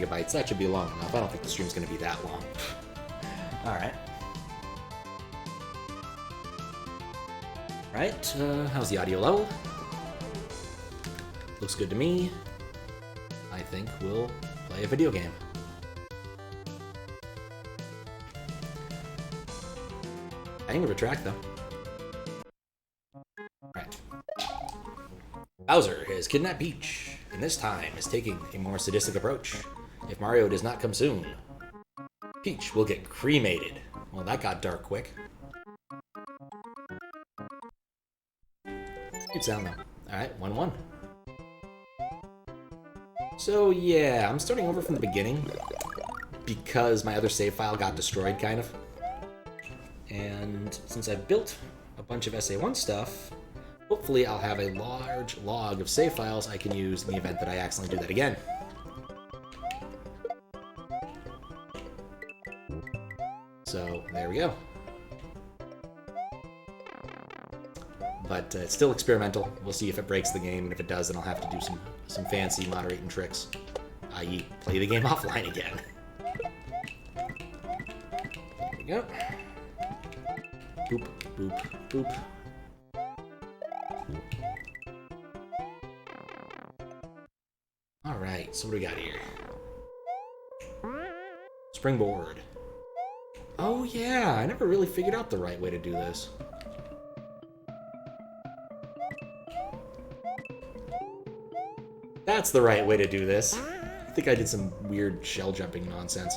gigabytes. That should be long enough. I don't think the stream's going to be that long. Alright. Right, how's the audio level? Looks good to me. I think we'll play a video game. I didn't retract though. Right. Bowser has kidnapped Peach, and this time is taking a more sadistic approach. If Mario does not come soon, Peach will get cremated. Well, that got dark quick. Good sound though. Alright, 1-1. So yeah, I'm starting over from the beginning because my other save file got destroyed, kind of. And since I've built a bunch of SA1 stuff, hopefully I'll have a large log of save files I can use in the event that I accidentally do that again. So there we go. But it's still experimental. We'll see if it breaks the game, and if it does, then I'll have to do some fancy moderating tricks, i.e. play the game offline again. There we go. Boop, boop, boop. Alright, so what do we got here? Springboard. Oh yeah, I never really figured out the right way to do this. That's the right way to do this. I think I did some weird shell jumping nonsense.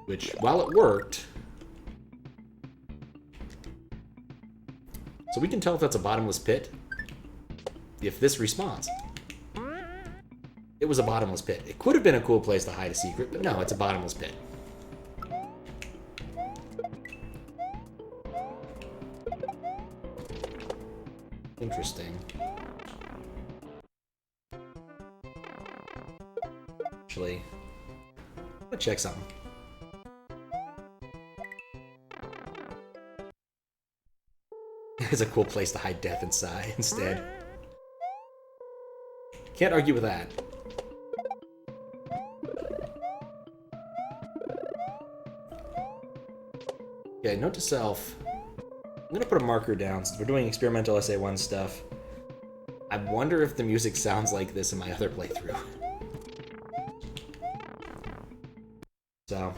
Which, while it worked... So we can tell if that's a bottomless pit if this respawns. It was a bottomless pit. It could have been a cool place to hide a secret, but no, it's a bottomless pit. Interesting. Actually, I'm gonna check something. It's a cool place to hide death inside instead. Can't argue with that. Okay, note to self. I'm gonna put a marker down since we're doing experimental SA1 stuff. I wonder if the music sounds like this in my other playthrough. So.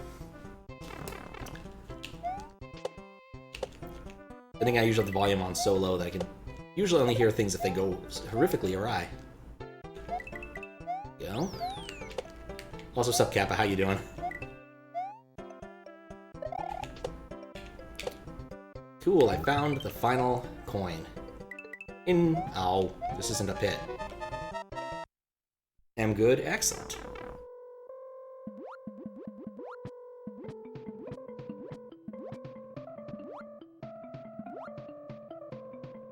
I think I usually have the volume on so low that I can usually only hear things if they go horrifically awry. Go. Also, sup Kappa, how you doing? Cool, I found the final coin. Oh, this isn't a pit. Am good, excellent.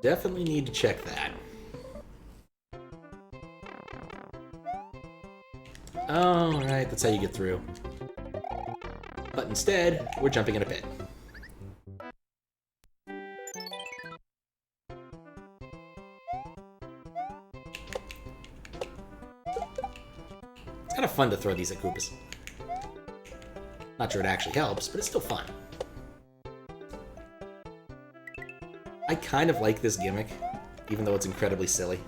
Definitely need to check that. Alright, that's how you get through. But instead, we're jumping in a pit. It's kind of fun to throw these at Koopas. Not sure it actually helps, but it's still fun. I kind of like this gimmick, even though it's incredibly silly.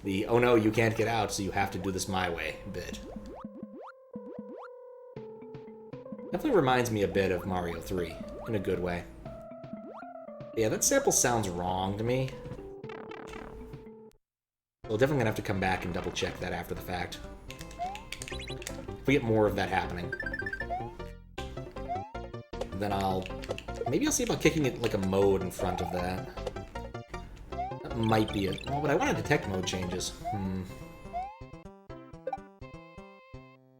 The, oh no, you can't get out, so you have to do this my way bit. Definitely reminds me a bit of Mario 3, in a good way. Yeah, that sample sounds wrong to me. We'll definitely gonna have to come back and double check that after the fact. If we get more of that happening, then maybe I'll see about kicking it like a mode in front of that. That might be it. Oh, but I want to detect mode changes.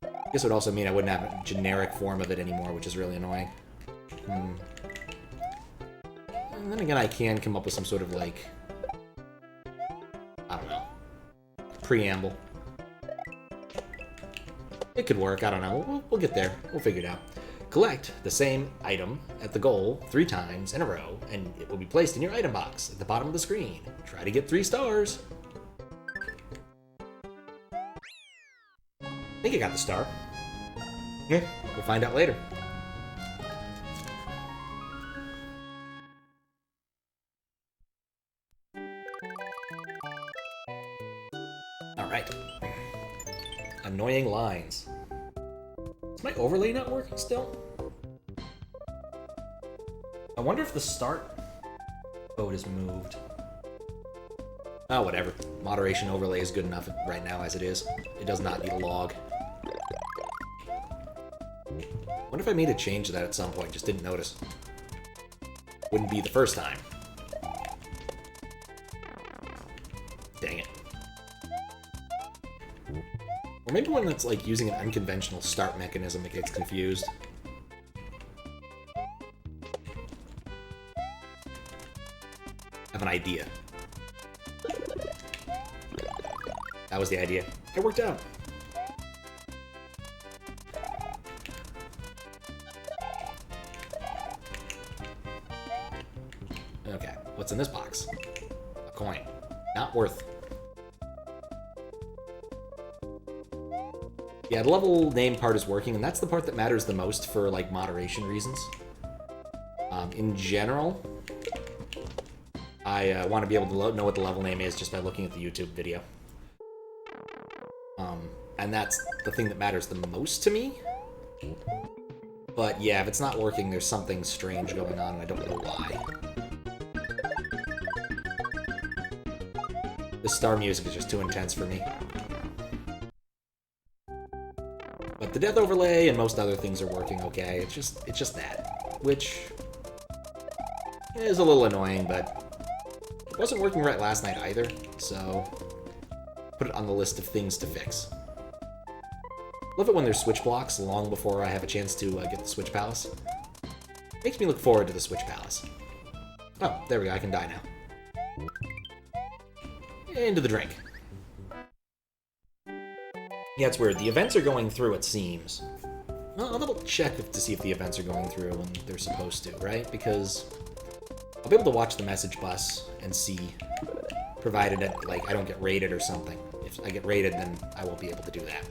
I guess it would also mean I wouldn't have a generic form of it anymore, which is really annoying. And then again, I can come up with some sort of, like, I don't know, preamble. It could work, I don't know. We'll get there. We'll figure it out. Collect the same item at the goal 3 times in a row, and it will be placed in your item box at the bottom of the screen. Try to get 3 stars. I think I got the star. Yeah, we'll find out later. Alright. Annoying lines. Is my overlay not working still? I wonder if the start code is moved. Oh, whatever. Moderation overlay is good enough right now as it is. It does not need a log. Wonder if I made a change to that at some point, just didn't notice. Wouldn't be the first time. Dang it. Or maybe when it's like using an unconventional start mechanism, it gets confused. I have an idea. That was the idea. It worked out. Okay, what's in this box? A coin. Not worth. Yeah, the level name part is working, and that's the part that matters the most for, like, moderation reasons. In general, I want to be able to know what the level name is just by looking at the YouTube video. And that's the thing that matters the most to me. But yeah, if it's not working, there's something strange going on, and I don't know why. The star music is just too intense for me. But the death overlay and most other things are working okay. It's just that, which is a little annoying, but it wasn't working right last night either, so put it on the list of things to fix. Love it when there's switch blocks long before I have a chance to get the Switch Palace. Makes me look forward to the Switch Palace. Oh, there we go, I can die now. Into the drink. Yeah, it's weird. The events are going through, it seems. Well, I'll double check to see if the events are going through when they're supposed to, right? Because I'll be able to watch the message bus and see, provided that, like, I don't get raided or something. If I get raided, then I won't be able to do that.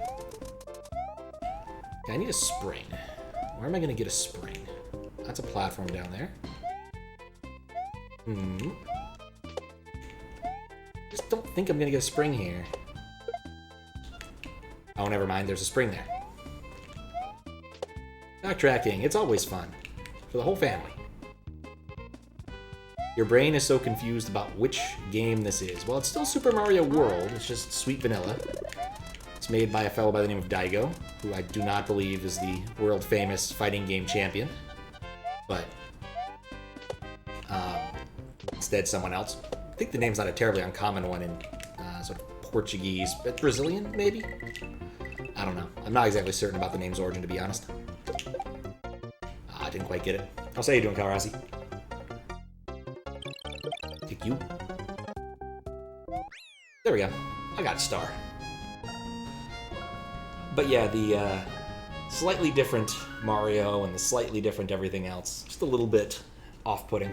Okay, I need a spring. Where am I going to get a spring? That's a platform down there. Just don't think I'm going to get a spring here. Oh, never mind. There's a spring there. Backtracking. It's always fun. For the whole family. Your brain is so confused about which game this is. Well, it's still Super Mario World. It's just sweet vanilla. It's made by a fellow by the name of Daigo, who I do not believe is the world-famous fighting game champion. But instead someone else. I think the name's not a terribly uncommon one in sort of Portuguese, but Brazilian, maybe? I don't know. I'm not exactly certain about the name's origin, to be honest. I didn't quite get it. I'll say you doing, Kalrasi. Take you. There we go. I got a star. But yeah, the slightly different Mario and the slightly different everything else. Just a little bit off-putting.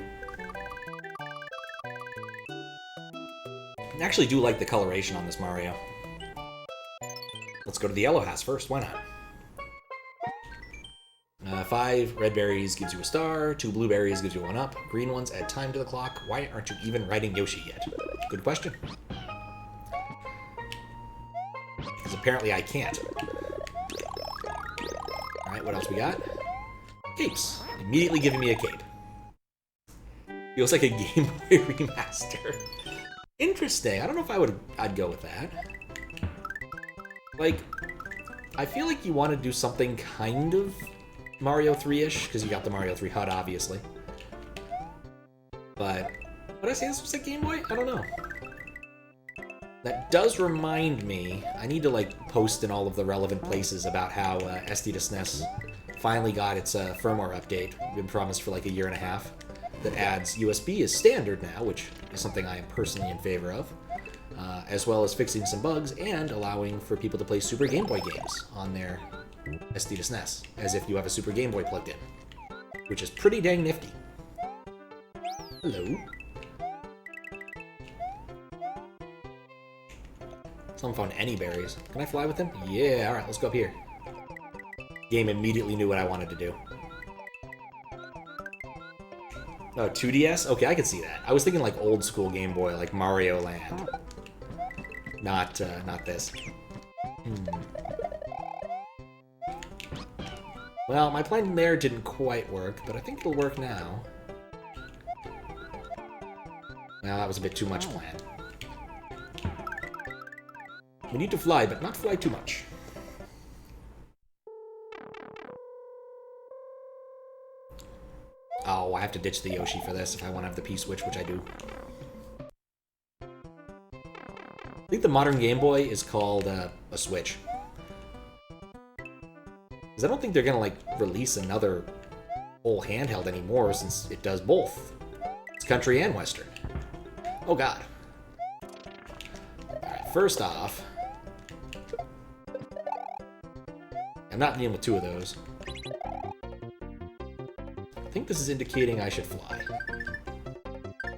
I actually do like the coloration on this Mario. Let's go to the yellow house first, why not? 5 red berries gives you a star, 2 blueberries gives you 1 up, green ones add time to the clock. Why aren't you even riding Yoshi yet? Good question. Because apparently I can't. Alright, what else we got? Capes. Immediately giving me a cape. Feels like a Game Boy remaster. Interesting. I don't know if I'd go with that. Like, I feel like you want to do something kind of Mario 3-ish, because you got the Mario 3 HUD, obviously. But, would I say this was a Game Boy? I don't know. That does remind me, I need to, like, post in all of the relevant places about how SD to SNES finally got its firmware update, been promised for like a year and a half, that adds USB as standard now, which is something I am personally in favor of, as well as fixing some bugs and allowing for people to play Super Game Boy games on their SD to SNES, as if you have a Super Game Boy plugged in, which is pretty dang nifty. Hello. Someone found any berries. Can I fly with him? Yeah, alright, let's go up here. Game immediately knew what I wanted to do. Oh, 2DS? Okay, I could see that. I was thinking like old school Game Boy, like Mario Land. Not this. Well, my plan there didn't quite work, but I think it'll work now. Well, that was a bit too much plan. We need to fly, but not fly too much. Oh, I have to ditch the Yoshi for this if I want to have the P-Switch, which I do. I think the modern Game Boy is called a Switch. Because I don't think they're going to, like, release another whole handheld anymore since it does both. It's country and Western. Oh, God. Alright, first off... I'm not dealing with two of those. I think this is indicating I should fly.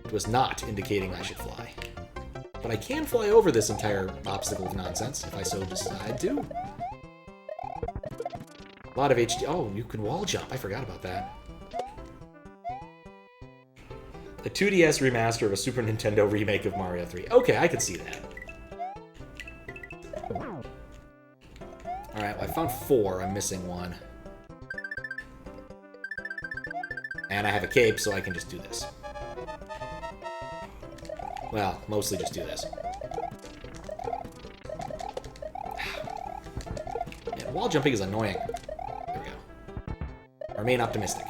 It was not indicating I should fly. But I can fly over this entire obstacle of nonsense if I so decide to. A lot of HD... Oh, you can wall jump. I forgot about that. A 2DS remaster of a Super Nintendo remake of Mario 3. Okay, I can see that. Alright, well, I found 4. I'm missing 1. And I have a cape, so I can just do this. Well, mostly just do this. Yeah, wall jumping is annoying. There we go. Remain optimistic.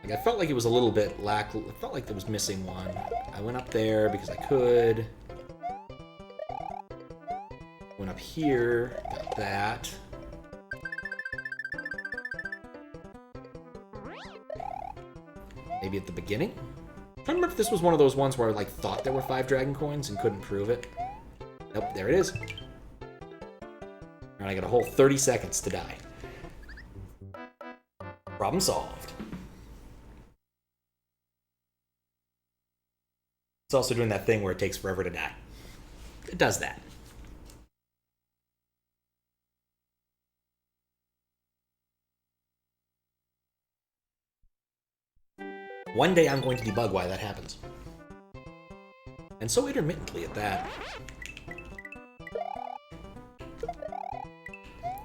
Like, I felt like it was a little bit I felt like there was missing 1. I went up there because I could. Went up here, got that. Maybe at the beginning? I don't remember if this was one of those ones where I, like, thought there were 5 dragon coins and couldn't prove it. Nope, there it is. Alright, I got a whole 30 seconds to die. Problem solved. It's also doing that thing where it takes forever to die. It does that. One day I'm going to debug why that happens. And so intermittently at that.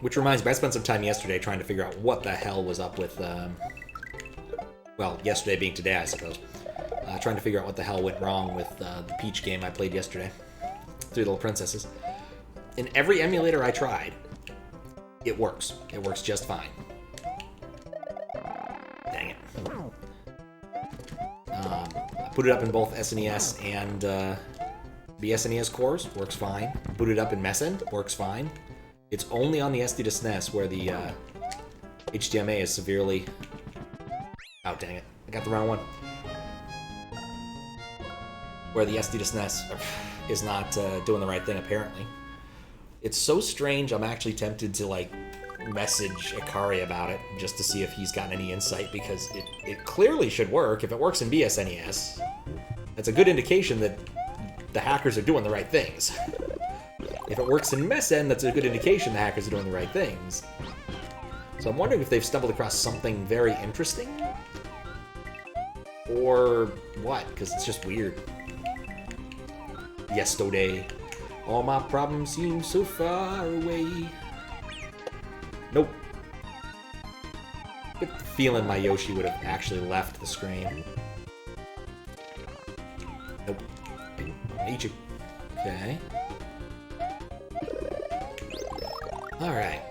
Which reminds me, I spent some time yesterday trying to figure out what the hell was up with, well, yesterday being today, I suppose. Trying to figure out what the hell went wrong with the Peach game I played yesterday. 3 Little Princesses. In every emulator I tried, it works. It works just fine. Dang it. I put it up in both SNES and the SNES cores, works fine. Boot it up in Messen, works fine. It's only on the SD to SNES where the HDMA is severely... Oh, dang it. I got the wrong one. Where the SD to SNES is not doing the right thing, apparently. It's so strange, I'm actually tempted to, like, message Ikari about it just to see if he's gotten any insight, because it clearly should work. If it works in BSNES, that's a good indication that the hackers are doing the right things. If it works in Messen, that's a good indication the hackers are doing the right things. So I'm wondering if they've stumbled across something very interesting, or what, because it's just weird. Yesterday, all my problems seem so far away. Nope. I get the feeling my Yoshi would have actually left the screen. Nope. I'll eat you. Okay. Alright.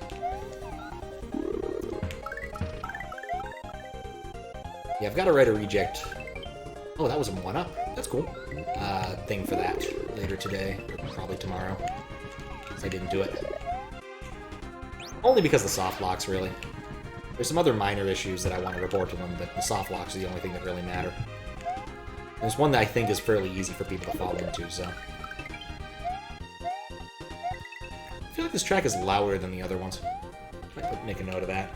Yeah, I've got to write a reject. Oh, that was a 1-up. That's cool. Thing for that later today, or probably tomorrow. Because I didn't do it. Only because the soft locks, really. There's some other minor issues that I want to report to them, but the soft locks are the only thing that really matter. There's one that I think is fairly easy for people to fall into, so... this track is louder than the other ones. Might make a note of that.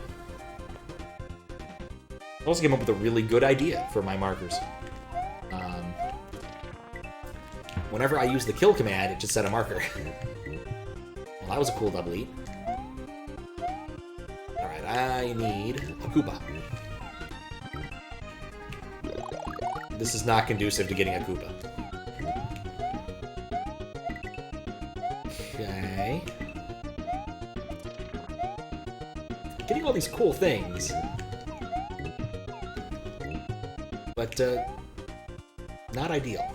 I also came up with a really good idea for my markers. Whenever I use the kill command, it just set a marker. Well, that was a cool double eat. Alright, I need a Koopa. This is not conducive to getting a Koopa. Okay. Getting all these cool things. But, not ideal.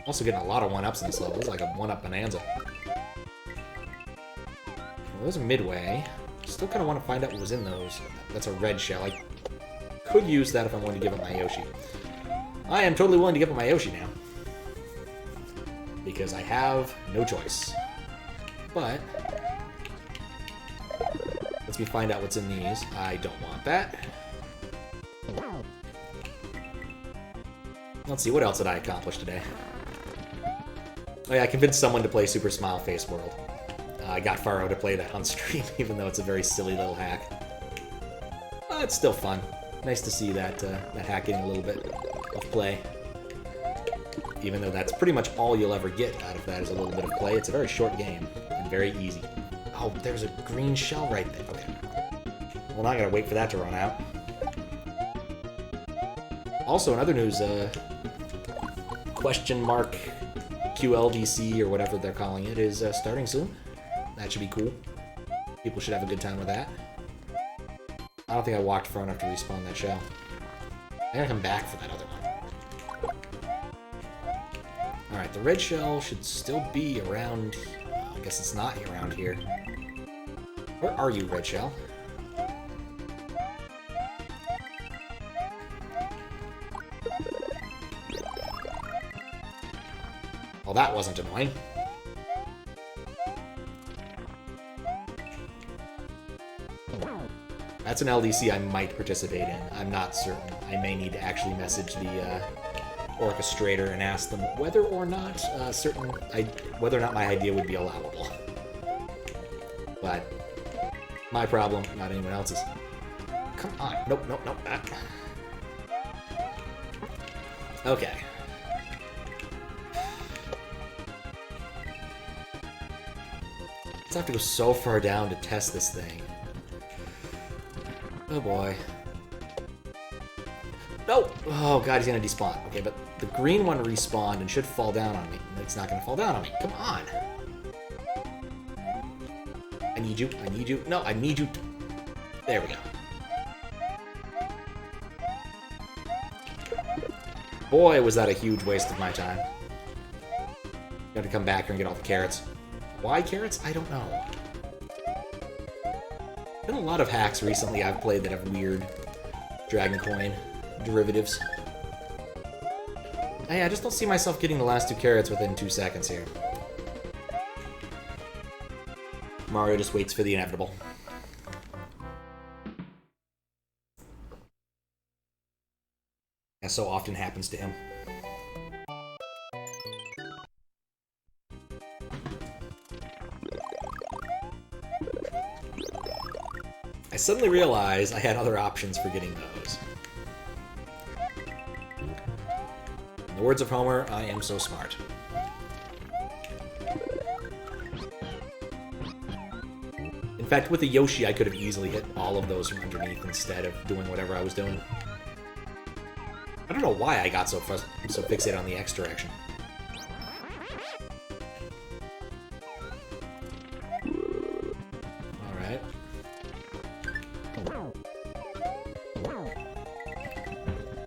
Also getting a lot of 1-ups in this level. It's like a 1-up bonanza. Well, those are midway. Still kind of want to find out what was in those. That's a red shell. I could use that if I wanted to give up my Yoshi. I am totally willing to give up my Yoshi now. Because I have no choice. But lets me find out what's in these. I don't want that. Let's see, what else did I accomplish today? Oh yeah, I convinced someone to play Super Smile Face World. I got Faro to play that on stream, even though it's a very silly little hack. It's still fun. Nice to see that that hack getting a little bit of play. Even though that's pretty much all you'll ever get out of that is a little bit of play. It's a very short game and very easy. Oh, there's a green shell right there. Okay. Well, now I gotta wait for that to run out. Also, in other news, question mark QLDC or whatever they're calling it is starting soon. That should be cool. People should have a good time with that. I don't think I walked far enough to respawn that shell. I gotta come back for that other one. Alright, the red shell should still be around... I guess it's not around here. Where are you, red shell? Well, that wasn't annoying. That's an LDC I might participate in. I'm not certain. I may need to actually message the orchestrator and ask them whether or not whether or not my idea would be allowable. But my problem, not anyone else's. Come on. Nope, nope, nope. Okay. I have to go so far down to test this thing. Oh boy. No! Oh god, he's gonna despawn. Okay, but the green one respawned and should fall down on me. It's not gonna fall down on me. Come on! I need you. I need you. No, I need you. There we go. Boy, was that a huge waste of my time. I have to come back here and get all the carrots. Why carrots? I don't know. Been a lot of hacks recently I've played that have weird Dragon Coin derivatives. Hey, I just don't see myself getting the last 2 carrots within 2 seconds here. Mario just waits for the inevitable. As so often happens to him. I suddenly realized I had other options for getting those. In the words of Homer, I am so smart. In fact, with the Yoshi, I could have easily hit all of those from underneath instead of doing whatever I was doing. I don't know why I got so fixated on the X direction.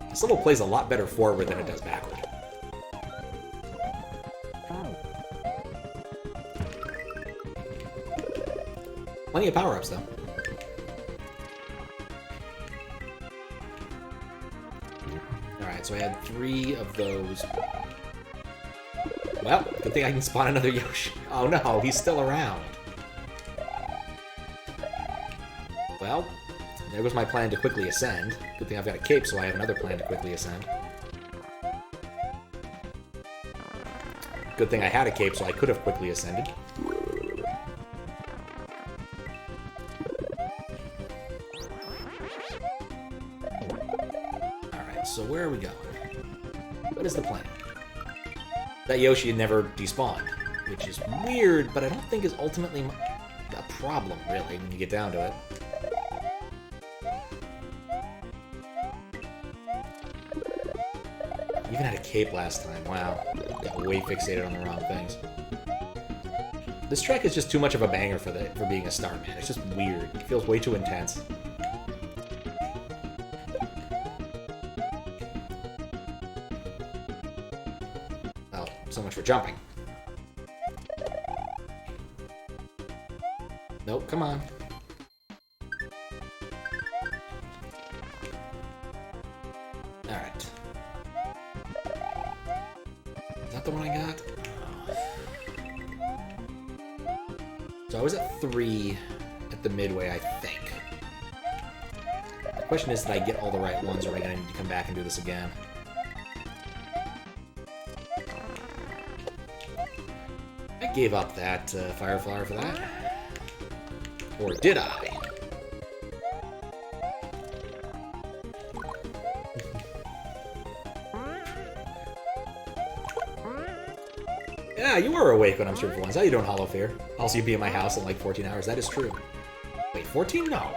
This level plays a lot better forward than it does backward. Plenty of power-ups, though. Alright, so I had 3 of those. Well, good thing I can spawn another Yoshi. Oh no, he's still around. Well, there goes my plan to quickly ascend. Good thing I've got a cape, so I have another plan to quickly ascend. Good thing I had a cape, so I could have quickly ascended. Alright, so where are we going? What is the plan? That Yoshi never despawned, which is weird, but I don't think is ultimately a problem, really, when you get down to it. Even had a cape last time, wow. Got way fixated on the wrong things. This track is just too much of a banger for being a Starman. It's just weird. It feels way too intense. Well, so much for jumping. Nope, come on. Alright. Is that the one I got? So I was at 3 at the midway, I think. The question is, did I get all the right ones, or am I going to need to come back and do this again? I gave up that fire flower for that. Or did I? Yeah, you are awake when I'm streaming for once. How you doing, Hollow Fear? Also, you'd be in my house in like 14 hours. That is true. Wait, 14? No.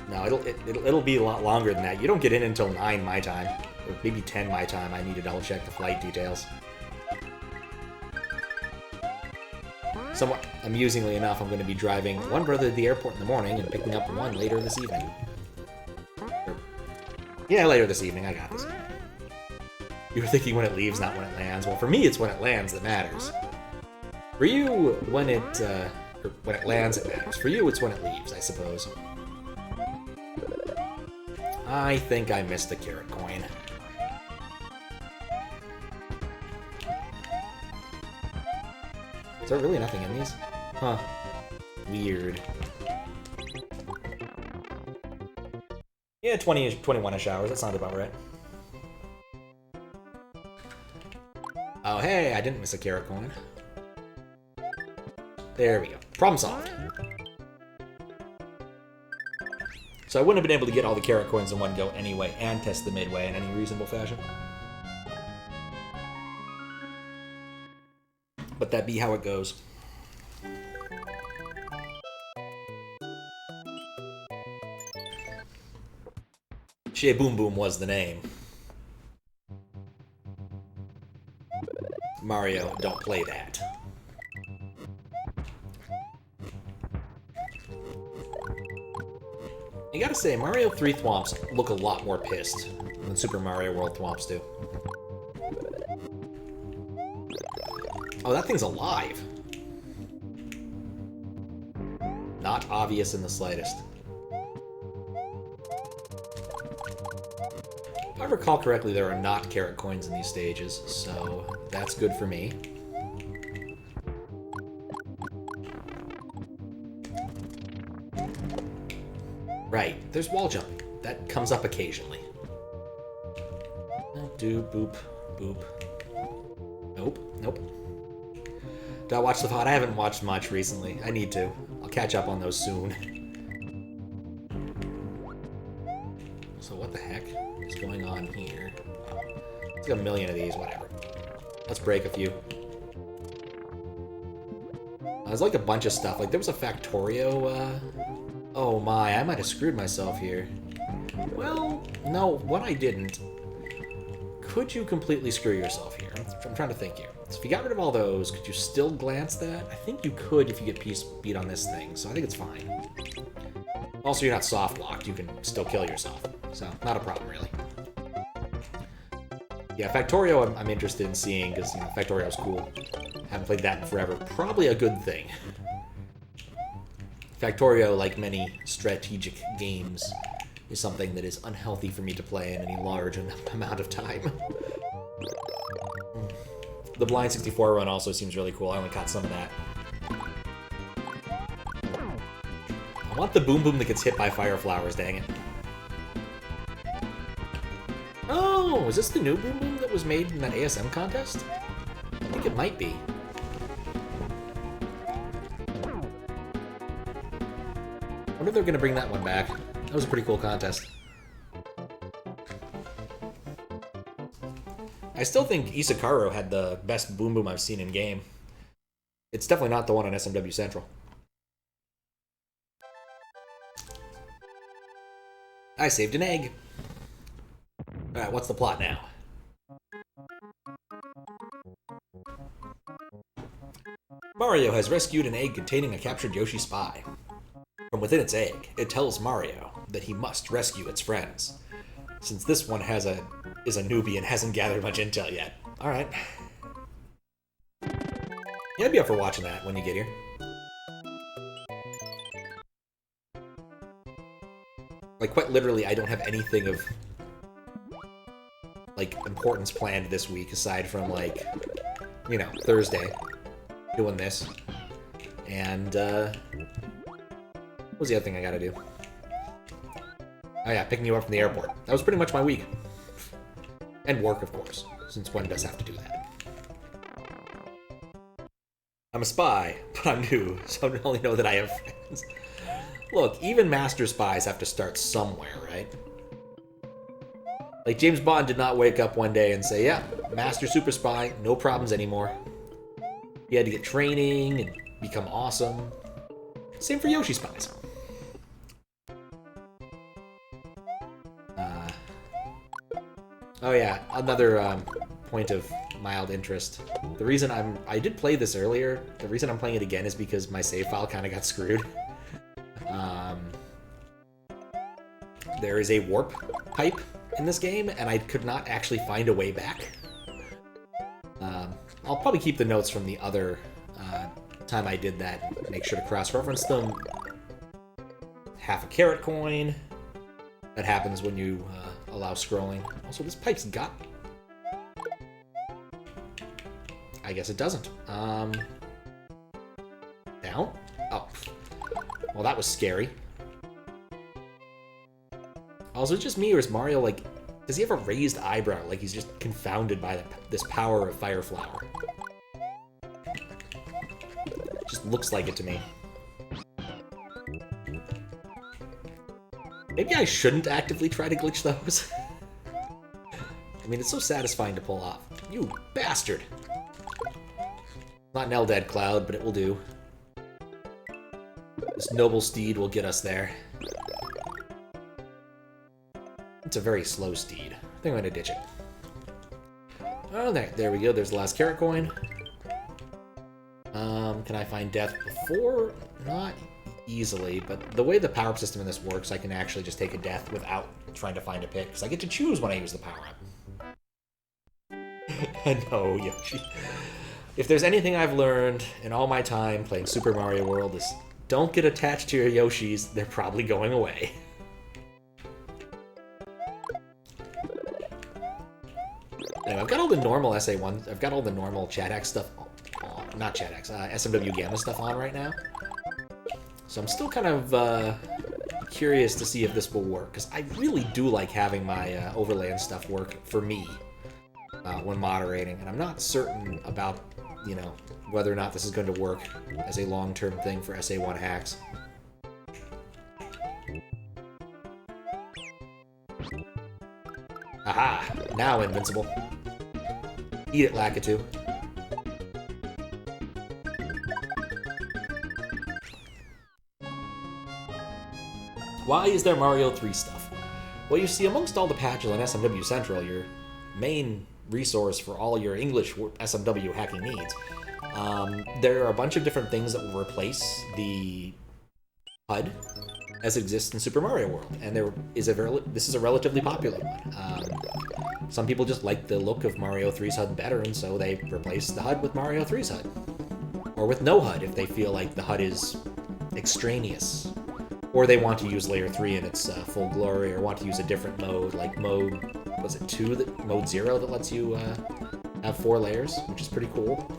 No, it'll be a lot longer than that. You don't get in until 9 my time. Or maybe 10 my time. I need to double check the flight details. Somewhat amusingly enough, I'm going to be driving one brother to the airport in the morning and picking up one later this evening. Yeah, later this evening. I got this. You were thinking when it leaves, not when it lands. Well, for me, it's when it lands that matters. For you, when it lands, it matters. For you, it's when it leaves, I suppose. I think I missed the carrot coin. Is there really nothing in these? Huh. Weird. Yeah, 21-ish hours. That sounds about right. Oh, hey, I didn't miss a carrot coin. There we go. Problem solved. So I wouldn't have been able to get all the carrot coins in one go anyway, and test the midway in any reasonable fashion. But that be how it goes. Chez Boom Boom was the name. Mario, don't play that. You gotta say, Mario 3 Thwomps look a lot more pissed than Super Mario World Thwomps do. Oh, that thing's alive. Not obvious in the slightest. If I recall correctly, there are not carrot coins in these stages, so that's good for me. Right, there's wall jumping. That comes up occasionally. Do boop, boop. Nope, nope. Do I watch the VOD? I haven't watched much recently. I need to. I'll catch up on those soon. So what the heck is going on here? It's like a million of these, whatever. Let's break a few. There's like a bunch of stuff. Like there was a Factorio, Oh my, I might have screwed myself here. Well, no, what I didn't. Could you completely screw yourself here? I'm trying to think here. So if you got rid of all those, could you still glance that? I think you could if you get piece beat on this thing, so I think it's fine. Also, you're not soft locked. You can still kill yourself, so not a problem really. Yeah, Factorio I'm interested in seeing because you know Factorio's cool. Haven't played that in forever. Probably a good thing. Factorio, like many strategic games, is something that is unhealthy for me to play in any large amount of time. The Blind 64 run also seems really cool. I only caught some of that. I want the Boom Boom that gets hit by fire flowers, dang it. Oh, is this the new Boom Boom that was made in that ASM contest? I think it might be. I wonder if they're gonna bring that one back. That was a pretty cool contest. I still think Isakaru had the best Boom Boom I've seen in game. It's definitely not the one on SMW Central. I saved an egg. Alright, what's the plot now? Mario has rescued an egg containing a captured Yoshi spy. From within its egg, it tells Mario that he must rescue its friends. Since this one is a newbie and hasn't gathered much intel yet. Alright. Yeah, I'd be up for watching that when you get here. Like, quite literally, I don't have anything of, like, importance planned this week aside from, like, you know, Thursday. Doing this. And, what was the other thing I gotta do? Oh yeah, picking you up from the airport. That was pretty much my week. And work, of course, since one does have to do that. I'm a spy, but I'm new, so I only know that I have friends. Look, even master spies have to start somewhere, right? Like, James Bond did not wake up one day and say, yeah, master super spy, no problems anymore. He had to get training and become awesome. Same for Yoshi spies. Oh yeah, another point of mild interest. The reason I did play this earlier, the reason I'm playing it again is because my save file kind of got screwed. There is a warp pipe in this game, and I could not actually find a way back. I'll probably keep the notes from the other time I did that and make sure to cross-reference them. Half a carrot coin. That happens when you allow scrolling. Also, this pipe's got... I guess it doesn't. Down? Oh. Well, that was scary. Also, is it just me, or is Mario, like... Does he have a raised eyebrow? Like, he's just confounded by this power of Fire Flower. Just looks like it to me. Maybe I shouldn't actively try to glitch those. I mean, it's so satisfying to pull off. You bastard! Not an Eldad Cloud, but it will do. This noble steed will get us there. It's a very slow steed. I think I'm gonna ditch it. Oh, there we go. There's the last carrot coin. Can I find death before? Not easily, but the way the power-up system in this works, I can actually just take a death without trying to find a pick, because I get to choose when I use the power-up. No, Yoshi. If there's anything I've learned in all my time playing Super Mario World is don't get attached to your Yoshis, they're probably going away. Anyway, I've got all the normal SA1, I've got all the normal Chat-X stuff, not Chat-X, SMW Gamma stuff on right now. So I'm still kind of curious to see if this will work, because I really do like having my overlay and stuff work for me when moderating, and I'm not certain about, you know, whether or not this is going to work as a long-term thing for SA1 hacks. Aha! Now invincible. Eat it, Lakitu. Why is there Mario 3 stuff? Well, you see, amongst all the patches on SMW Central, your main resource for all your English SMW hacking needs, there are a bunch of different things that will replace the HUD as it exists in Super Mario World, and this is a relatively popular one. Some people just like the look of Mario 3's HUD better, and so they replace the HUD with Mario 3's HUD. Or with no HUD if they feel like the HUD is extraneous. Or they want to use Layer 3 in its full glory, or want to use a different mode, like mode, was it 2, mode 0 that lets you have 4 layers, which is pretty cool.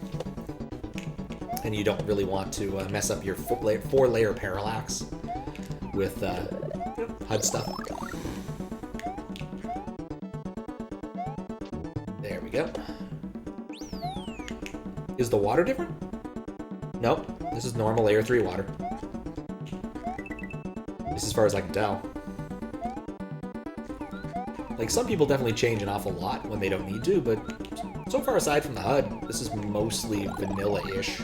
And you don't really want to mess up your 4-layer parallax with HUD stuff. There we go. Is the water different? Nope. This is normal layer 3 water. At least as far as I can tell. Like, some people definitely change an awful lot when they don't need to, but so far aside from the HUD, this is mostly vanilla-ish.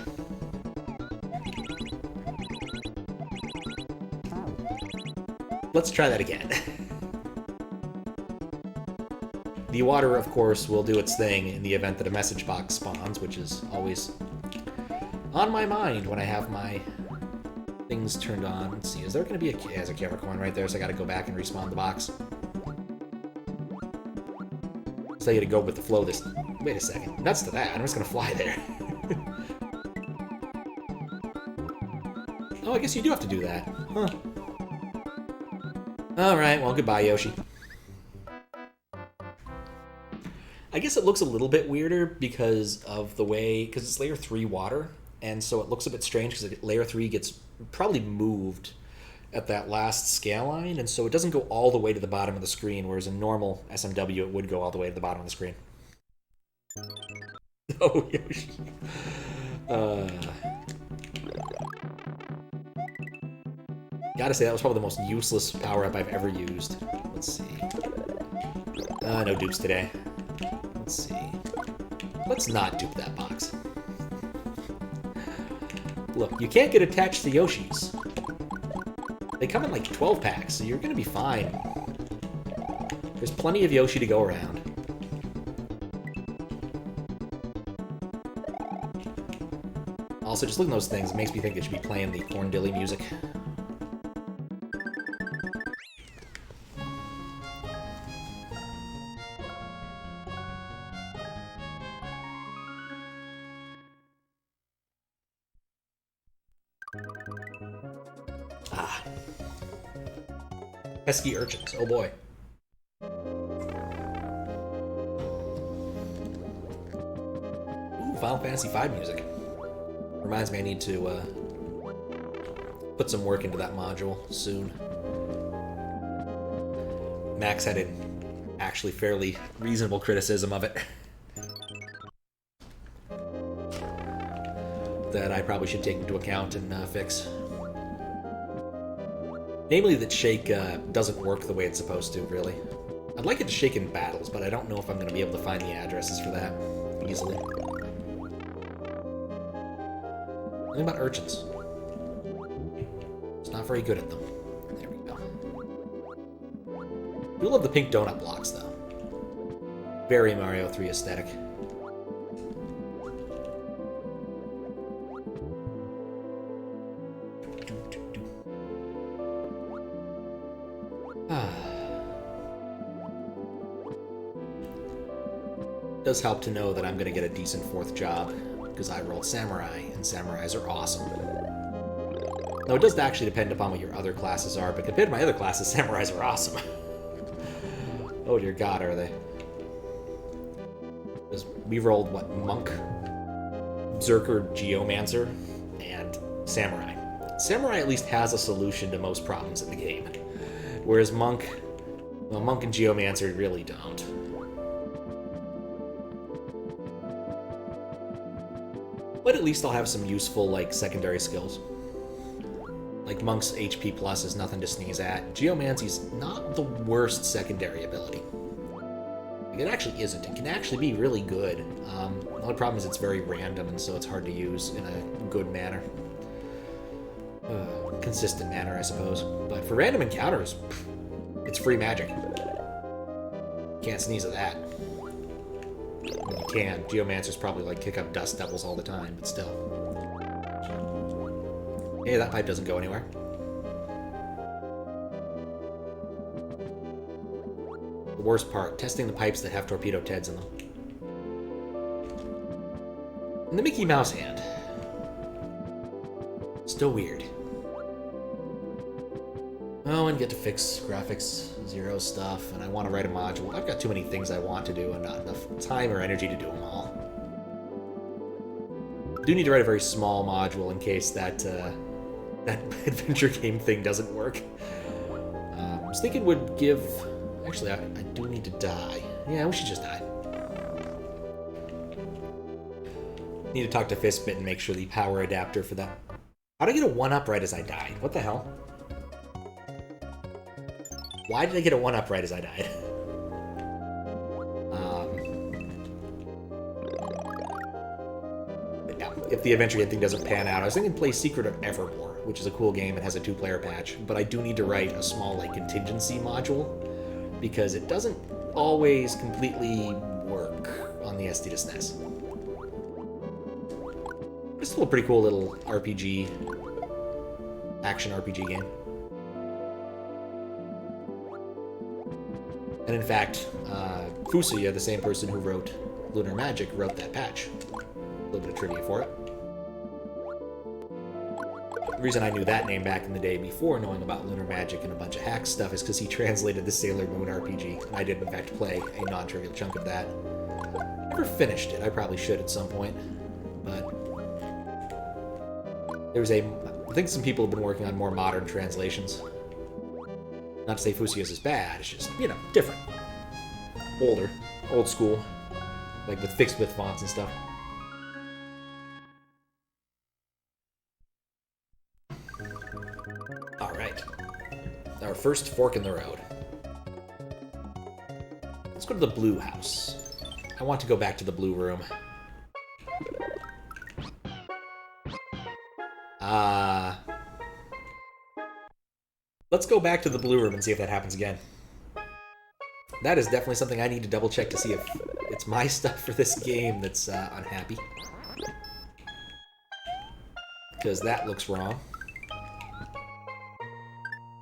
Let's try that again. The water, of course, will do its thing in the event that a message box spawns, which is always on my mind when I have my things turned on. Let's see, is there going to be a... There's a camera coin right there, so I got to go back and respawn the box. So I got to go with the flow this... Wait a second. Nuts to that. I'm just going to fly there. Oh, I guess you do have to do that. Huh. Alright, well, goodbye, Yoshi. I guess it looks a little bit weirder because of the way... Because it's layer 3 water, and so it looks a bit strange because layer 3 gets probably moved at that last scale line, and so it doesn't go all the way to the bottom of the screen, whereas in normal SMW it would go all the way to the bottom of the screen. Oh, Yoshi. Gotta say, that was probably the most useless power-up I've ever used. Let's see. No dupes today. Let's see. Let's not dupe that box. Look, you can't get attached to Yoshis. They come in like 12 packs, so you're gonna be fine. There's plenty of Yoshi to go around. Also, just looking at those things makes me think they should be playing the Corn Dilly music. Pesky Urchins, oh boy. Ooh, Final Fantasy V music. Reminds me I need to put some work into that module soon. Max had an actually fairly reasonable criticism of it. That I probably should take into account and fix. Namely that Shake doesn't work the way it's supposed to, really. I'd like it to shake in battles, but I don't know if I'm going to be able to find the addresses for that easily. Something about urchins. It's not very good at them. There we go. I do love the pink donut blocks, though. Very Mario 3 aesthetic. Does help to know that I'm going to get a decent 4th job, because I rolled Samurai, and Samurais are awesome. Now, it does actually depend upon what your other classes are, but compared to my other classes, Samurais are awesome. Oh dear God, are they? Because we rolled, what, Monk, Berserker, Geomancer, and Samurai. Samurai at least has a solution to most problems in the game, whereas Monk, well, Monk and Geomancer really don't. But at least I'll have some useful, like, secondary skills. Like, Monk's HP plus is nothing to sneeze at. Geomancy's not the worst secondary ability. Like, it actually isn't. It can actually be really good. The only problem is it's very random, and so it's hard to use in a good manner. Consistent manner, I suppose. But for random encounters, it's free magic. Can't sneeze at that. When you can. Geomancers probably like kick up dust devils all the time, but still. Hey, that pipe doesn't go anywhere. The worst part, testing the pipes that have torpedo Teds in them. And the Mickey Mouse hand. Still weird. Oh, and get to fix graphics 0 stuff, and I want to write a module. I've got too many things I want to do and not enough time or energy to do them all. I do need to write a very small module in case that that adventure game thing doesn't work. I was thinking it would give... Actually, I do need to die. Yeah, we should just die. Need to talk to Fistbit and make sure the power adapter for that. How'd I get a 1-up right as I died? What the hell? Why did I get a 1-up right as I died? Yeah, if the Adventure Kit thing doesn't pan out, I was thinking play Secret of Evermore, which is a cool game and has a 2-player patch, but I do need to write a small, like, contingency module, because it doesn't always completely work on the SD to SNES. It's still a pretty cool little RPG, action RPG game. And in fact, Fusuya, the same person who wrote Lunar Magic, wrote that patch. A little bit of trivia for it. The reason I knew that name back in the day before knowing about Lunar Magic and a bunch of hack stuff is because he translated the Sailor Moon RPG, and I did in fact play a non-trivial chunk of that. Never finished it. I probably should at some point, but there's I think some people have been working on more modern translations. Not to say Fusuya's is bad, it's just, you know, different. Older. Old school. Like with fixed width fonts and stuff. Alright. Our first fork in the road. Let's go to the blue house. I want to go back to the blue room. Let's go back to the blue room and see if that happens again. That is definitely something I need to double check to see if it's my stuff for this game that's unhappy. Because that looks wrong.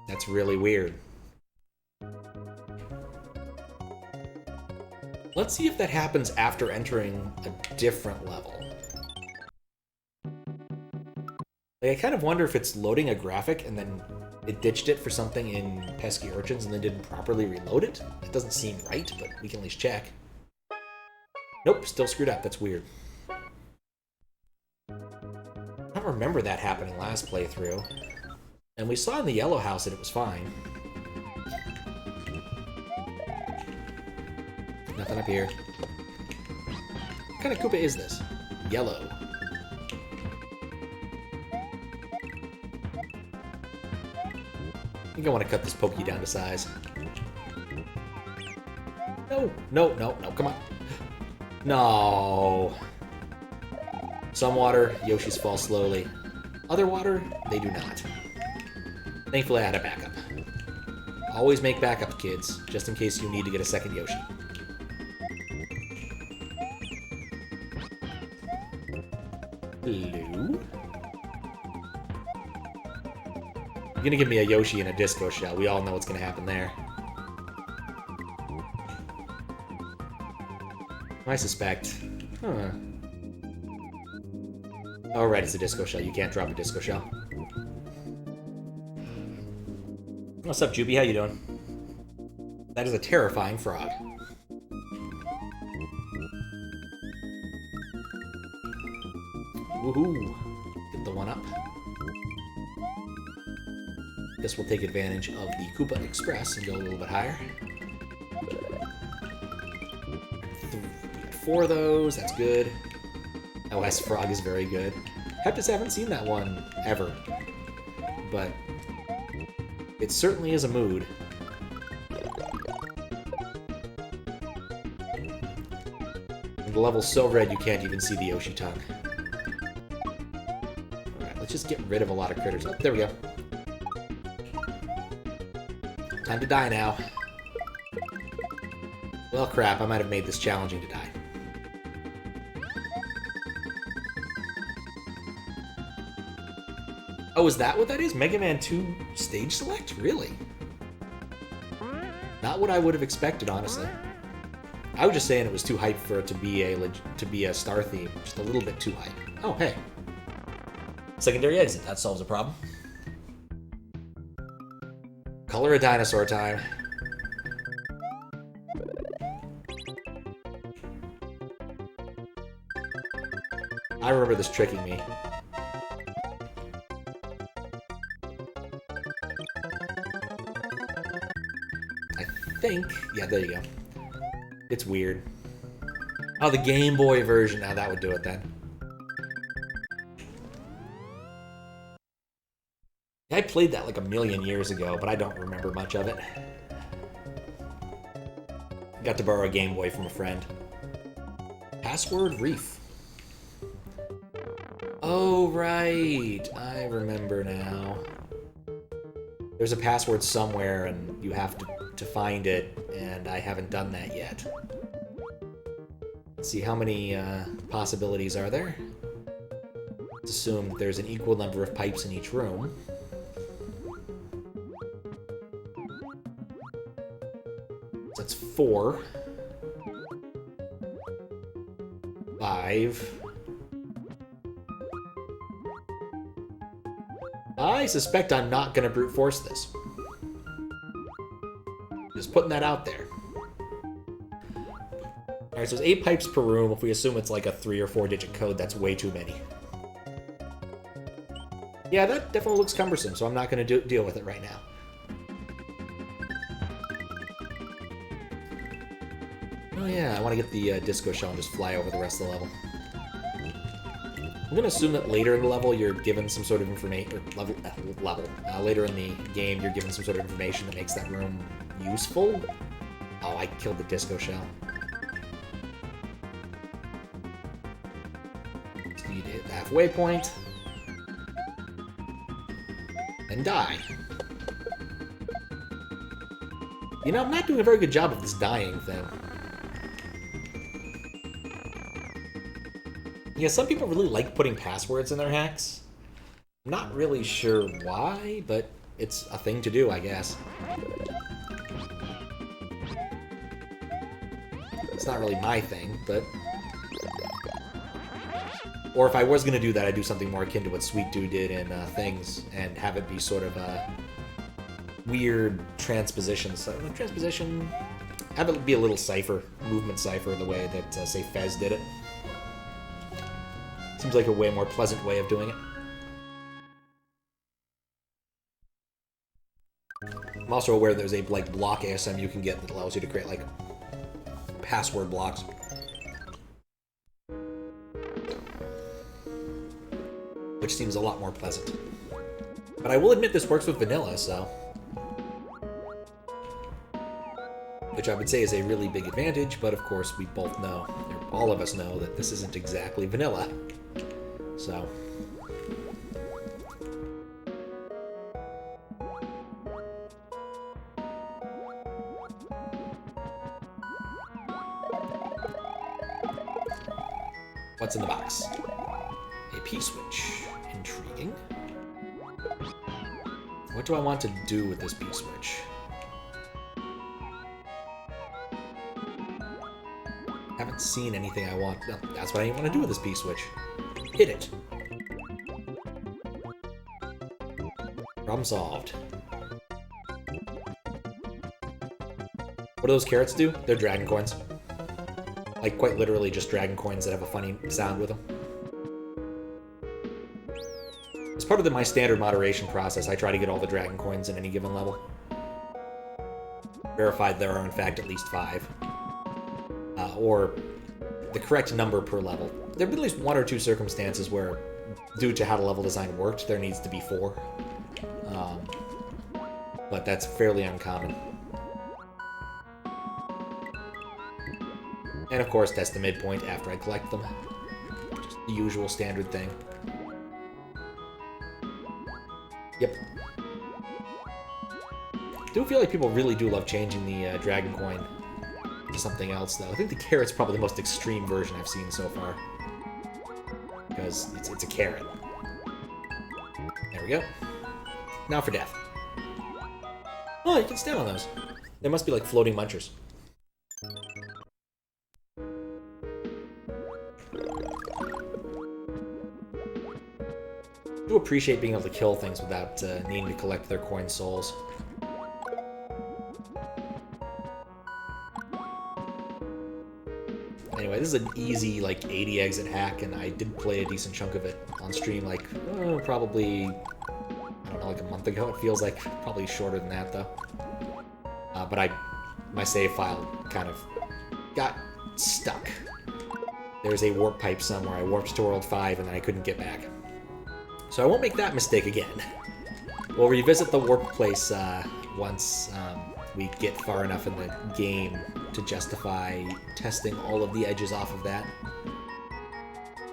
That's really weird. Let's see if that happens after entering a different level. Like, I kind of wonder if it's loading a graphic and then it ditched it for something in Pesky Urchins and then didn't properly reload it. That doesn't seem right, but we can at least check. Nope, still screwed up. That's weird. I don't remember that happening last playthrough. And we saw in the yellow house that it was fine. Nothing up here. What kind of Koopa is this? Yellow. I think I want to cut this Pokey down to size. No, no, no, no, come on. No. Some water, Yoshis fall slowly. Other water, they do not. Thankfully, I had a backup. Always make backups, kids, just in case you need to get a second Yoshi. Hello? You're gonna give me a Yoshi and a Disco Shell. We all know what's gonna happen there. I suspect. Huh. Oh, right, it's a Disco Shell. You can't drop a Disco Shell. What's up, Juby? How you doing? That is a terrifying frog. Woohoo! Get the 1-up. Guess we'll take advantage of the Koopa Express and go a little bit higher. We got 4 of those, that's good. OS Frog is very good. Heptus haven't seen that one ever, but it certainly is a mood. And the level's so red you can't even see the Yoshi tongue. Alright, let's just get rid of a lot of critters. Oh, there we go. Time to die now. Well, crap, I might have made this challenging to die. Oh, is that what that is? Mega Man 2 stage select? Really? Not what I would have expected, honestly. I was just saying it was too hype for it to be a star theme. Just a little bit too hype. Oh, hey. Secondary exit. That solves a problem. Color a dinosaur time. I remember this tricking me. I think... Yeah, there you go. It's weird. Oh, the Game Boy version. Now that would do it then. I played that like a million years ago, but I don't remember much of it. Got to borrow a Game Boy from a friend. Password Reef. Oh, right. I remember now. There's a password somewhere, and you have to find it, and I haven't done that yet. Let's see, how many possibilities are there? Let's assume there's an equal number of pipes in each room. So that's 4. 5. I suspect I'm not going to brute force this. Just putting that out there. Alright, so there's 8 pipes per room. If we assume it's like a 3 or 4 digit code, that's way too many. Yeah, that definitely looks cumbersome, so I'm not going to deal with it right now. Oh yeah, I want to get the disco shell and just fly over the rest of the level. I'm going to assume that later in the level you're given some sort of information, or later in the game you're given some sort of information that makes that room useful. Oh, I killed the disco shell. Just need to hit the halfway point. And die. You know, I'm not doing a very good job of this dying thing. Yeah, some people really like putting passwords in their hacks. I'm not really sure why, but it's a thing to do, I guess. It's not really my thing, but... Or if I was going to do that, I'd do something more akin to what Sweet Dude did in Things, and have it be sort of a weird transposition. So, transposition... Have it be a little cipher, movement cipher, the way that, say, Fez did it. Seems like a way more pleasant way of doing it. I'm also aware there's a like block ASM you can get that allows you to create like password blocks. Which seems a lot more pleasant. But I will admit this works with vanilla, so... Which I would say is a really big advantage, but of course we both know, or all of us know, that this isn't exactly vanilla. So... What's in the box? A P-switch. Intriguing. What do I want to do with this P-switch? Haven't seen anything I want. No, that's what I want to do with this P-switch. Hit it. Problem solved. What do those carrots do? They're dragon coins. Like, quite literally just dragon coins that have a funny sound with them. As part of my standard moderation process, I try to get all the dragon coins in any given level. Verified there are, in fact, at least 5. Or the correct number per level. There have been at least 1 or 2 circumstances where, due to how the level design worked, there needs to be 4. But that's fairly uncommon. And of course, that's the midpoint after I collect them. Just the usual standard thing. Yep. I do feel like people really do love changing the dragon coin to something else, though. I think the carrot's probably the most extreme version I've seen so far. Because it's a carrot. There we go. Now for death. Oh, you can stand on those. They must be like floating munchers. I do appreciate being able to kill things without needing to collect their coin souls. Anyway, this is an easy, like, 80 exit hack, and I did play a decent chunk of it on stream, like, probably, I don't know, like a month ago. It feels like probably shorter than that, though. But my save file kind of got stuck. There's a warp pipe somewhere. I warped to World 5, and then I couldn't get back. So I won't make that mistake again. We'll revisit the warp place once we get far enough in the game to justify testing all of the edges off of that.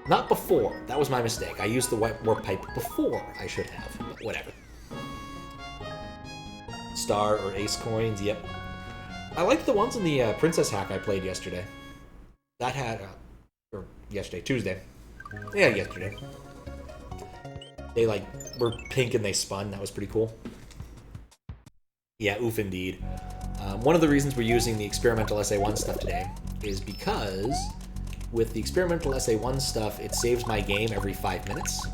Not before. That was my mistake. I used the warp pipe before I should have, but whatever. Star or ace coins, yep. I liked the ones in the princess hack I played yesterday. That had, or yesterday, Tuesday. Yeah, yesterday. They like were pink and they spun. That was pretty cool. Yeah, oof indeed. One of the reasons we're using the experimental SA1 stuff today is because with the experimental SA1 stuff, it saves my game every 5 minutes,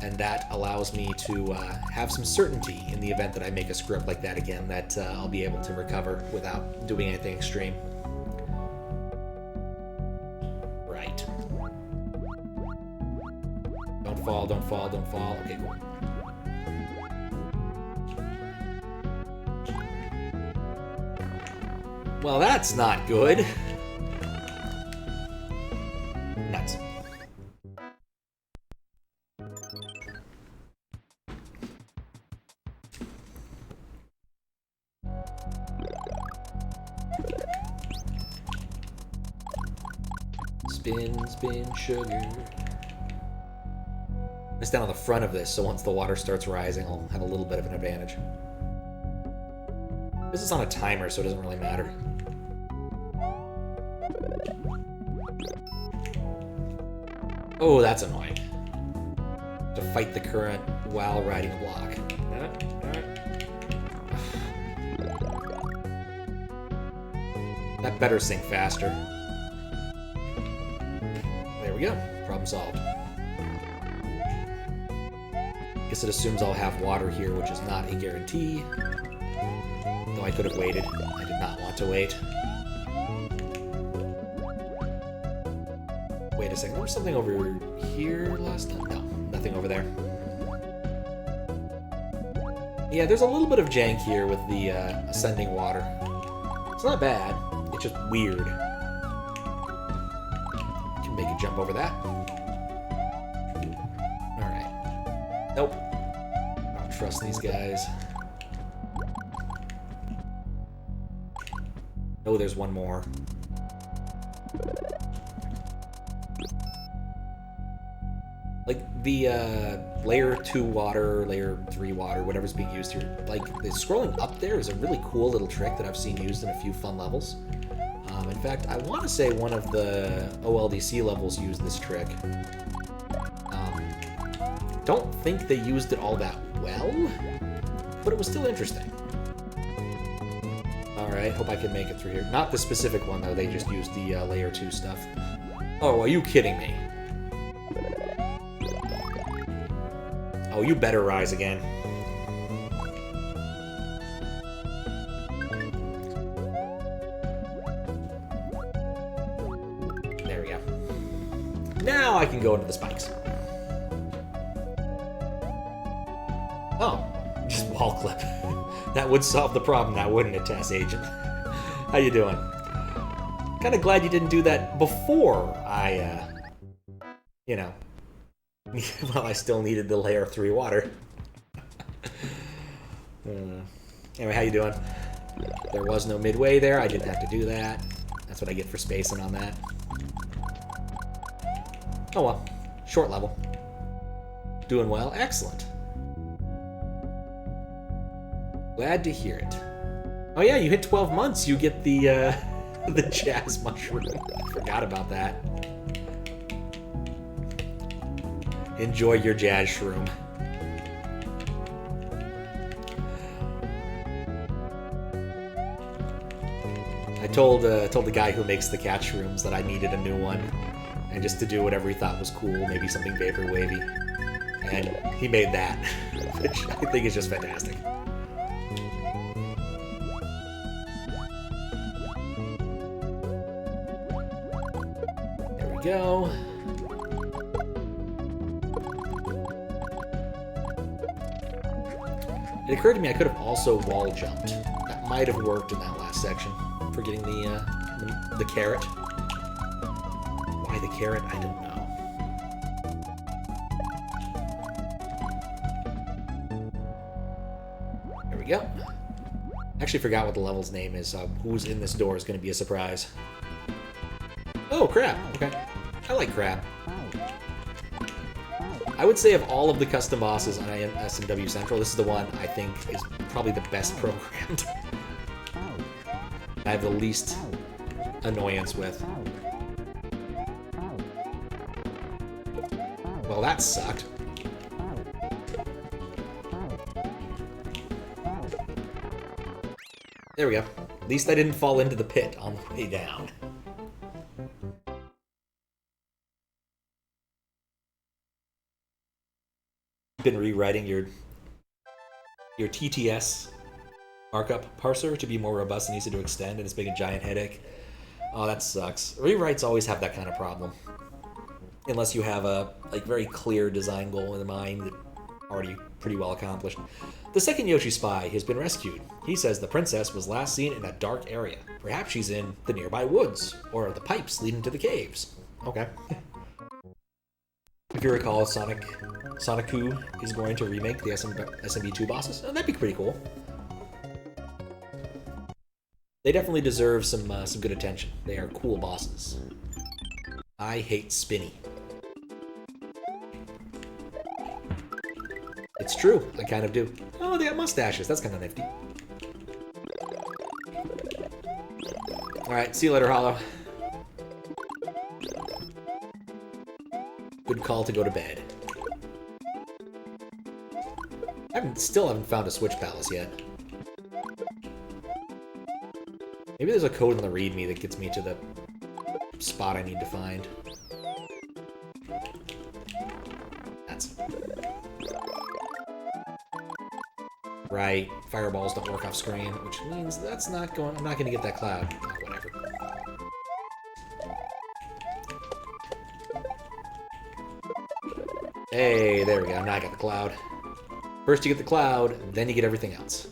and that allows me to have some certainty in the event that I make a screw up like that again, that I'll be able to recover without doing anything extreme. Right. Don't fall, don't fall, don't fall. Okay, cool. Well, that's not good. Nuts. Spin, spin, sugar. It's down on the front of this, so once the water starts rising, I'll have a little bit of an advantage. This is on a timer, so it doesn't really matter. Oh, that's annoying. To fight the current while riding a block. That better sink faster. There we go. Problem solved. Guess it assumes I'll have water here, which is not a guarantee. Though I could have waited. I did not want to wait. Wait a second, there was something over here last time? No, nothing over there. Yeah, there's a little bit of jank here with the ascending water. It's not bad, it's just weird. Can make a jump over that. Alright. Nope. I don't trust these guys. Oh, there's one more. Like, the layer 2 water, layer 3 water, whatever's being used here, like, the scrolling up there is a really cool little trick that I've seen used in a few fun levels. In fact, I want to say one of the OLDC levels used this trick. Don't think they used it all that well, but it was still interesting. Alright, hope I can make it through here. Not the specific one, though, they just used the layer 2 stuff. Oh, are you kidding me? Oh, you better rise again. There we go. Now I can go into the spikes. Oh, just wall clip. That would solve the problem now, wouldn't it, Task Agent? How you doing? Kind of glad you didn't do that before I, you know... well, I still needed the layer 3 water. Anyway, how you doing? There was no midway there. I didn't have to do that. That's what I get for spacing on that. Oh well. Short level. Doing well. Excellent. Glad to hear it. Oh yeah, you hit 12 months. You get the the jazz mushroom. I forgot about that. Enjoy your jazz shroom. I told the guy who makes the cat shrooms that I needed a new one, and just to do whatever he thought was cool, maybe something vapor wavy, and he made that, which I think is just fantastic. There we go. It occurred to me I could have also wall jumped. That might have worked in that last section for getting the carrot. Why the carrot? I don't know. we go. I actually forgot what the level's name is, so who's in this door is going to be a surprise. Oh, crab. Okay. I like crab. I would say of all of the custom bosses on SMW Central, this is the one I think is probably the best programmed. I have the least annoyance with. Well, that sucked. There we go. At least I didn't fall into the pit on the way down. Been rewriting your TTS markup parser to be more robust and easy to extend, and it's been a giant headache. Oh, that sucks. Rewrites always have that kind of problem. Unless you have a very clear design goal in mind that already pretty well accomplished. The second Yoshi spy has been rescued. He says the princess was last seen in a dark area. Perhaps she's in the nearby woods, or the pipes leading to the caves. Okay. If you recall, Sonic-Ku is going to remake the SMB2 bosses. Oh, that'd be pretty cool. They definitely deserve some good attention. They are cool bosses. I Hate Spiny. It's true, I kind of do. Oh, they got mustaches. That's kind of nifty. Alright, see you later, Hollow. Good call to go to bed. I still haven't found a Switch Palace yet. Maybe there's a code in the README that gets me to the spot I need to find. That's... Right, fireballs don't work off screen, which means that's not going... I'm not going to get that cloud. Oh, whatever. Hey, there we go. Now I got the cloud. First you get the cloud, then you get everything else.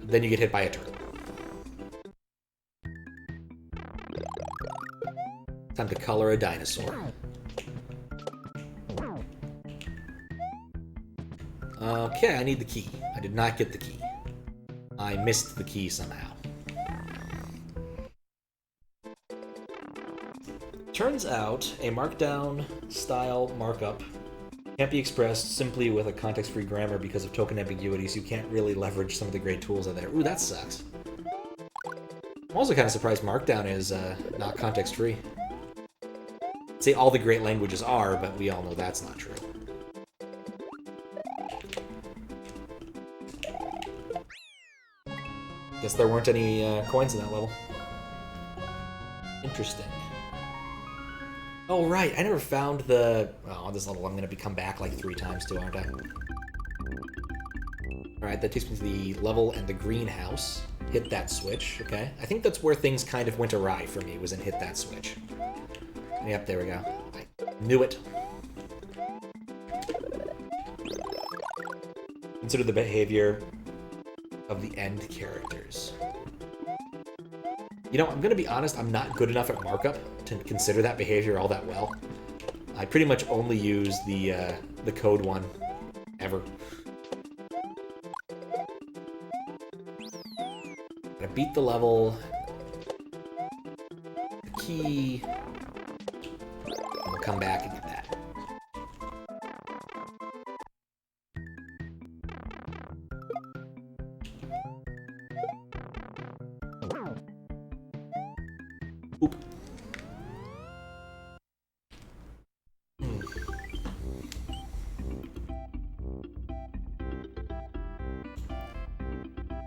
Then you get hit by a turtle. Time to color a dinosaur. Okay, I need the key. I did not get the key. I missed the key somehow. Turns out, a markdown style markup can't be expressed simply with a context-free grammar because of token ambiguities. You can't really leverage some of the great tools out there. Ooh, that sucks. I'm also kind of surprised Markdown is not context-free. Say all the great languages are, but we all know that's not true. Guess there weren't any coins in that level. Interesting. Oh, right. I never found the... Oh, on this level I'm going to come back like 3 times too, aren't I? Alright, that takes me to the level and the greenhouse. Hit that switch, okay. I think that's where things kind of went awry for me, was in hit that switch. Yep, there we go. I knew it. Consider the behavior of the end characters. You know, I'm gonna be honest, I'm not good enough at markup to consider that behavior all that well. I pretty much only use the code one ever. Gotta beat the level, the key, and we'll come back and get that. Oop.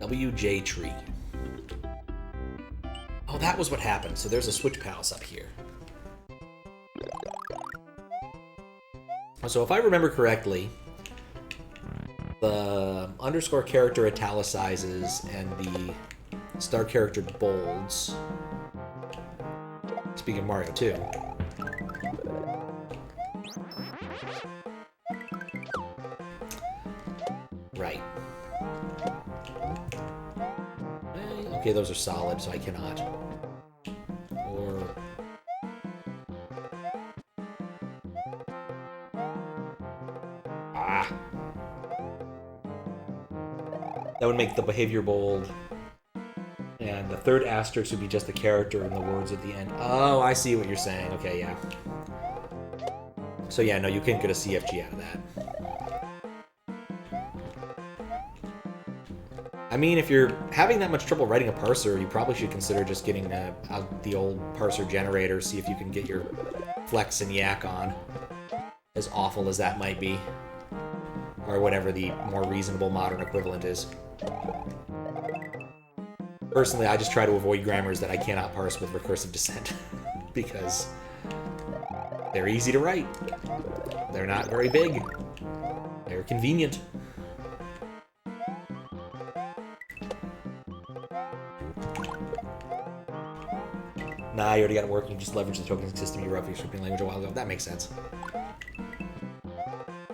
WJ tree. Oh, that was what happened. So there's a switch palace up here. So if I remember correctly, the underscore character italicizes and the star character bolds. Speaking of Mario 2. Right. Okay, those are solid, so I cannot. Or... Ah! That would make the behavior bold. And the third asterisk would be just the character and the words at the end. Oh, I see what you're saying. Okay, yeah. So yeah, no, you can't get a CFG out of that. I mean, if you're having that much trouble writing a parser, you probably should consider just getting the old parser generator, see if you can get your flex and yak on. As awful as that might be. Or whatever the more reasonable modern equivalent is. Personally, I just try to avoid grammars that I cannot parse with recursive descent. Because they're easy to write. They're not very big. They're convenient. Nah, you already got it working. You just leverage the tokening system you wrote for your scripting language a while ago. That makes sense.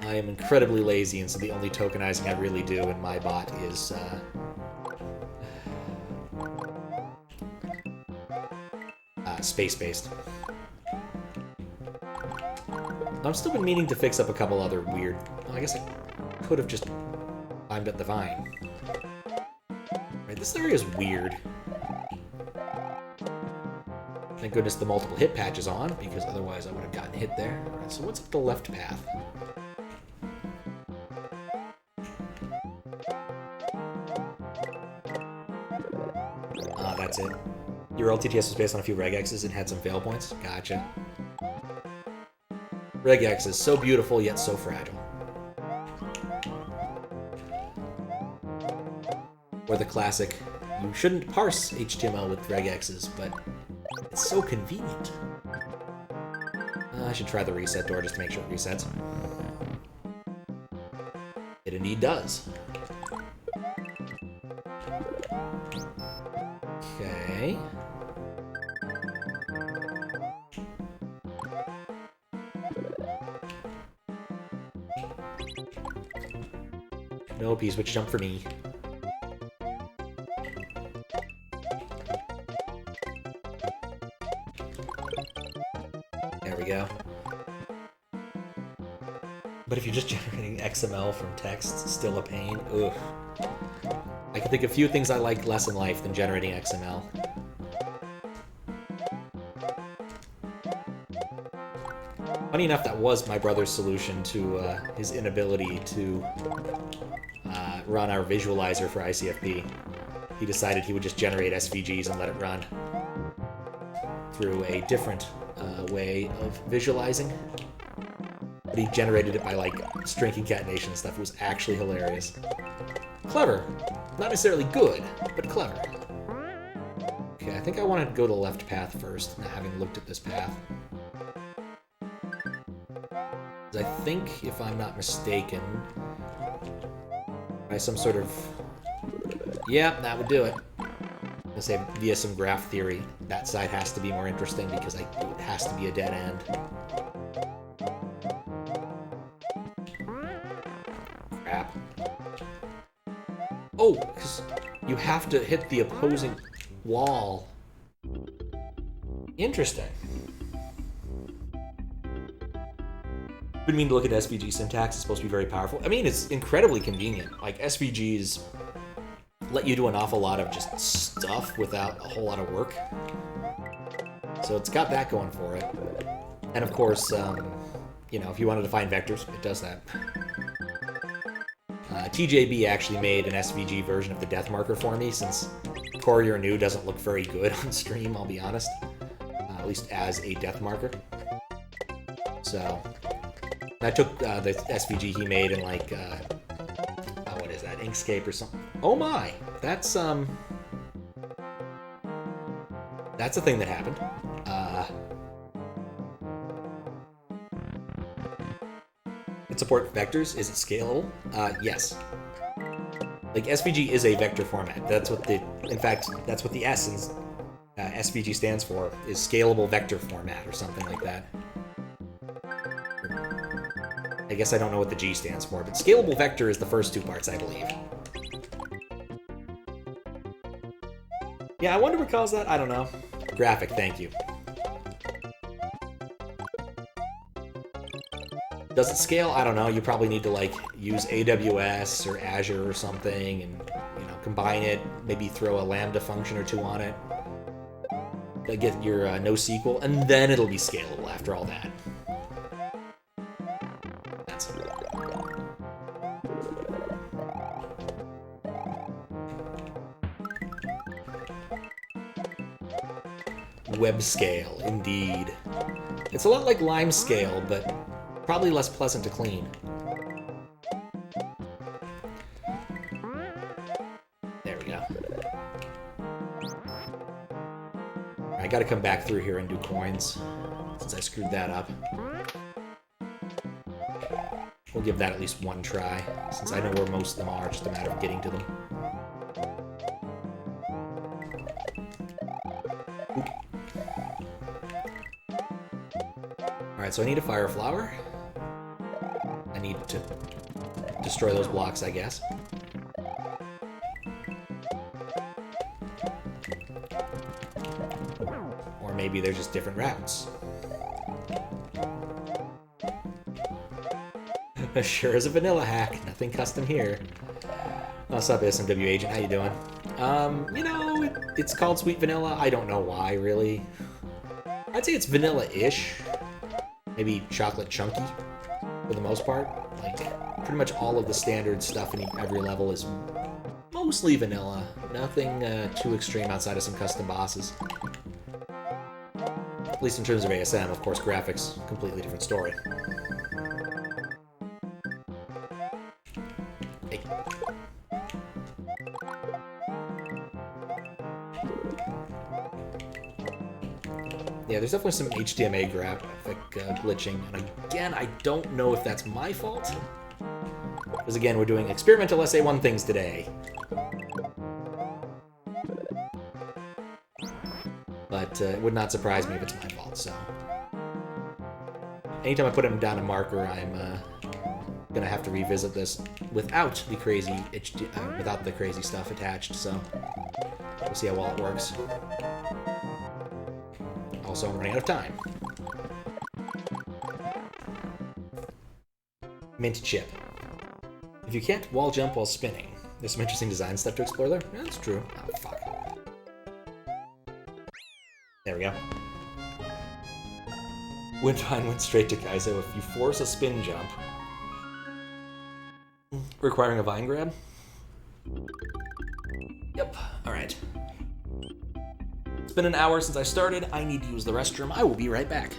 I am incredibly lazy, and so the only tokenizing I really do in my bot is space-based. I've still been meaning to fix up a couple other weird... Well, I guess I could have just climbed up the vine. Right, this area is weird. Thank goodness the multiple hit patch is on, because otherwise I would have gotten hit there. Alright, so what's up the left path? Ah, that's it. Your LTTS was based on a few regexes and had some fail points? Gotcha. Regex is so beautiful, yet so fragile. Or the classic, you shouldn't parse HTML with regexes, but it's so convenient. I should try the reset door just to make sure it resets. It indeed does. Okay. No P-switch jump for me. There we go. But if you're just generating XML from text, it's still a pain. Ugh. I can think of few things I like less in life than generating XML. Funny enough, that was my brother's solution to his inability to run our visualizer for ICFP. He decided he would just generate SVGs and let it run through a different way of visualizing. But he generated it by, like, string concatenation stuff. It was actually hilarious. Clever. Not necessarily good, but clever. Okay, I think I want to go the left path first, now having looked at this path. I think, if I'm not mistaken, by some sort of... Yep, that would do it. I'm gonna say, via some graph theory, that side has to be more interesting because it has to be a dead end. Crap. Oh, because you have to hit the opposing wall. Interesting. Didn't mean to look at SVG syntax. It's supposed to be very powerful. I mean, it's incredibly convenient. Like, SVGs let you do an awful lot of just stuff without a whole lot of work. So it's got that going for it. And of course, you know, if you want to define vectors, it does that. TJB actually made an SVG version of the death marker for me, since Courier New doesn't look very good on stream, I'll be honest. At least as a death marker. So... I took the SVG he made in, like, what is that, Inkscape or something. Oh my! That's a thing that happened. It support vectors. Is it scalable? Yes. Like, SVG is a vector format. That's what in fact, that's what the S in SVG stands for, is scalable vector format or something like that. I guess I don't know what the G stands for, but scalable vector is the first two parts, I believe. Yeah, I wonder what caused that. I don't know. Graphic, thank you. Does it scale? I don't know. You probably need to, like, use AWS or Azure or something, and, you combine it, maybe throw a lambda function or two on it, get your NoSQL, and then it'll be scalable after all that. That's it. Web scale, indeed. It's a lot like Lime scale, but probably less pleasant to clean. There we go. I gotta come back through here and do coins, since I screwed that up. We'll give that at least one try, since I know where most of them are, just a matter of getting to them. Oop. Alright, so I need a fire flower. I need to destroy those blocks, I guess. Or maybe they're just different routes. Sure is a vanilla hack. Nothing custom here. What's up, SMW agent? How you doing? You know, it's called Sweet Vanilla. I don't know why, really. I'd say it's vanilla-ish. Maybe chocolate chunky, for the most part. Like, pretty much all of the standard stuff in every level is mostly vanilla. Nothing too extreme outside of some custom bosses. At least in terms of ASM, of course, graphics, completely different story. Hey. Yeah, there's definitely some HDMA graphic glitching, and again, I don't know if that's my fault. Because again, we're doing experimental SA1 things today. But it would not surprise me if it's my fault, so... Anytime I put him down a marker, I'm gonna have to revisit this without the crazy without the crazy stuff attached, so... We'll see how well it works. Also, I'm running out of time. Mint chip. If you can't wall jump while spinning, there's some interesting design stuff to explore there. Yeah, that's true. Oh, fuck. There we go. Windvine went straight to Kaizo. If you force a spin jump, requiring a vine grab? Yep. Alright. It's been an hour since I started. I need to use the restroom. I will be right back.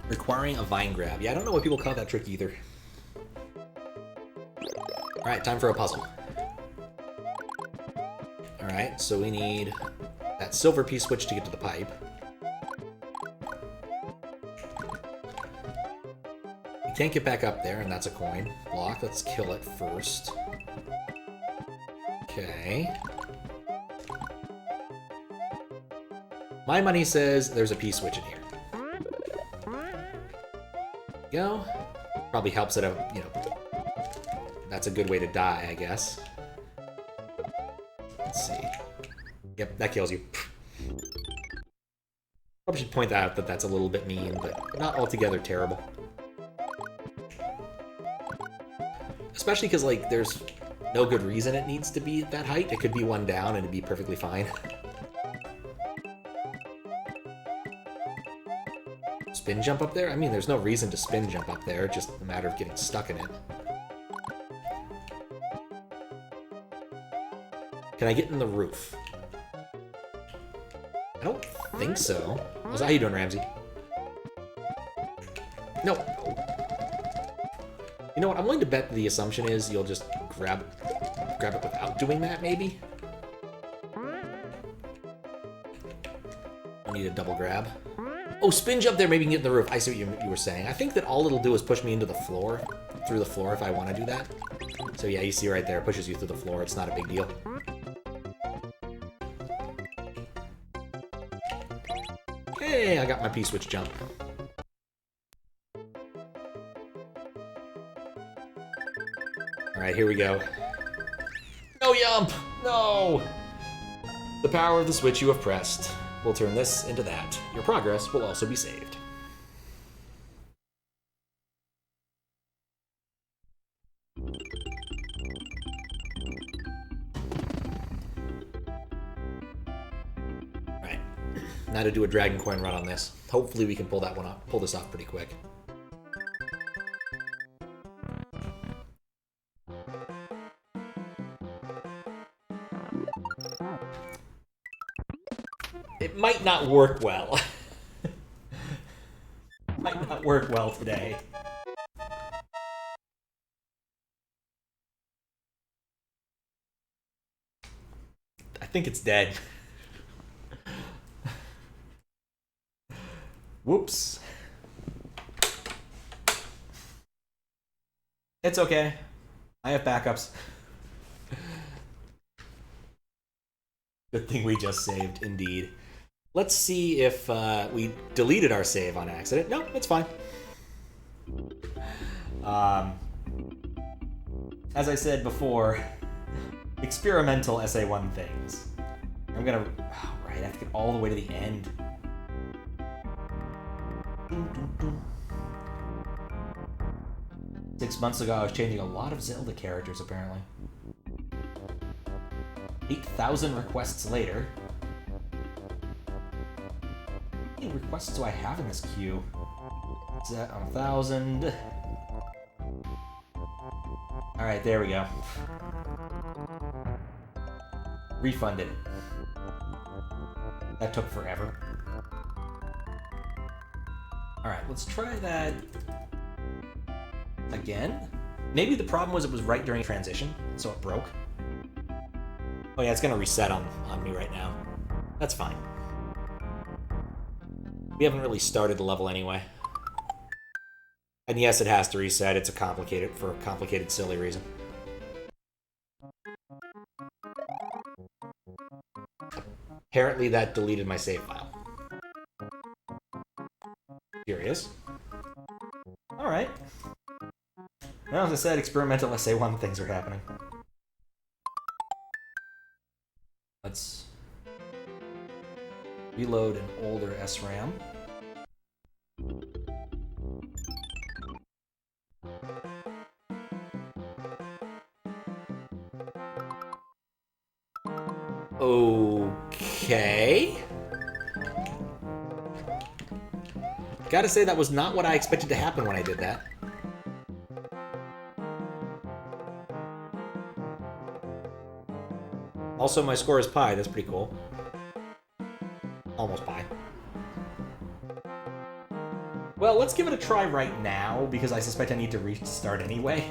Requiring a vine grab. Yeah, I don't know what people call that trick either. Alright, time for a puzzle. Alright, so we need that silver P-switch to get to the pipe. We can't get back up there, and that's a coin block. Let's kill it first. Okay. My money says there's a P-switch in here. Go. Probably helps that, you know, that's a good way to die, I guess. Let's see. Yep, that kills you. Probably should point out that that's a little bit mean, but not altogether terrible. Especially because, like, there's no good reason it needs to be that height. It could be one down and it'd be perfectly fine. Spin jump up there? I mean, there's no reason to spin jump up there, just a matter of getting stuck in it. Can I get in the roof? I don't think so. How you doing, Ramsey? No. You know what? I'm willing to bet the assumption is you'll just grab it without doing that, maybe? I need a double grab. Oh, spin jump there, maybe you can get in the roof. I see what you were saying. I think that all it'll do is push me into the floor, through the floor if I want to do that. So yeah, you see right there, it pushes you through the floor. It's not a big deal. Hey, I got my P-switch jump. Alright, here we go. No yump! No! The power of the switch you have pressed will turn this into that. Your progress will also be saved. Alright. Now to do a Dragon Coin run on this. Hopefully we can pull this off pretty quick. It might not work well. Might not work well today. I think it's dead. Whoops. It's okay. I have backups. Good thing we just saved, indeed. Let's see if we deleted our save on accident. No, it's fine. As I said before, experimental SA1 things. I'm gonna... Oh, right, I have to get all the way to the end. 6 months ago, I was changing a lot of Zelda characters, apparently. 8,000 requests later. How many requests do I have in this queue? Is that on 1,000? Alright, there we go. Refunded. That took forever. Alright, let's try that again. Maybe the problem was it was right during transition, so it broke. Oh yeah, it's gonna reset on me right now. That's fine. We haven't really started the level anyway. And yes, it has to reset. It's for a complicated, silly reason. Apparently that deleted my save file. Curious. Alright. Well, as I said, experimental SA1 things are happening. Let's reload an older SRAM. Okay. Gotta say, that was not what I expected to happen when I did that. Also, my score is pi. That's pretty cool. Almost pi. Well, let's give it a try right now, because I suspect I need to restart anyway.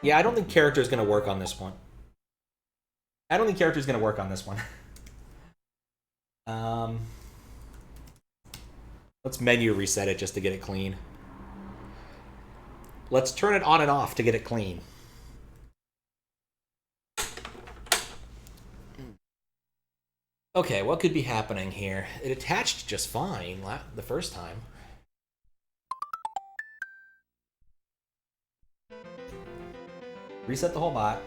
Yeah, I don't think character is going to work on this one. I don't think character is going to work on this one. Let's menu reset it just to get it clean. Let's turn it on and off to get it clean. Okay, what could be happening here? It attached just fine the first time. Reset the whole bot.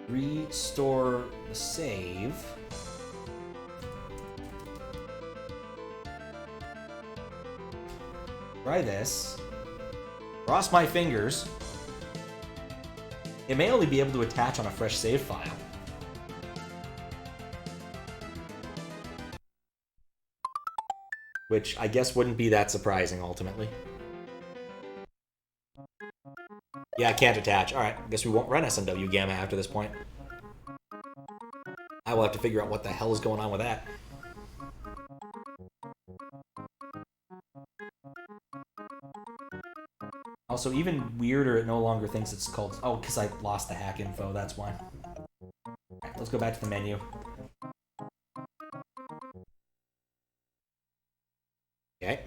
Restore the save. Try this. Cross my fingers. It may only be able to attach on a fresh save file. Which I guess wouldn't be that surprising, ultimately. Yeah, I can't attach. Alright, I guess we won't run SMW Gamma after this point. I will have to figure out what the hell is going on with that. Also, even weirder, it no longer thinks it's called... Oh, because I lost the hack info, that's why. Alright, let's go back to the menu. Okay.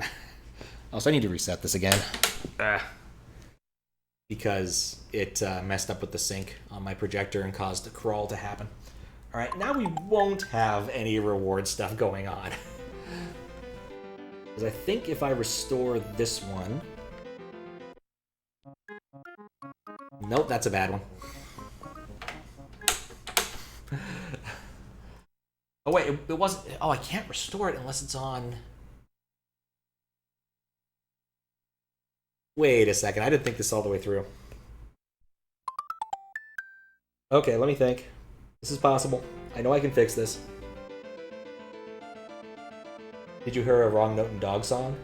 Also, I need to reset this again. Because it messed up with the sync on my projector and caused a crawl to happen. Alright, now we won't have any reward stuff going on. Because I think if I restore this one... Nope, that's a bad one. Oh wait, it wasn't... Oh, I can't restore it unless it's on... Wait a second, I didn't think this all the way through. Okay, let me think. This is possible. I know I can fix this. Did you hear a wrong note in Dog Song?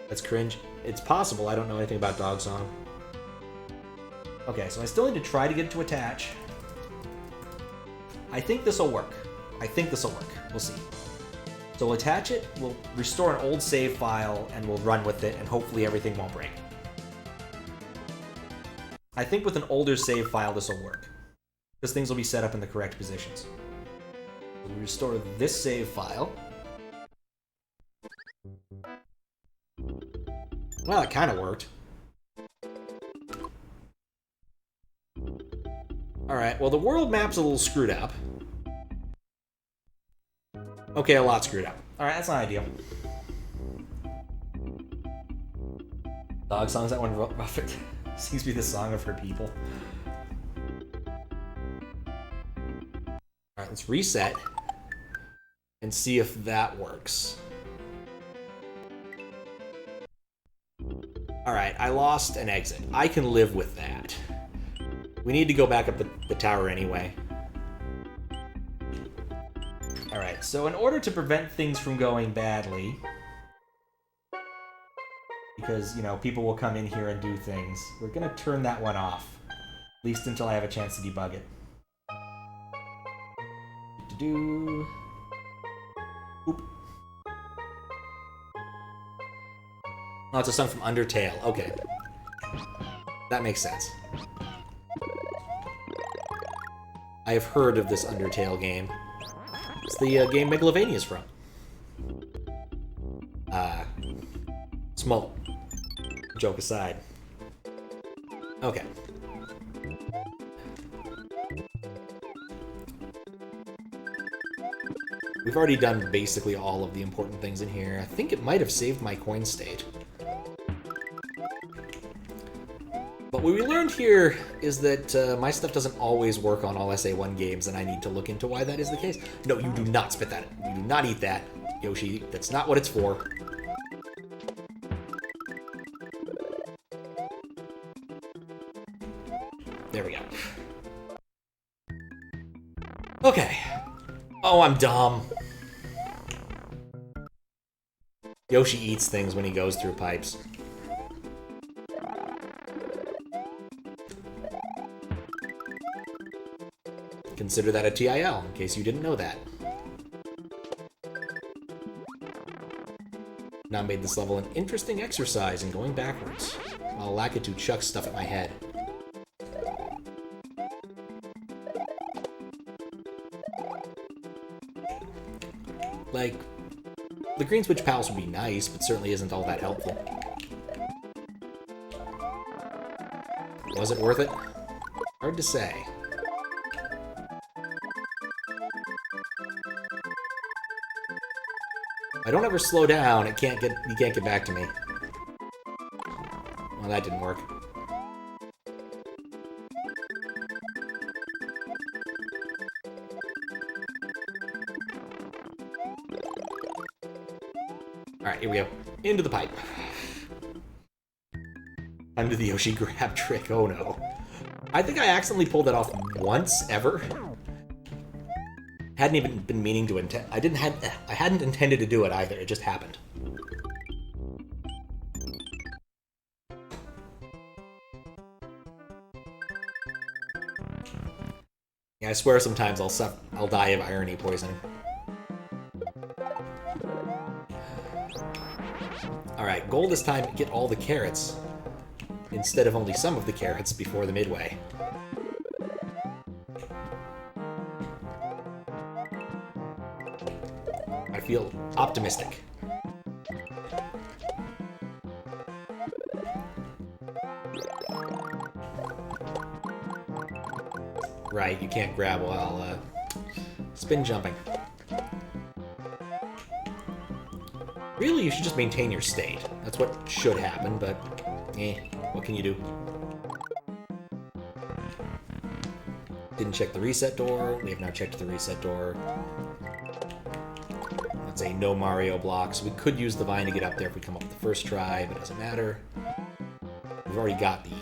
That's cringe. It's possible, I don't know anything about Dog Song. Okay, so I still need to try to get it to attach. I think this will work. We'll see. So we'll attach it, we'll restore an old save file, and we'll run with it, and hopefully everything won't break. I think with an older save file this will work, because things will be set up in the correct positions. We'll restore this save file. Well, it kind of worked. Alright, well the world map's a little screwed up. Okay, a lot screwed up. Alright, that's not ideal. Dog Song's that one rough. Seems to be the song of her people. Alright, let's reset and see if that works. Alright, I lost an exit. I can live with that. We need to go back up the tower anyway. Alright, so in order to prevent things from going badly, because, you know, people will come in here and do things, we're gonna turn that one off. At least until I have a chance to debug it. Oop. Oh, it's a song from Undertale. Okay. That makes sense. I have heard of this Undertale game. It's the game Megalovania's from. Small joke aside. Okay. We've already done basically all of the important things in here. I think it might have saved my coin state. But what we learned here is that my stuff doesn't always work on all SA1 games, and I need to look into why that is the case. No, you do not spit that. You do not eat that, Yoshi. That's not what it's for. There we go. Okay. Oh, I'm dumb. Yoshi eats things when he goes through pipes. Consider that a TIL, in case you didn't know that. Now made this level an interesting exercise in going backwards, while Lakitu chucks stuff at my head. Like, the Green Switch Palace would be nice, but certainly isn't all that helpful. Was it worth it? Hard to say. I don't ever slow down, you can't get back to me. Well, that didn't work. Alright, here we go. Into the pipe. Under the Yoshi grab trick, oh no. I think I accidentally pulled that off once, ever. Hadn't even been meaning to intend. I hadn't intended to do it either. It just happened. Yeah, I swear sometimes I'll die of irony poisoning. All right, goal this time. Get all the carrots instead of only some of the carrots before the midway. I feel optimistic. Right, you can't grab while spin jumping. Really, you should just maintain your state. That's what should happen, but what can you do? Didn't check the reset door. We have now checked the reset door. That's a no Mario block, so we could use the vine to get up there if we come up with the first try, but it doesn't matter. We've already got the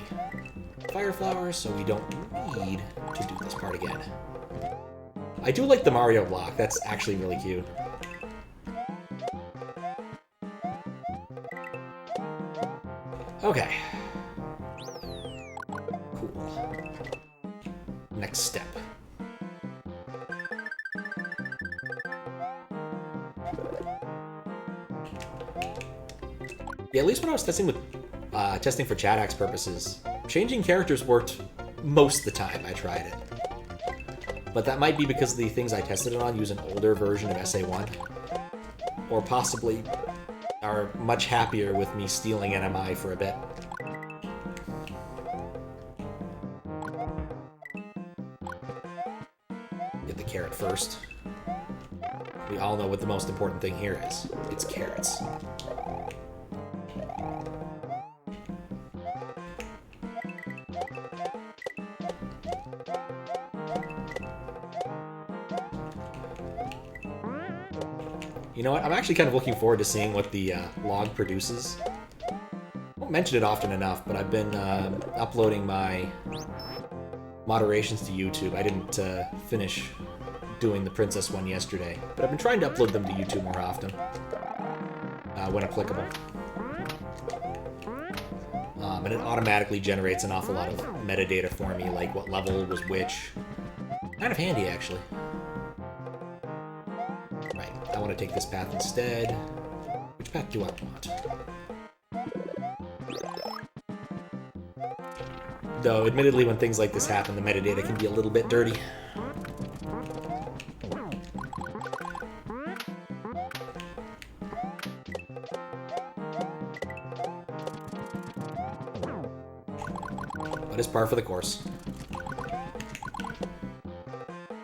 fire flowers, so we don't need to do this part again. I do like the Mario block. That's actually really cute. Okay. Cool. Next step. Yeah, at least when I was testing for chat purposes, changing characters worked most of the time I tried it. But that might be because the things I tested it on use an older version of SA1. Or possibly are much happier with me stealing NMI for a bit. Get the carrot first. We all know what the most important thing here is. It's carrots. You know what? I'm actually kind of looking forward to seeing what the log produces. I won't mention it often enough, but I've been uploading my moderations to YouTube. I didn't finish doing the princess one yesterday, but I've been trying to upload them to YouTube more often, when applicable. And it automatically generates an awful lot of metadata for me, like what level was which. Kind of handy, actually. Right, I want to take this path instead. Which path do I want? Though, admittedly, when things like this happen, the metadata can be a little bit dirty. But it's par for the course.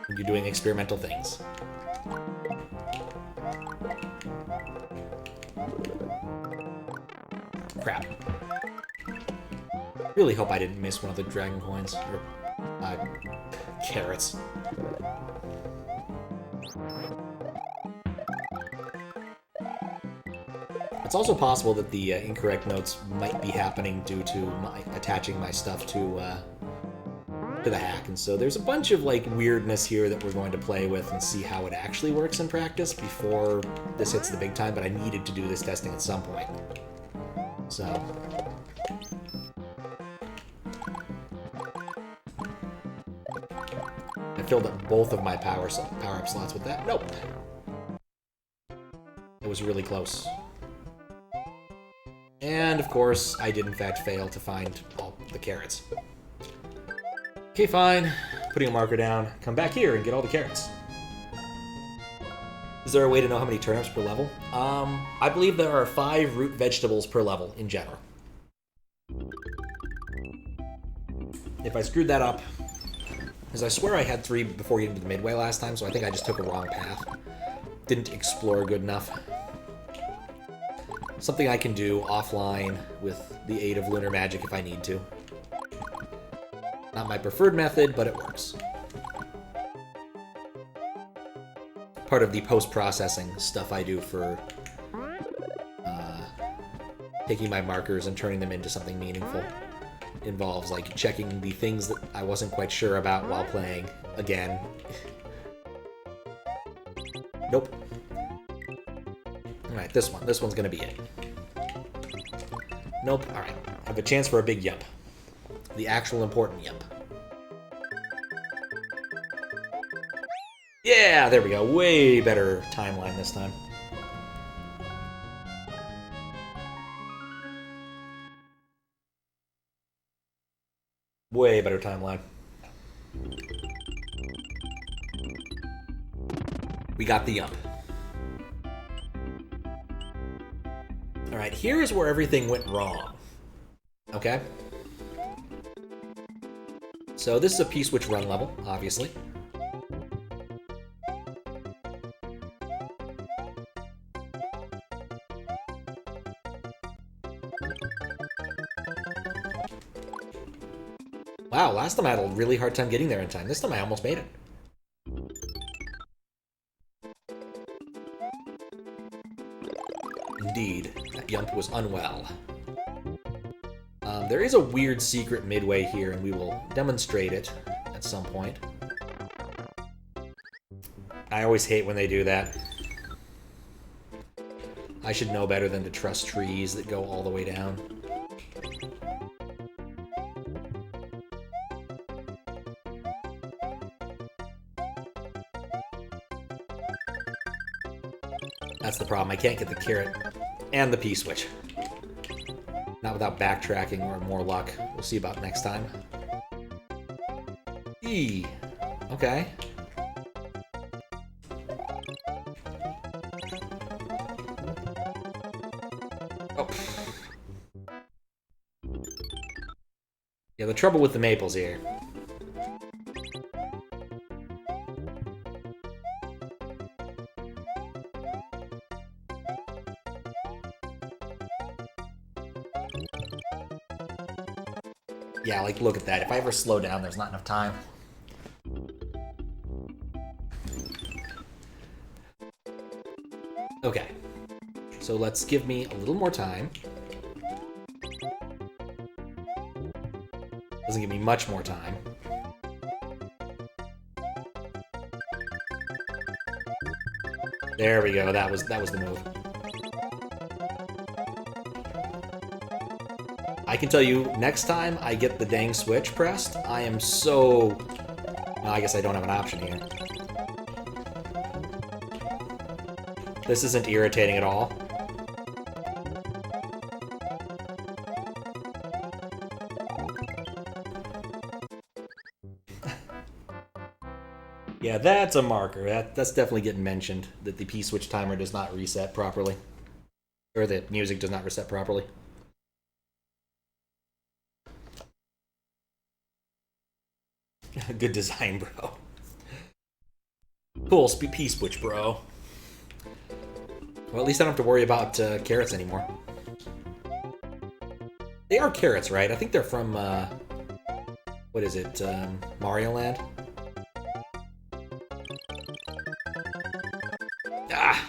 And you're doing experimental things. Crap. Really hope I didn't miss one of the dragon coins, or carrots. It's also possible that the incorrect notes might be happening due to my attaching my stuff to the hack, and so there's a bunch of like weirdness here that we're going to play with and see how it actually works in practice before this hits the big time, but I needed to do this testing at some point. So I filled up both of my power-up slots with that. Nope. It was really close. And, of course, I did in fact fail to find all the carrots. Okay, fine. Putting a marker down. Come back here and get all the carrots. Is there a way to know how many turnips per level? I believe there are 5 root vegetables per level in general. If I screwed that up, because I swear I had 3 before getting to the midway last time, so I think I just took a wrong path. Didn't explore good enough. Something I can do offline with the aid of lunar magic if I need to. Not my preferred method, but it works. Part of the post-processing stuff I do for taking my markers and turning them into something meaningful involves like checking the things that I wasn't quite sure about while playing again. Nope. Alright, this one's gonna be it. Nope. Alright. I have a chance for a big yup. The actual important yup. Yeah, there we go. Way better timeline this time. Way better timeline. We got the yup. Alright, here is where everything went wrong. Okay? So this is a P-switch run level, obviously. Wow, last time I had a really hard time getting there in time. This time I almost made it. Indeed, that Yump was unwell. There is a weird secret midway here, and we will demonstrate it at some point. I always hate when they do that. I should know better than to trust trees that go all the way down. That's the problem. I can't get the carrot and the P-switch. Not without backtracking or more luck. We'll see about next time. E. Okay. Oh. Yeah, the trouble with the maples here. Yeah, like, look at that. If I ever slow down, there's not enough time. Okay. So let's give me a little more time. Doesn't give me much more time. There we go. That was the move. I can tell you, next time I get the dang switch pressed, I am so... Well, I guess I don't have an option here. This isn't irritating at all. Yeah, that's a marker. That's definitely getting mentioned, that the P-switch timer does not reset properly. Or the music does not reset properly. Good design, bro. Cool, P-switch, bro. Well, at least I don't have to worry about carrots anymore. They are carrots, right? I think they're from, what is it, Mario Land? Ah!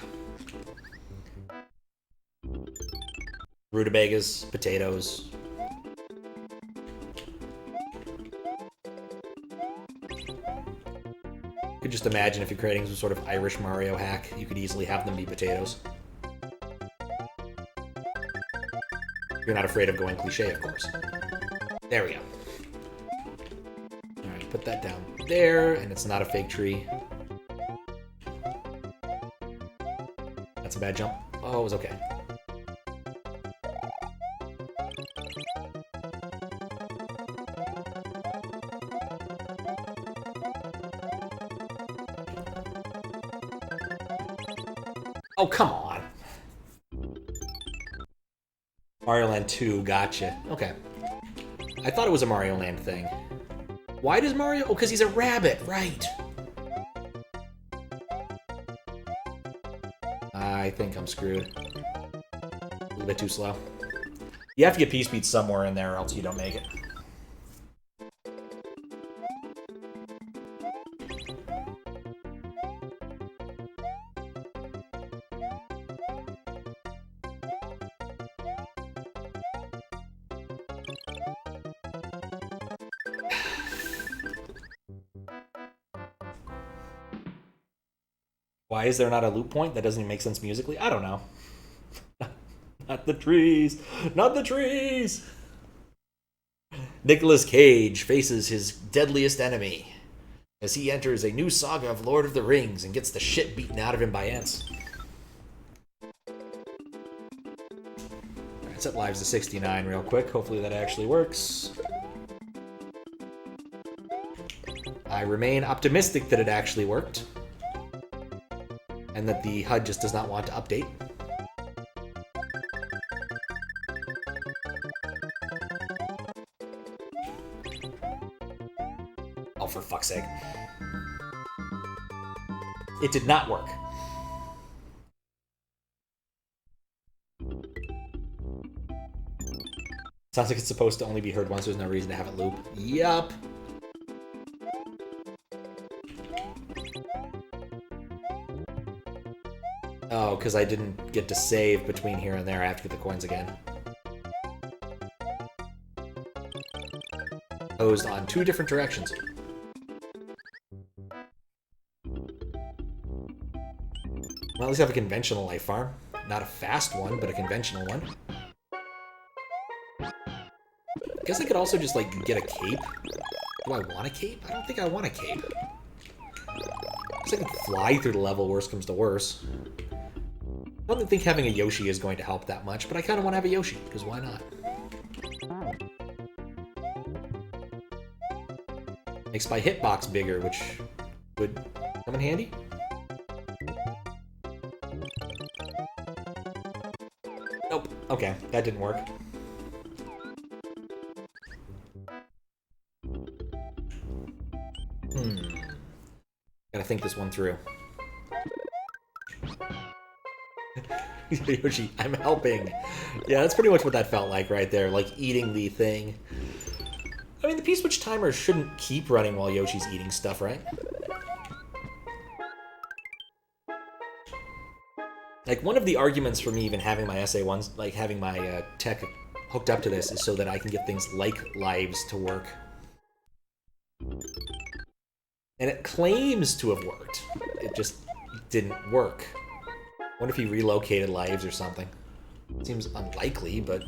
Rutabagas, potatoes. You could just imagine if you're creating some sort of Irish Mario hack, you could easily have them be potatoes. You're not afraid of going cliche, of course. There we go. Alright, put that down there, and it's not a fake tree. That's a bad jump. Oh, it was okay. Oh, come on. Mario Land 2, gotcha. Okay. I thought it was a Mario Land thing. Why does Mario... Oh, because he's a rabbit, right. I think I'm screwed. little bit too slow. You have to get P speed somewhere in there, or else you don't make it. Why is there not a loop point? That doesn't even make sense musically. I don't know. Not the trees! Not the trees! Nicolas Cage faces his deadliest enemy as he enters a new saga of Lord of the Rings and gets the shit beaten out of him by Ents. Alright, set lives to 69 real quick. Hopefully that actually works. I remain optimistic that it actually worked. And that the HUD just does not want to update. Oh, for fuck's sake. It did not work. Sounds like it's supposed to only be heard once. There's no reason to have it loop. Yup. Oh, because I didn't get to save between here and there. I have to get the coins again. Posed on two different directions. Well, at least I have a conventional life farm. Not a fast one, but a conventional one. I guess I could also just, like, get a cape. Do I want a cape? I don't think I want a cape. I guess I can fly through the level, worst comes to worst. I don't think having a Yoshi is going to help that much, but I kind of want to have a Yoshi, because why not? Makes my hitbox bigger, which would come in handy. Nope. Okay, that didn't work. Gotta think this one through. Yoshi, I'm helping. Yeah, that's pretty much what that felt like right there, like eating the thing. I mean, the P-switch timer shouldn't keep running while Yoshi's eating stuff, right? Like, one of the arguments for me even having my SA1s, like having my tech hooked up to this, is so that I can get things like lives to work. And it claims to have worked. It just didn't work. What if he relocated lives or something? Seems unlikely, but...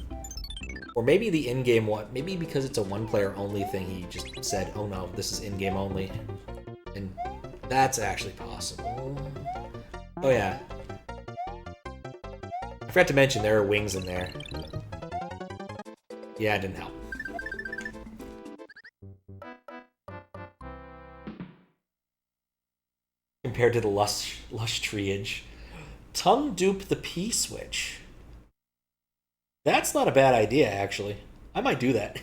Or maybe the in-game one... Maybe because it's a one-player-only thing, he just said, oh no, this is in-game only. And that's actually possible. Oh yeah. I forgot to mention there are wings in there. Yeah, it didn't help. Compared to the lush triage. Tongue dupe the P-switch. That's not a bad idea, actually. I might do that.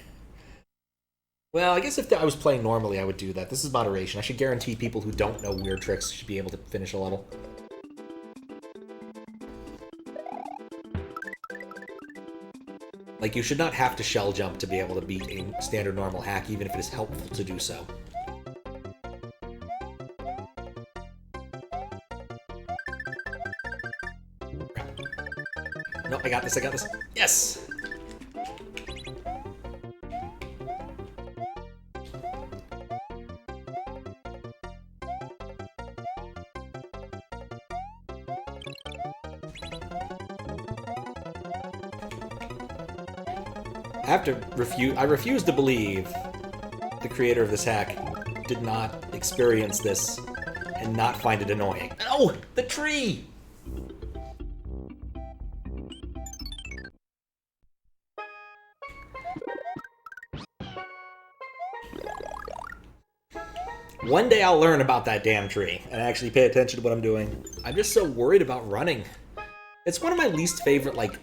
Well, I guess if I was playing normally, I would do that. This is moderation. I should guarantee people who don't know weird tricks should be able to finish a level. Like, you should not have to shell jump to be able to beat a standard normal hack, even if it is helpful to do so. No, I got this, I got this. Yes! I refuse to believe the creator of this hack did not experience this and not find it annoying. Oh, the tree! One day I'll learn about that damn tree and actually pay attention to what I'm doing. I'm just so worried about running. It's one of my least favorite, like,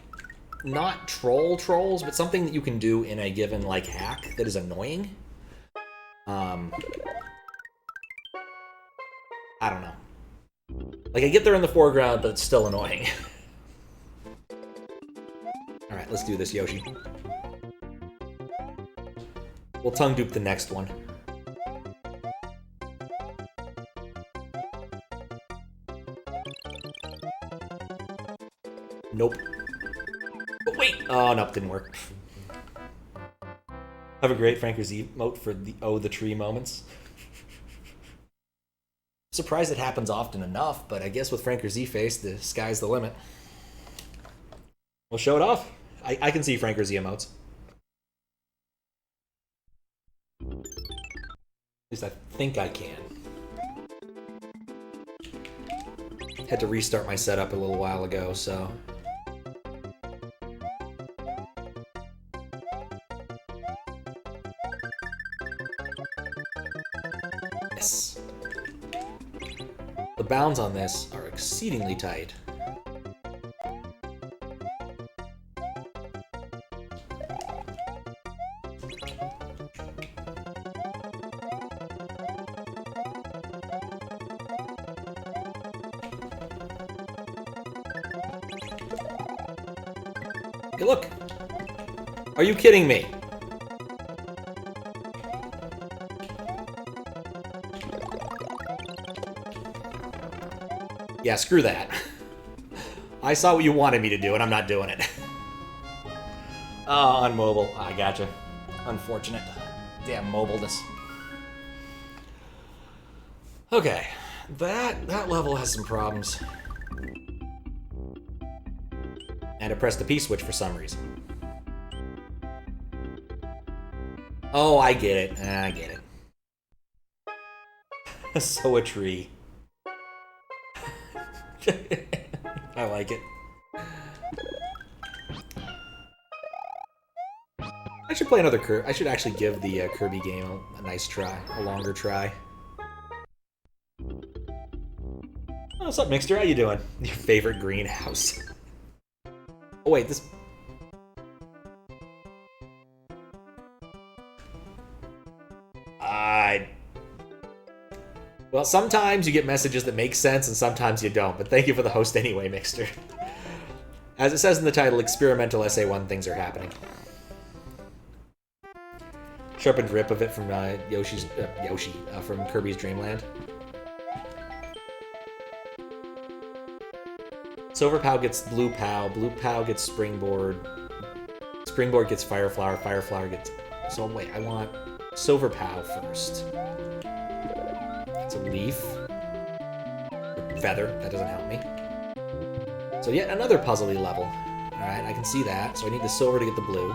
not trolls, but something that you can do in a given, like, hack that is annoying. I don't know. Like, I get there in the foreground, but it's still annoying. Alright, let's do this, Yoshi. We'll tongue dupe the next one. Nope. Oh, wait! Oh, nope, didn't work. Have a great Franker's emote for the the tree moments. Surprised it happens often enough, but I guess with Franker's face, the sky's the limit. We'll show it off. I can see Franker's emotes. At least I think I can. Had to restart my setup a little while ago, so... Yes. The bounds on this are exceedingly tight. Hey, look! Are you kidding me? Yeah, screw that. I saw what you wanted me to do, and I'm not doing it. Oh, on mobile. I gotcha. Unfortunate. Damn mobileness. Okay. That level has some problems. And I pressed the P-switch for some reason. Oh, I get it. I get it. So a tree. I like it. I should play another Kirby. I should actually give the Kirby game a nice try, a longer try. Oh, what's up, Mixter? How you doing? Your favorite greenhouse. Oh wait, this... Well, sometimes you get messages that make sense, and sometimes you don't, but thank you for the host anyway, Mixter. As it says in the title, experimental SA1 things are happening. Sharpened rip of it from from Kirby's Dream Land. Silver Pow gets Blue Pow gets Springboard. Springboard gets Fire Flower, Fire Flower gets... So wait, I want Silver Pow first. It's a leaf. Feather, that doesn't help me. So yet another puzzly level. Alright, I can see that. So I need the silver to get the blue.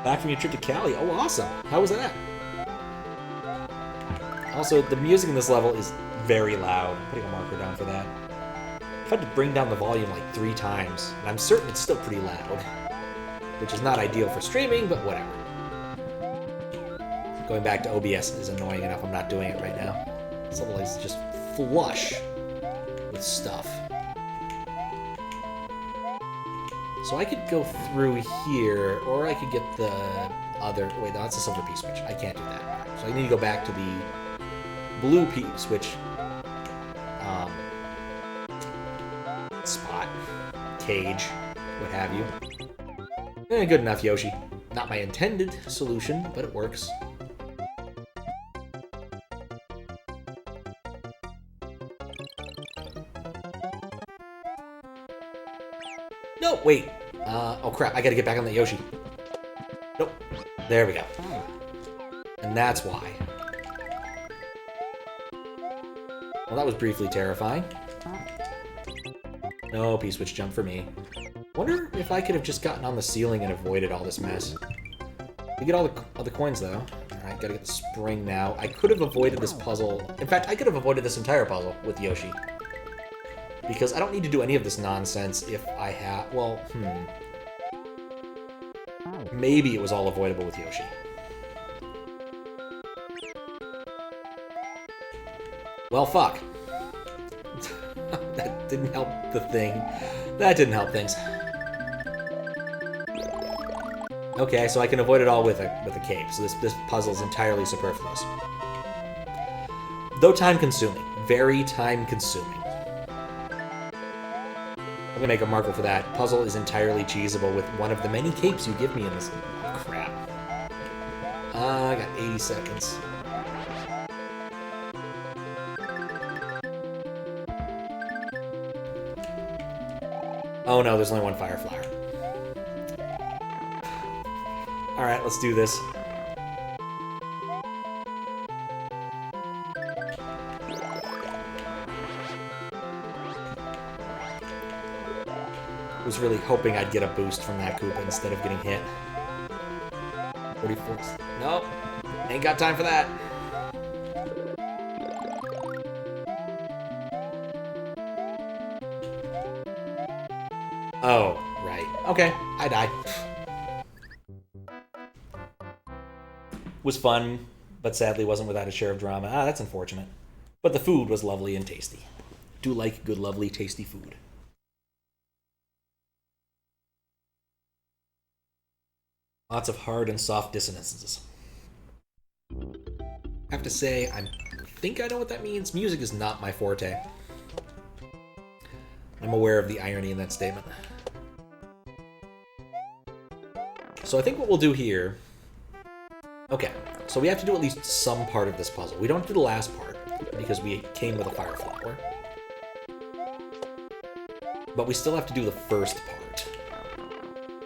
Back from your trip to Cali. Oh, awesome. How was that? Also, the music in this level is very loud. I'm putting a marker down for that. I've had to bring down the volume like 3 times, and I'm certain it's still pretty loud. Which is not ideal for streaming, but whatever. Going back to OBS is annoying enough. I'm not doing it right now. This level is just flush with stuff. So I could go through here, or I could get the other... Wait, no, that's a silver P-switch. I can't do that. So I need to go back to the blue P-switch spot, cage, what have you. Good enough, Yoshi. Not my intended solution, but it works. No, wait. Oh crap, I gotta get back on the Yoshi. Nope. There we go. And that's why. Well, that was briefly terrifying. No P-switch jump for me. Wonder if I could have just gotten on the ceiling and avoided all this mess. We get all the coins, though. Alright, gotta get the spring now. I could have avoided this puzzle. In fact, I could have avoided this entire puzzle with Yoshi. Because I don't need to do any of this nonsense if I have... Well, maybe it was all avoidable with Yoshi. Well, fuck. That didn't help the thing. That didn't help things. Okay, so I can avoid it all with a cape. So this puzzle is entirely superfluous. Though time-consuming. Very time-consuming. I'm gonna make a marker for that. Puzzle is entirely cheesable with one of the many capes you give me in this. Oh, crap. I got 80 seconds. Oh no, there's only one fire flower. Alright, let's do this. Was really hoping I'd get a boost from that Koopa instead of getting hit. 44. Nope. Ain't got time for that. Oh, right. Okay, I died. Was fun, but sadly wasn't without a share of drama. Ah, that's unfortunate. But the food was lovely and tasty. Do like good, lovely, tasty food. Lots of hard and soft dissonances. I have to say, I think I know what that means. Music is not my forte. I'm aware of the irony in that statement. So I think what we'll do here... Okay, so we have to do at least some part of this puzzle. We don't do the last part, because we came with a fire flower. But we still have to do the first part.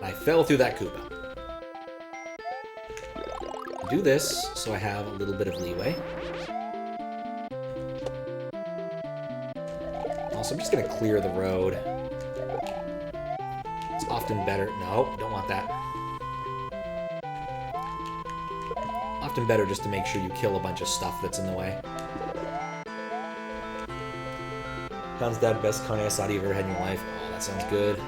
I fell through that Koopa. Do this, so I have a little bit of leeway. Also, I'm just going to clear the road. It's often better... No, don't want that. Often better just to make sure you kill a bunch of stuff that's in the way. Sounds that best carne asada you've ever had in your life. Oh, that sounds good.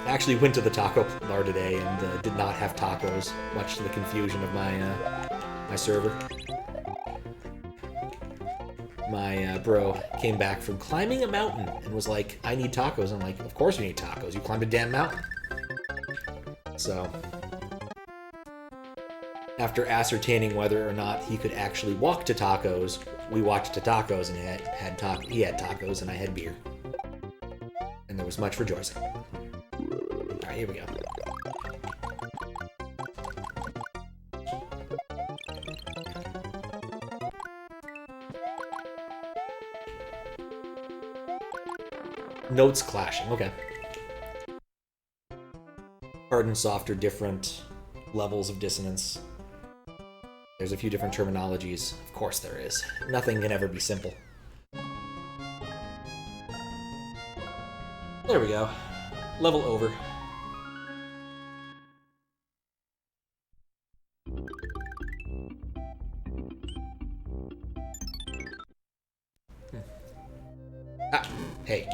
I actually went to the taco bar today and did not have tacos, much to the confusion of my server. My bro came back from climbing a mountain and was like, I need tacos. I'm like, of course you need tacos. You climbed a damn mountain. So, after ascertaining whether or not he could actually walk to tacos, we walked to tacos and he had tacos and I had beer. And there was much rejoicing. Alright, here we go. Notes clashing, okay. Hard and soft are different levels of dissonance. There's a few different terminologies. Of course there is. Nothing can ever be simple. There we go. Level over. Ah, hey.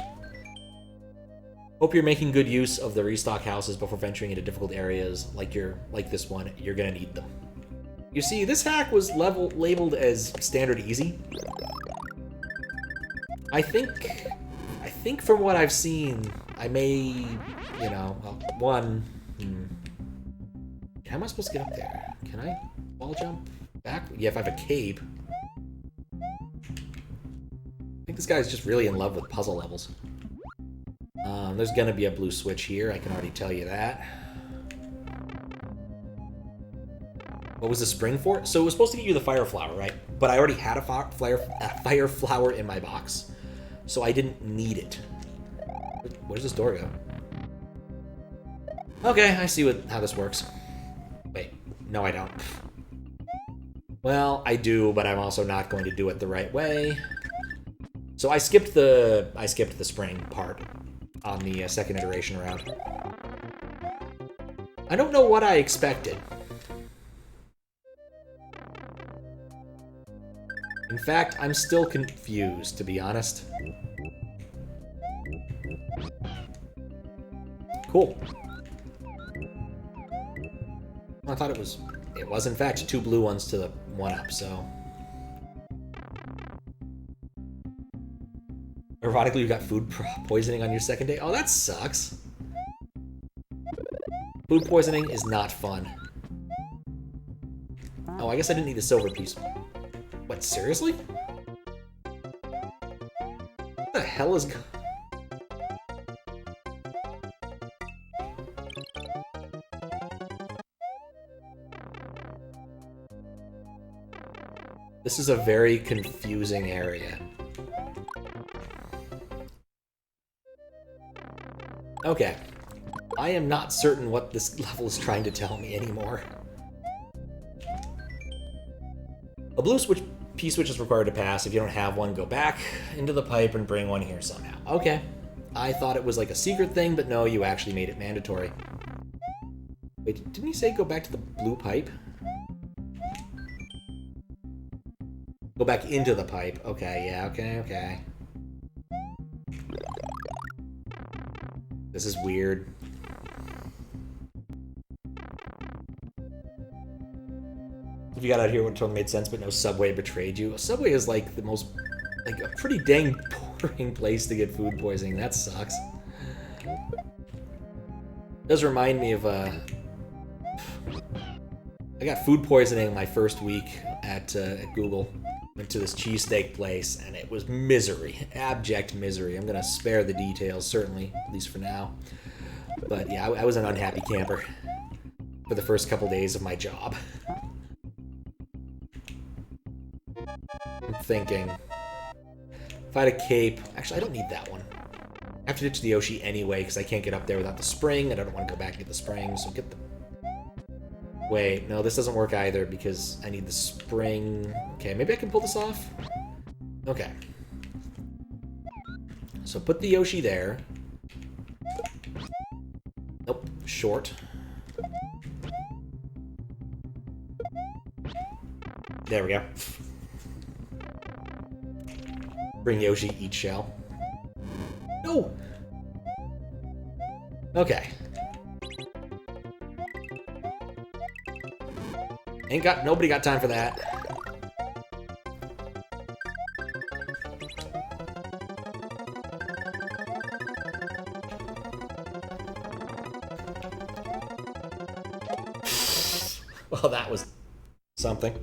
Hope you're making good use of the restock houses before venturing into difficult areas like this one. You're gonna need them. You see, this hack was labeled as standard easy. I think from what I've seen, I may, you know, well, how am I supposed to get up there? Can I wall jump back? Yeah, if I have a cape. I think this guy's just really in love with puzzle levels. There's gonna be a blue switch here, I can already tell you that. What was the spring for? So it was supposed to get you the fire flower, right? But I already had a fire flower in my box, so I didn't need it. Where does this door go? Okay, I see how this works. Wait, no I don't. Well, I do, but I'm also not going to do it the right way. So I skipped the spring part on the second iteration around. I don't know what I expected. In fact, I'm still confused, to be honest. Cool. I thought it was in fact 2 blue ones to the 1 up, so. Ironically, you got food poisoning on your second day. Oh, that sucks. Food poisoning is not fun. Oh, I guess I didn't need the silver piece. What, seriously? hell is... This is a very confusing area. Okay. I am not certain what this level is trying to tell me anymore. A blue switch P-switch is required to pass. If you don't have one, go back into the pipe and bring one here somehow. Okay. I thought it was like a secret thing, but no, you actually made it mandatory. Wait, didn't he say go back to the blue pipe? Go back into the pipe. Okay, yeah, okay. This is weird. If you got out here, it would totally made sense, but no, Subway betrayed you. Subway is like the most, like a pretty dang boring place to get food poisoning. That sucks. It does remind me of, I got food poisoning my first week at Google. Went to this cheesesteak place, and it was misery. Abject misery. I'm gonna spare the details, certainly, at least for now. But yeah, I was an unhappy camper for the first couple days of my job. I'm thinking, if I had a cape... Actually, I don't need that one. I have to ditch the Yoshi anyway, because I can't get up there without the spring, and I don't want to go back and get the spring, so get the... Wait, no, this doesn't work either, because I need the spring... Okay, maybe I can pull this off? Okay. So put the Yoshi there. Nope, short. There we go. Bring Yoshi, eat shell. No! Okay. Nobody got time for that. Well, that was something.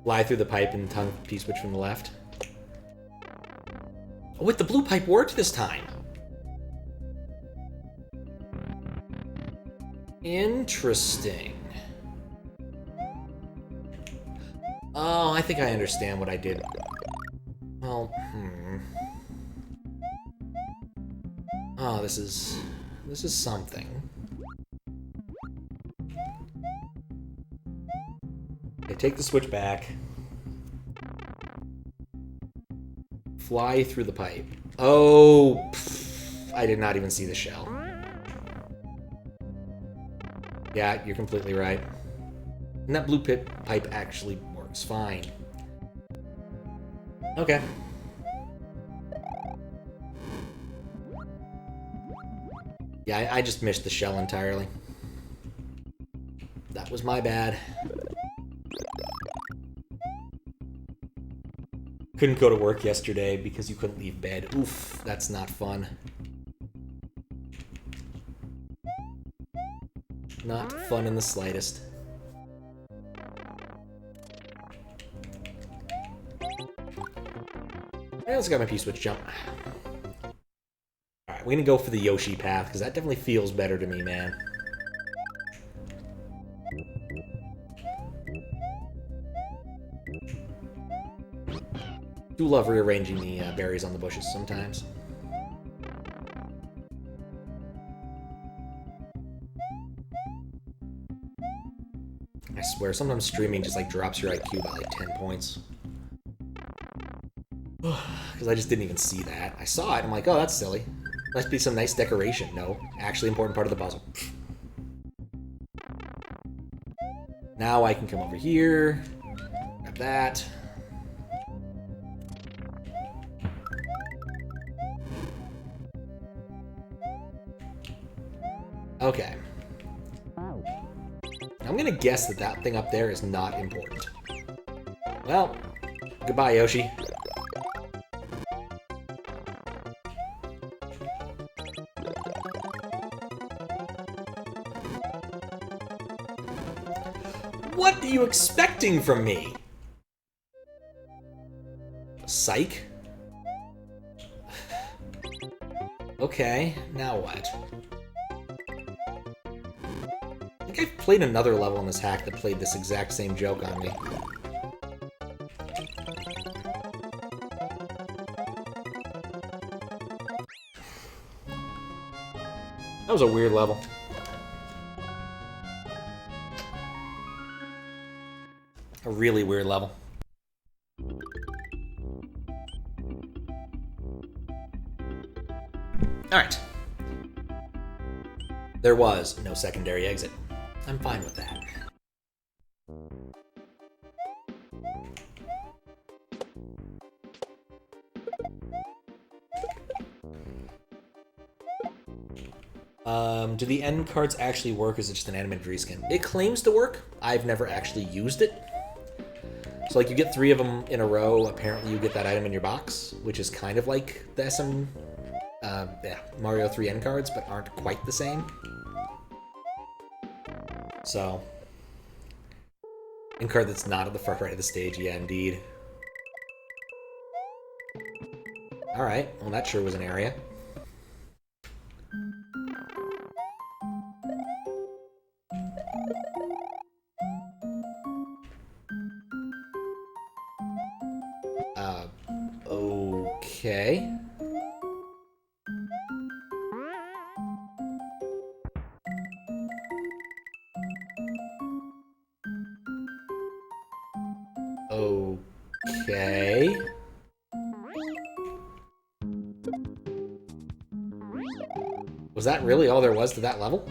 Fly through the pipe and tongue P-switch from the left. Oh, wait, the blue pipe worked this time. Interesting. Oh, I think I understand what I did. Well, Oh, this is something. Okay, take the switch back. Fly through the pipe. Oh, I did not even see the shell. Yeah, you're completely right. And that blue pipe actually works fine. Okay. Yeah, I just missed the shell entirely. That was my bad. Couldn't go to work yesterday because you couldn't leave bed. Oof, that's not fun. Not fun in the slightest. I also got my P-switch jump. Alright, we're gonna go for the Yoshi path, because that definitely feels better to me, man. Do love rearranging the berries on the bushes sometimes. I swear, sometimes streaming just like drops your IQ by like 10 points. Because I just didn't even see that. I saw it, I'm like, oh, that's silly. Must be some nice decoration. No, actually important part of the puzzle. Now I can come over here, grab that. Okay. I'm gonna guess that that thing up there is not important. Well, goodbye, Yoshi. What are you expecting from me? Psych? Okay, now what? I think I've played another level in this hack that played this exact same joke on me. That was a weird level. A really weird level. Alright. There was no secondary exit. I'm fine with that. Do the end cards actually work, or is it just an animated reskin? It claims to work. I've never actually used it. So, like, you get 3 of them in a row, apparently you get that item in your box, which is kind of like the Mario 3 end cards, but aren't quite the same. So, end card that's not at the far right of the stage, yeah, indeed. Alright, well that sure was an area. Okay. Okay. Was that really all there was to that level?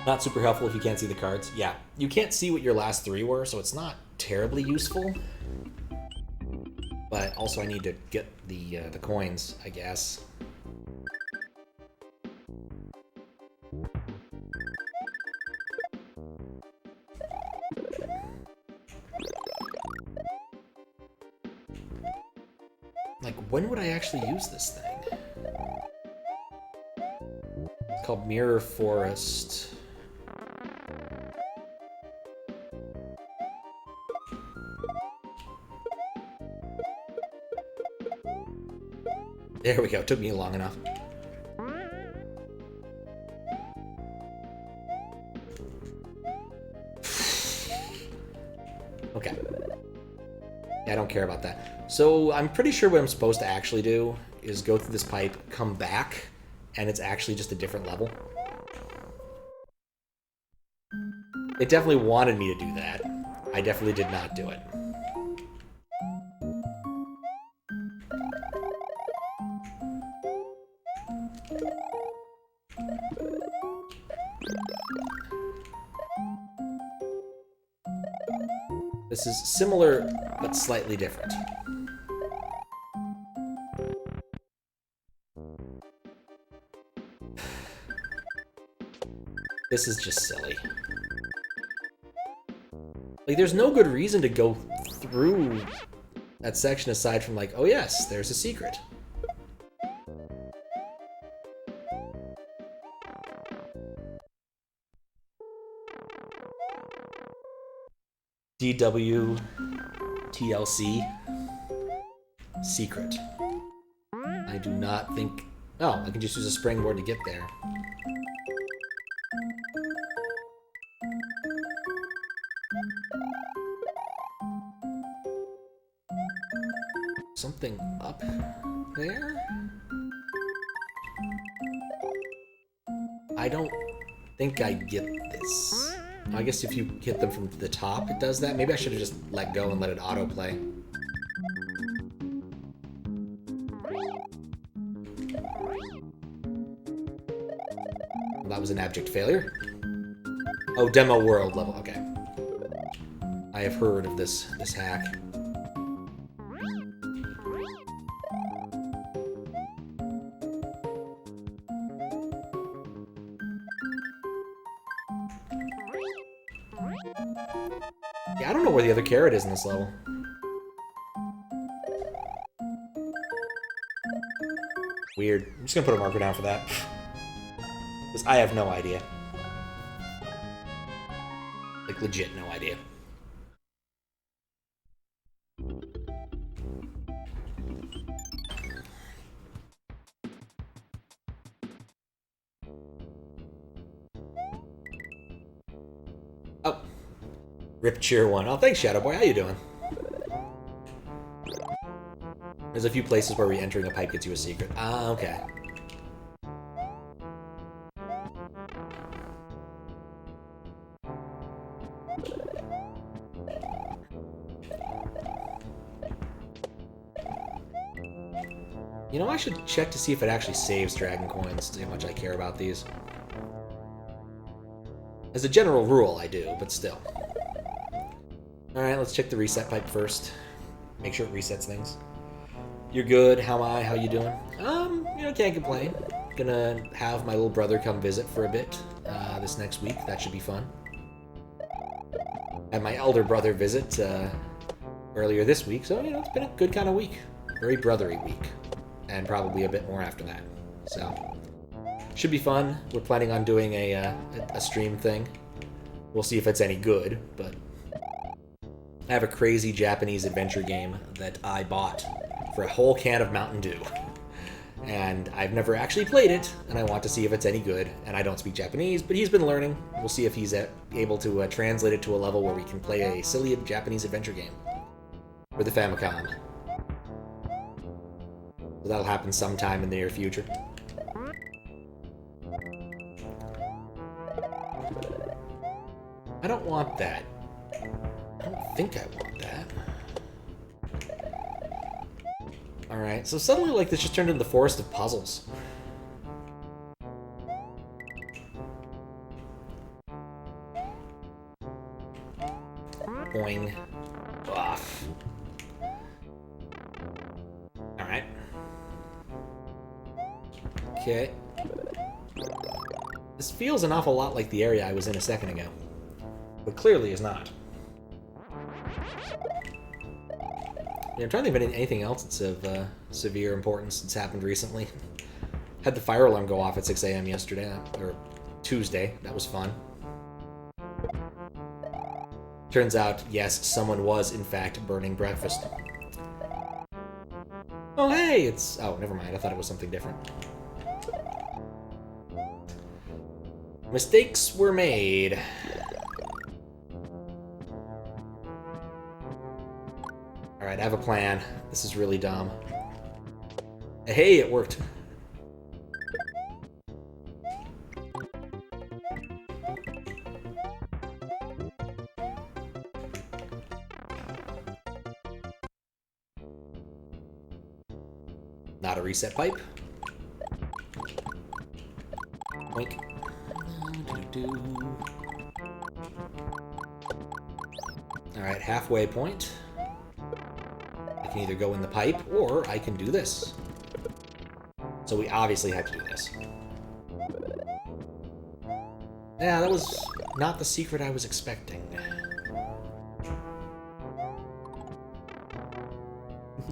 Not super helpful if you can't see the cards. Yeah, you can't see what your last 3 were, so it's not terribly useful. But also I need to get the coins, I guess. Like, when would I actually use this thing? It's called Mirror Forest. There we go, it took me long enough. Okay. Yeah, I don't care about that. So, I'm pretty sure what I'm supposed to actually do is go through this pipe, come back, and it's actually just a different level. It definitely wanted me to do that. I definitely did not do it. This is similar, but slightly different. This is just silly. Like, there's no good reason to go through that section aside from, like, oh yes, there's a secret. DW TLC secret. I do not think... Oh, I can just use a springboard to get there. Something up there? I don't think I get this. I guess if you hit them from the top, it does that. Maybe I should have just let go and let it autoplay. Well, that was an abject failure. Oh, demo world level. Okay. I have heard of this hack. Yeah, I don't know where the other carrot is in this level. Weird. I'm just gonna put a marker down for that. Because I have no idea. Like, legit no idea. Rip Cheer 1. Oh, thanks, Shadow Boy. How you doing? There's a few places where re-entering a pipe gets you a secret. Ah, okay. You know, I should check to see if it actually saves Dragon Coins, see how much I care about these. As a general rule, I do, but still. Alright, let's check the reset pipe first. Make sure it resets things. You're good. How am I? How you doing? You know, can't complain. Gonna have my little brother come visit for a bit this next week. That should be fun. Had my elder brother visit earlier this week, so, you know, it's been a good kind of week. Very brothery week. And probably a bit more after that. So, should be fun. We're planning on doing a stream thing. We'll see if it's any good, but I have a crazy Japanese adventure game that I bought for a whole can of Mountain Dew. And I've never actually played it, and I want to see if it's any good. And I don't speak Japanese, but he's been learning. We'll see if he's able to translate it to a level where we can play a silly Japanese adventure game for the Famicom. So that'll happen sometime in the near future. I don't want that. I don't think I want that. Alright, so suddenly, like, this just turned into the forest of puzzles. Boing. Off. Alright. Okay. This feels an awful lot like the area I was in a second ago. But clearly is not. Yeah, I'm trying to think of anything else that's of severe importance that's happened recently. Had the fire alarm go off at 6 a.m. yesterday, or Tuesday. That was fun. Turns out, yes, someone was, in fact, burning breakfast. Oh, hey, it's... Oh, never mind. I thought it was something different. Mistakes were made. Alright, I have a plan. This is really dumb. Hey, it worked. Not a reset pipe. Wink. Alright, halfway point. I can either go in the pipe, or I can do this. So we obviously have to do this. Yeah, that was not the secret I was expecting.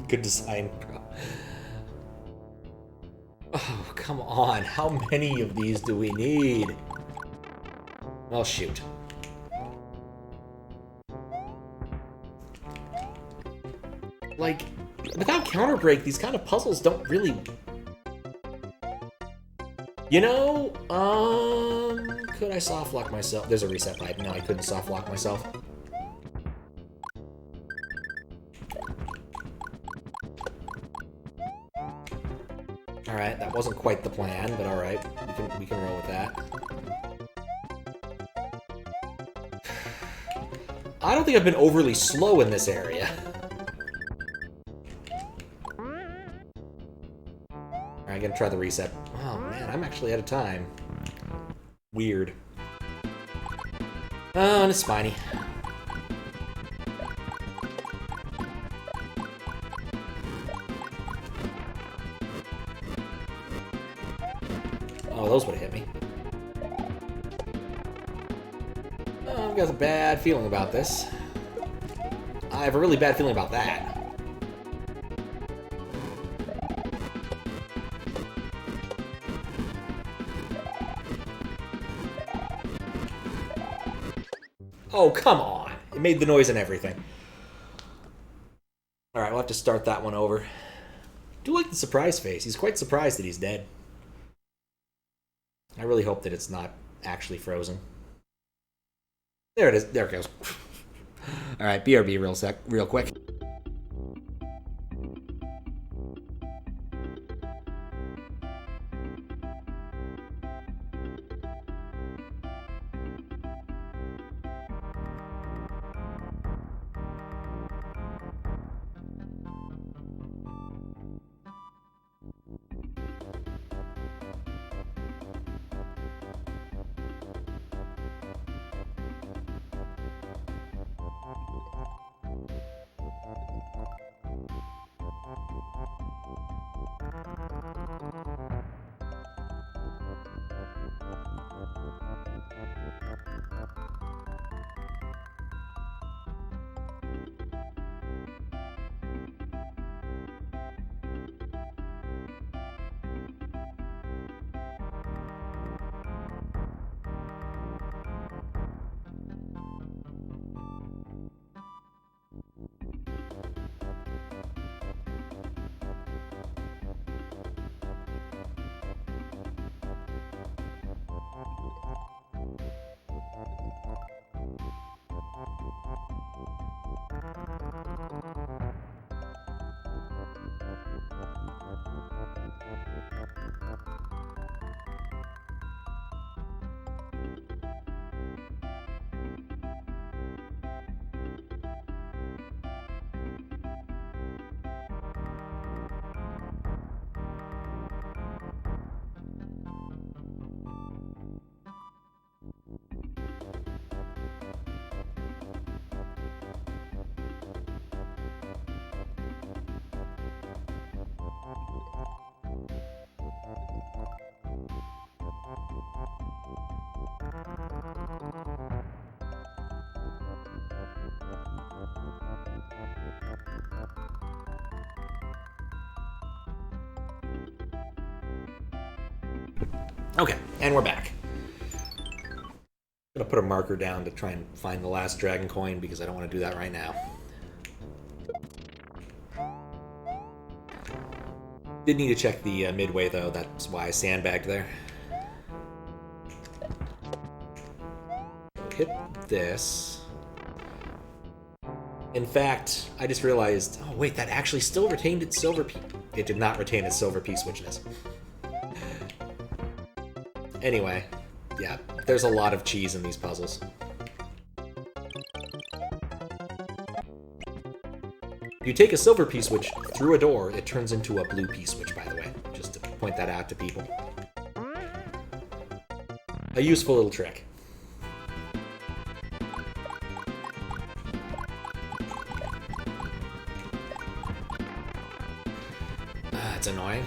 Good design, bro. Oh, come on. How many of these do we need? Well, shoot. Like, without counter-break, these kind of puzzles don't really... You know, could I soft-lock myself? There's a reset pipe. No, I couldn't soft-lock myself. Alright, that wasn't quite the plan, but alright. We can roll with that. I don't think I've been overly slow in this area. Alright, I'm gonna try the reset. Oh man, I'm actually out of time. Weird. Oh, and it's Spiny. Oh, those would have hit me. Oh, I've got a bad feeling about this. I have a really bad feeling about that. Oh, come on. It made the noise and everything. Alright, we'll have to start that one over. I do like the surprise face. He's quite surprised that he's dead. I really hope that it's not actually frozen. There it is. There it goes. Alright, BRB real quick. Okay, and we're back. I'm gonna put a marker down to try and find the last dragon coin because I don't want to do that right now. Did need to check the midway though, that's why I sandbagged there. Hit this. In fact, I just realized, oh wait, that actually still retained its silver piece. It did not retain its silver piece switchness. Anyway, yeah, there's a lot of cheese in these puzzles. If you take a silver piece switch through a door, it turns into a blue piece switch, by the way, just to point that out to people. A useful little trick. That's annoying.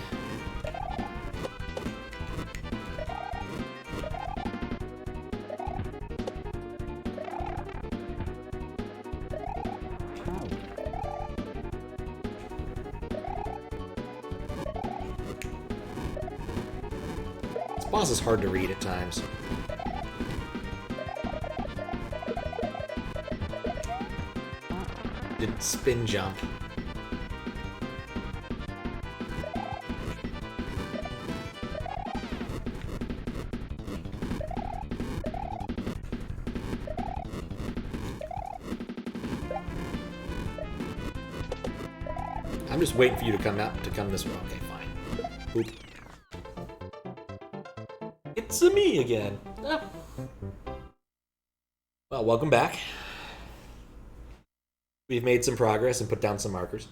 Boss is hard to read at times. Did spin jump. I'm just waiting for you to come this way. Okay, fine. Oop. It's me again. Ah. Well, welcome back. We've made some progress and put down some markers.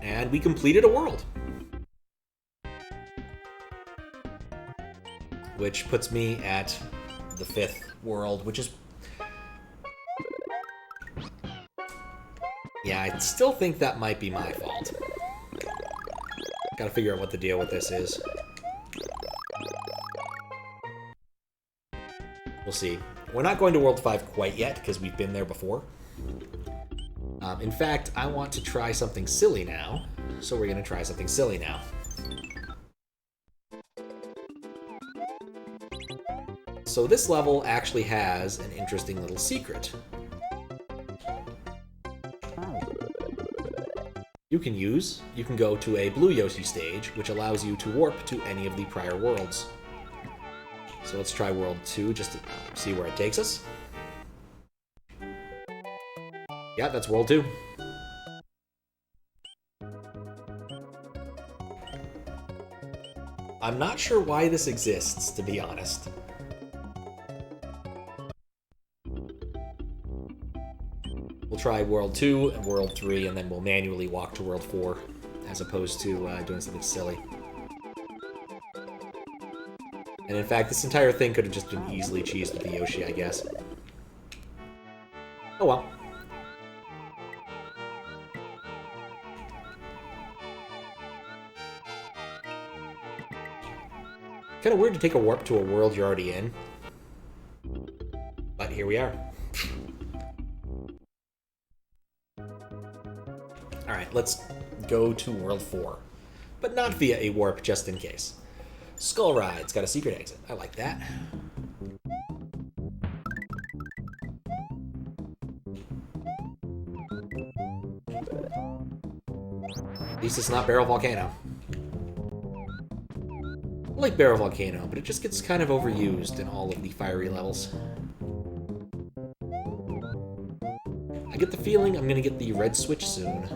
And we completed a world. Which puts me at the 5th world, which is... Yeah, I still think that might be my fault. Gotta figure out what the deal with this is. We'll see. We're not going to World 5 quite yet, because we've been there before. In fact, I want to try something silly now, so we're gonna try something silly now. So this level actually has an interesting little secret. You can go to a Blue Yoshi stage, which allows you to warp to any of the prior worlds. So let's try World 2 just to see where it takes us. Yeah, that's World 2. I'm not sure why this exists, to be honest. We'll try World 2 and World 3, and then we'll manually walk to World 4, as opposed to doing something silly. And in fact, this entire thing could have just been easily cheesed with the Yoshi, I guess. Oh well. Kind of weird to take a warp to a world you're already in. But here we are. Alright, let's go to World 4. But not via a warp, just in case. Skull Ride's got a secret exit. I like that. At least it's not Barrel Volcano. I like Barrel Volcano, but it just gets kind of overused in all of the fiery levels. I get the feeling I'm gonna get the red switch soon.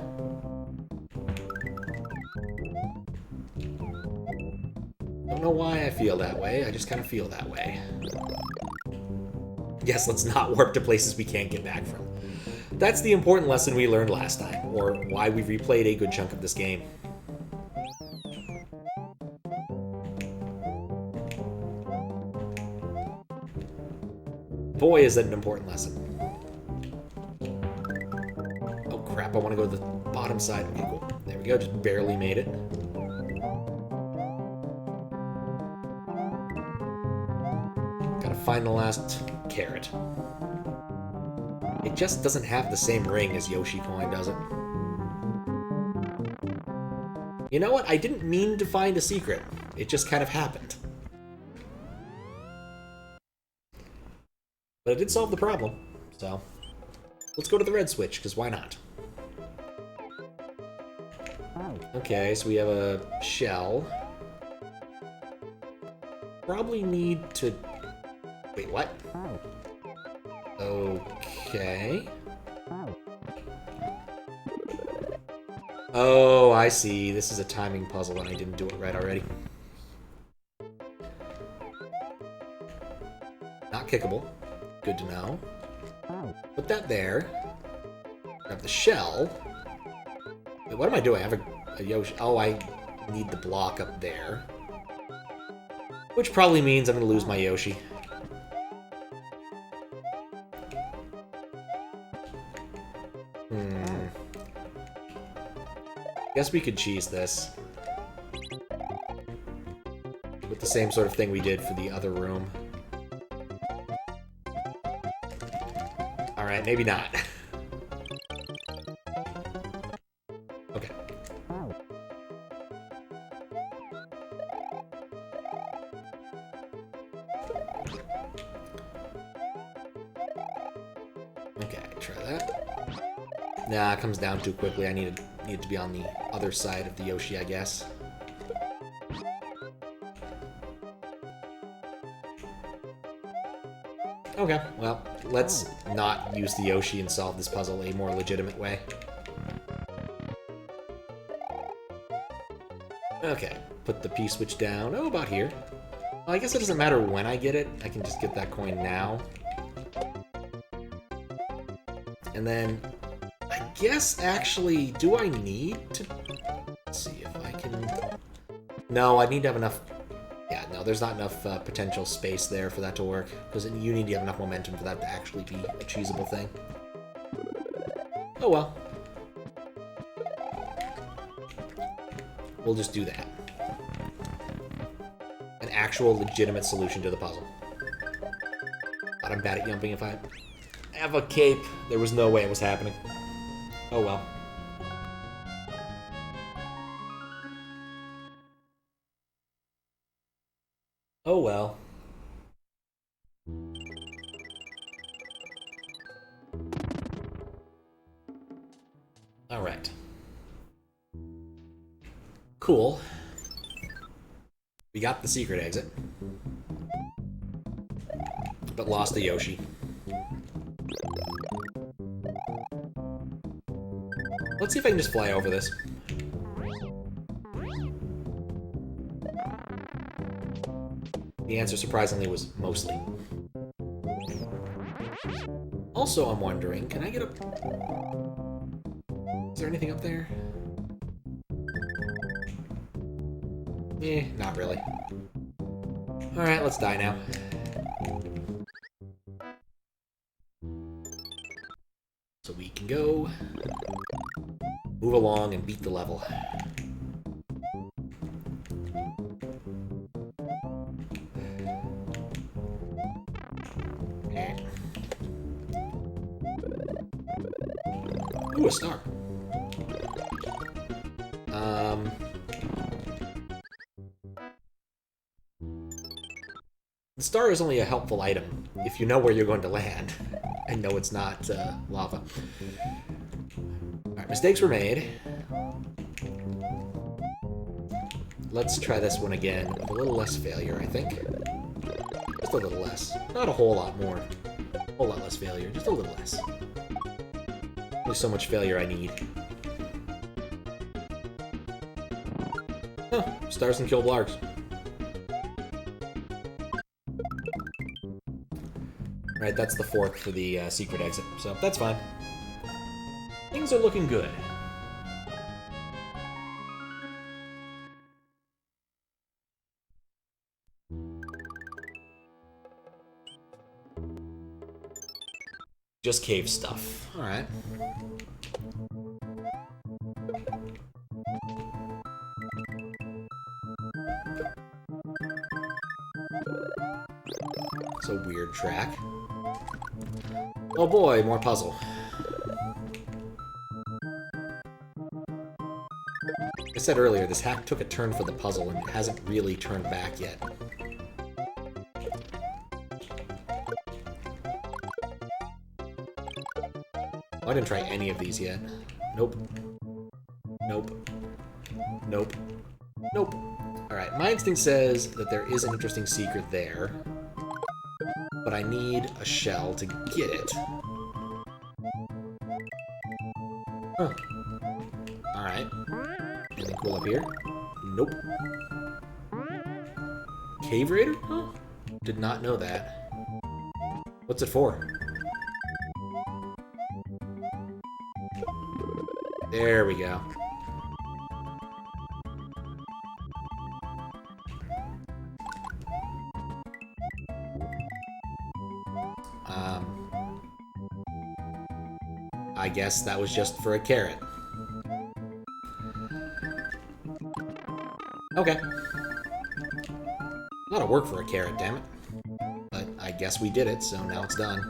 Don't know why I feel that way, I just kind of feel that way. Yes, let's not warp to places we can't get back from. That's the important lesson we learned last time, or why we replayed a good chunk of this game. Boy, is that an important lesson. Oh crap, I want to go to the bottom side. Okay, cool. There we go, just barely made it. Gotta find the last carrot. It just doesn't have the same ring as Yoshi Coin, does it? You know what? I didn't mean to find a secret. It just kind of happened. But it did solve the problem, so let's go to the red switch, because why not? Okay, so we have a shell. Probably need to... Wait, what? Okay. Oh, I see. This is a timing puzzle and I didn't do it right already. Not kickable. Good to know. Put that there. Grab the shell. Wait, what am I doing? I have a Yoshi. Oh, I need the block up there. Which probably means I'm going to lose my Yoshi. Guess we could cheese this. With the same sort of thing we did for the other room. Alright, maybe not. Okay. Okay, try that. Nah, it comes down too quickly. I need to be on the other side of the Yoshi, I guess. Okay, well, let's not use the Yoshi and solve this puzzle a more legitimate way. Okay, put the P-switch down. Oh, about here. Well, I guess it doesn't matter when I get it. I can just get that coin now. And then... I guess, actually, do I need to... Let's see if I can... No, I need to have enough... Yeah, no, there's not enough potential space there for that to work. Because you need to have enough momentum for that to actually be a cheesable thing. Oh well. We'll just do that. An actual legitimate solution to the puzzle. But I'm bad at jumping if I have a cape. There was no way it was happening. Oh well. Oh well. Alright. Cool. We got the secret exit. but lost to Yoshi. Let's see if I can just fly over this. The answer, surprisingly, was mostly. Also, I'm wondering, can I get up... Is there anything up there? Eh, not really. Alright, let's die now. So we can go... move along and beat the level. Ooh, a star. The star is only a helpful item if you know where you're going to land and know it's not lava. Alright, mistakes were made. Let's try this one again with a little less failure, I think. Just a little less. Not a whole lot more. A whole lot less failure, just a little less. There's so much failure I need. Huh, stars and kill blargs. Right, that's the fourth for the secret exit, so that's fine. Things are looking good. Just cave stuff. Alright. It's a weird track. Oh boy, more puzzle. I said earlier, this hack took a turn for the puzzle and it hasn't really turned back yet. Oh, I didn't try any of these yet. Nope. Nope. Nope. Nope. Alright, my instinct says that there is an interesting secret there. But I need a shell to get it. Huh. Alright. Anything cool up here? Nope. Cave Raider? Huh. Did not know that. What's it for? There we go. I guess that was just for a carrot. Okay. A lot of work for a carrot, damn it. But I guess we did it, so now it's done.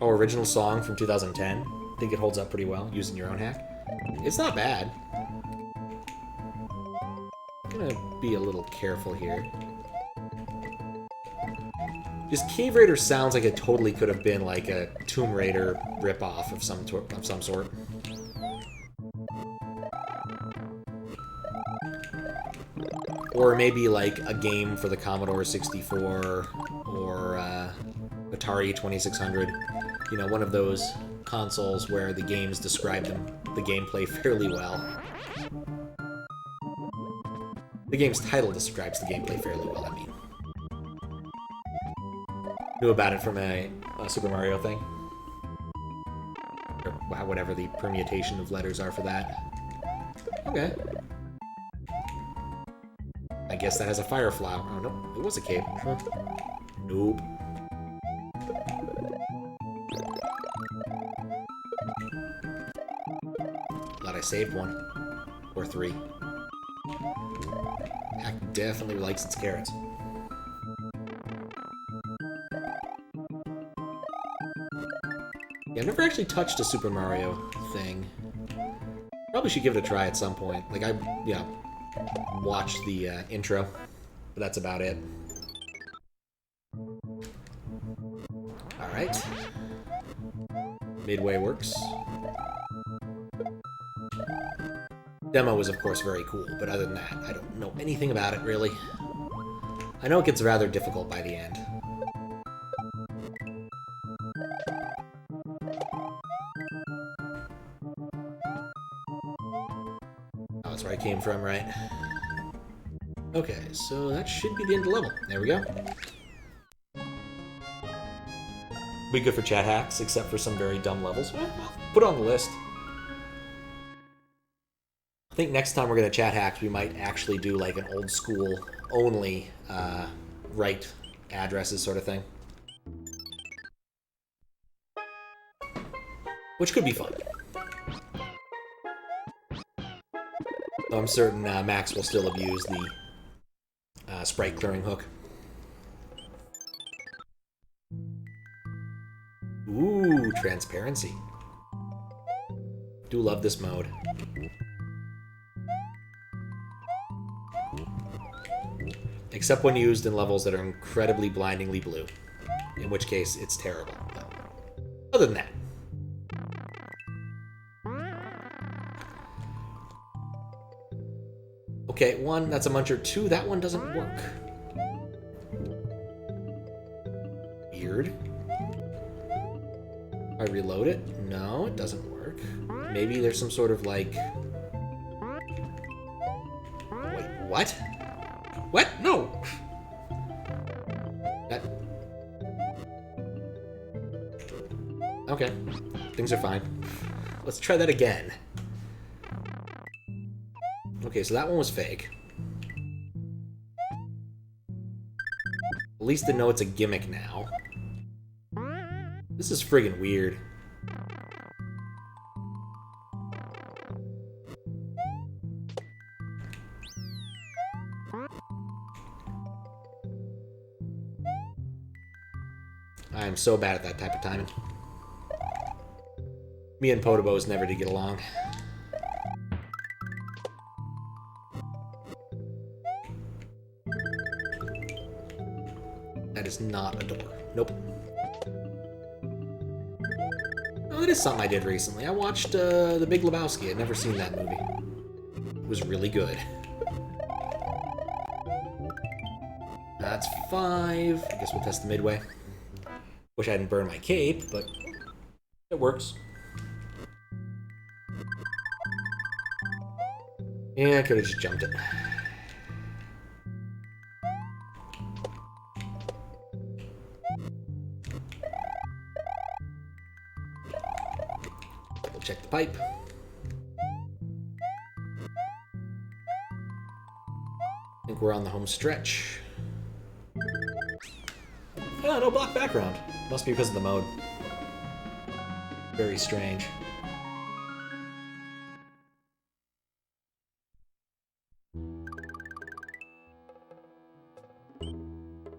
Oh, original song from 2010. I think it holds up pretty well, using your own hack. It's not bad. I'm gonna be a little careful here. Just Cave Raider sounds like it totally could have been like a Tomb Raider ripoff of some sort. Or maybe like a game for the Commodore 64 or Atari 2600. You know, one of those consoles where the games describe the gameplay fairly well. The game's title describes the gameplay fairly well, I mean. Knew about it from a Super Mario thing. Or whatever the permutation of letters are for that. Okay. I guess that has a fire flower. Oh, no. It was a cave. Huh. Nope. Glad I saved one. Or three. Hack definitely likes its carrots. Yeah, I've never actually touched a Super Mario thing. Probably should give it a try at some point. Like, watched the intro, but that's about it. Alright. Midway works. Demo is, of course, very cool, but other than that, I don't know anything about it, really. I know it gets rather difficult by the end. Oh, that's where I came from, right? Okay, so that should be the end of the level. There we go. Be good for chat hacks, except for some very dumb levels. Well, put it on the list. I think next time we're going to chat hacks, we might actually do like an old school only write addresses sort of thing. Which could be fun. Though I'm certain Max will still abuse the sprite clearing hook. Ooh, transparency. Do love this mode. Except when used in levels that are incredibly blindingly blue. In which case, it's terrible. But other than that. Okay, 1, that's a muncher. 2, that one doesn't work. Weird. I reload it? No, it doesn't work. Maybe there's some sort of like... Wait, what? What? No! That... Okay. Things are fine. Let's try that again. Okay, so that one was fake. At least I know it's a gimmick now. This is friggin' weird. I am so bad at that type of timing. Me and Podobos never did get along. That is not a door. Nope. Oh, that is something I did recently. I watched The Big Lebowski. I'd never seen that movie. It was really good. That's 5. I guess we'll test the midway. Wish I hadn't burned my cape, but it works. Yeah, I could have just jumped it. Double check the pipe. I think we're on the home stretch. Oh, no black background. Must be because of the mode. Very strange.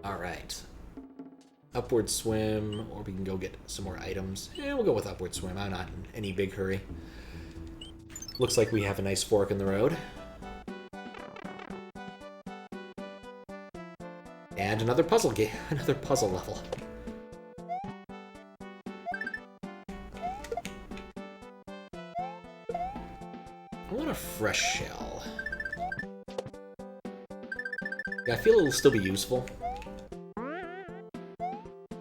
Alright. Upward swim, or we can go get some more items. Yeah, we'll go with upward swim. I'm not in any big hurry. Looks like we have a nice fork in the road. And another puzzle game, another puzzle level. I want a fresh shell. Yeah, I feel it'll still be useful.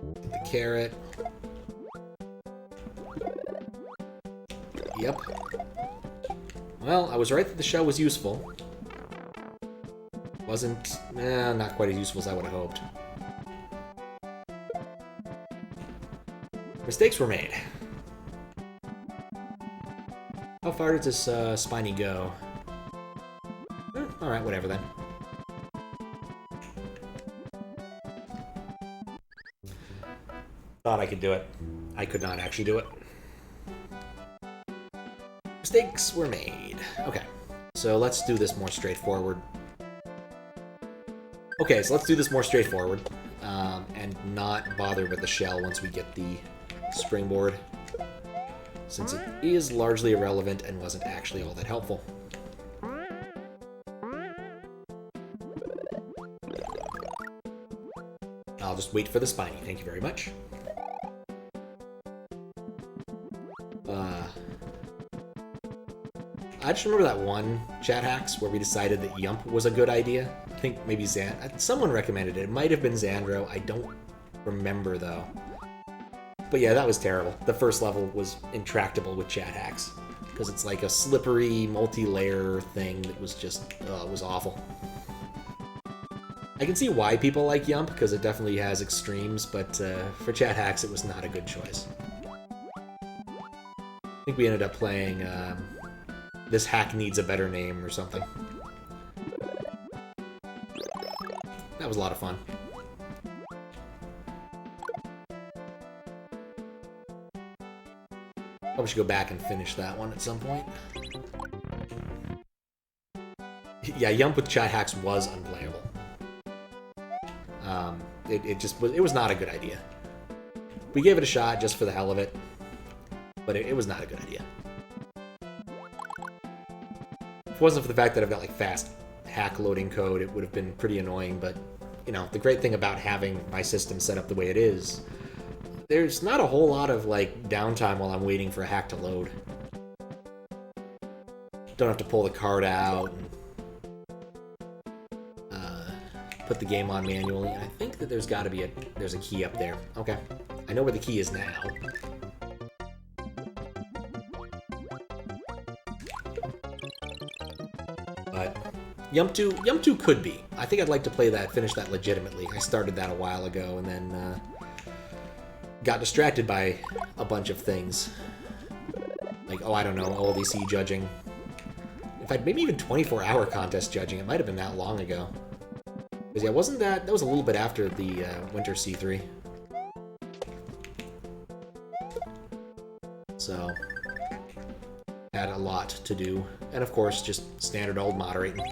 Get the carrot. Yep. Well, I was right that the shell was useful. Wasn't, not quite as useful as I would have hoped. Mistakes were made. How far does this Spiny go? Alright, whatever then. Thought I could do it. I could not actually do it. Mistakes were made. Okay, so let's do this more straightforward. Okay, so let's do this more straightforward, and not bother with the shell once we get the springboard, since it is largely irrelevant and wasn't actually all that helpful. I'll just wait for the Spiny, thank you very much. I just remember that one chat hacks where we decided that Yump was a good idea. I think maybe someone recommended it. It might have been Xandro. I don't remember though. But yeah, that was terrible. The first level was intractable with chat hacks because it's like a slippery multi-layer thing that was just it was awful. I can see why people like Yump because it definitely has extremes, but for chat hacks it was not a good choice. I think we ended up playing This Hack Needs a Better Name or something. That was a lot of fun. Probably should go back and finish that one at some point. Yeah, Yump with chat hacks was unplayable. It was not a good idea. We gave it a shot just for the hell of it, but it was not a good idea. If it wasn't for the fact that I've got like fast hack loading code, it would have been pretty annoying, but you know, the great thing about having my system set up the way it is, there's not a whole lot of like downtime while I'm waiting for a hack to load. Don't have to pull the card out and put the game on manually. And I think that there's got to be there's a key up there. Okay, I know where the key is now. But Yump 2 could be. I think I'd like to finish that legitimately. I started that a while ago and then got distracted by a bunch of things. Like, oh, I don't know, OLDC judging. In fact, maybe even 24-hour contest judging. It might have been that long ago. Because, yeah, that was a little bit after the Winter C3. So, had a lot to do. And, of course, just standard old moderating.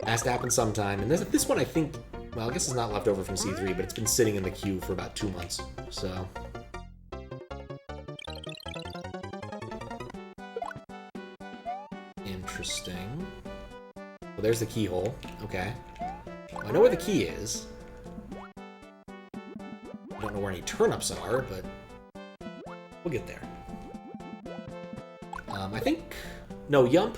Has to happen sometime. And this one, I think, well, I guess it's not left over from C3, but it's been sitting in the queue for about 2 months. So, interesting. Well, there's the keyhole. Okay. Well, I know where the key is. I don't know where any turnips are, but we'll get there. I think... No, Yump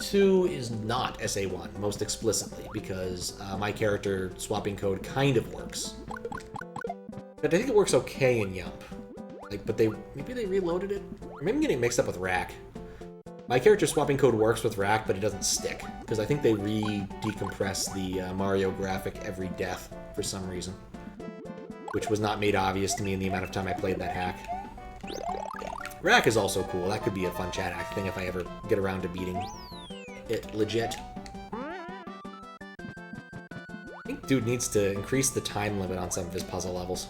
2 is not SA1, most explicitly, because my character swapping code kind of works. But I think it works okay in Yump. Like, but maybe they reloaded it? Or maybe I'm getting mixed up with Rack. My character swapping code works with Rack, but it doesn't stick, because I think they re-decompress the Mario graphic every death for some reason. Which was not made obvious to me in the amount of time I played that hack. Rack is also cool. That could be a fun chat hack thing if I ever get around to beating it legit. I think dude needs to increase the time limit on some of his puzzle levels.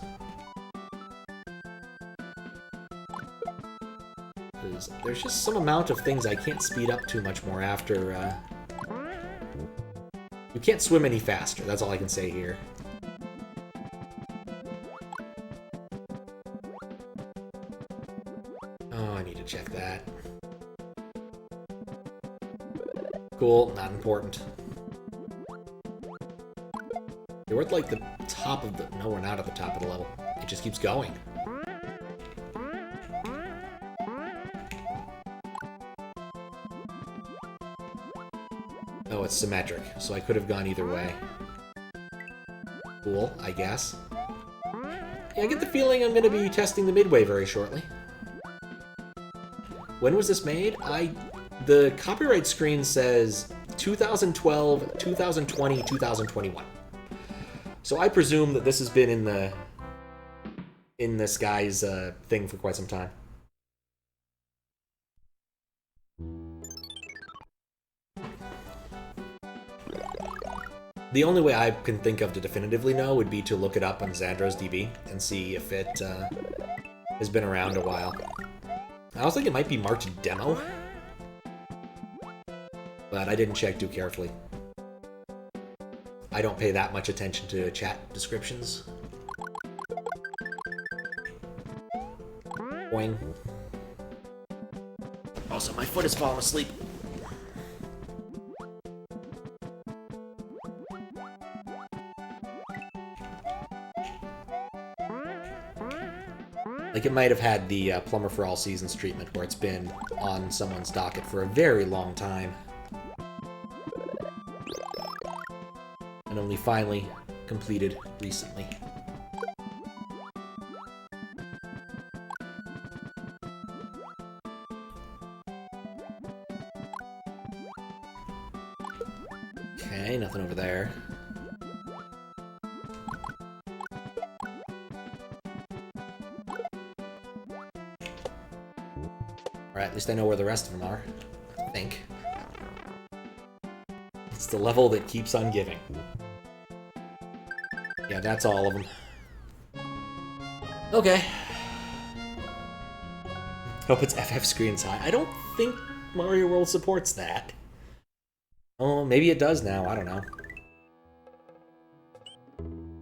There's just some amount of things I can't speed up too much more after. You can't swim any faster, that's all I can say here. Oh, I need to check that. Cool, not important. We're at like the top of the... No, we're not at the top of the level. It just keeps going. Oh, it's symmetric, so I could have gone either way. Cool, I guess. Yeah, I get the feeling I'm going to be testing the Midway very shortly. When was this made? The copyright screen says 2012, 2020, 2021. So I presume that this has been in this guy's thing for quite some time. The only way I can think of to definitively know would be to look it up on Xandro's DB and see if it has been around a while. I also think it might be marked demo, but I didn't check too carefully. I don't pay that much attention to chat descriptions. Boing. Also, my foot has fallen asleep. Like, it might have had the Plumber for All Seasons treatment, where it's been on someone's docket for a very long time. And only finally completed recently. Okay, nothing over there. Alright, at least I know where the rest of them are. I think. It's the level that keeps on giving. Yeah, that's all of them. Okay. Hope its FF screen's high. I don't think Mario World supports that. Oh, maybe it does now. I don't know.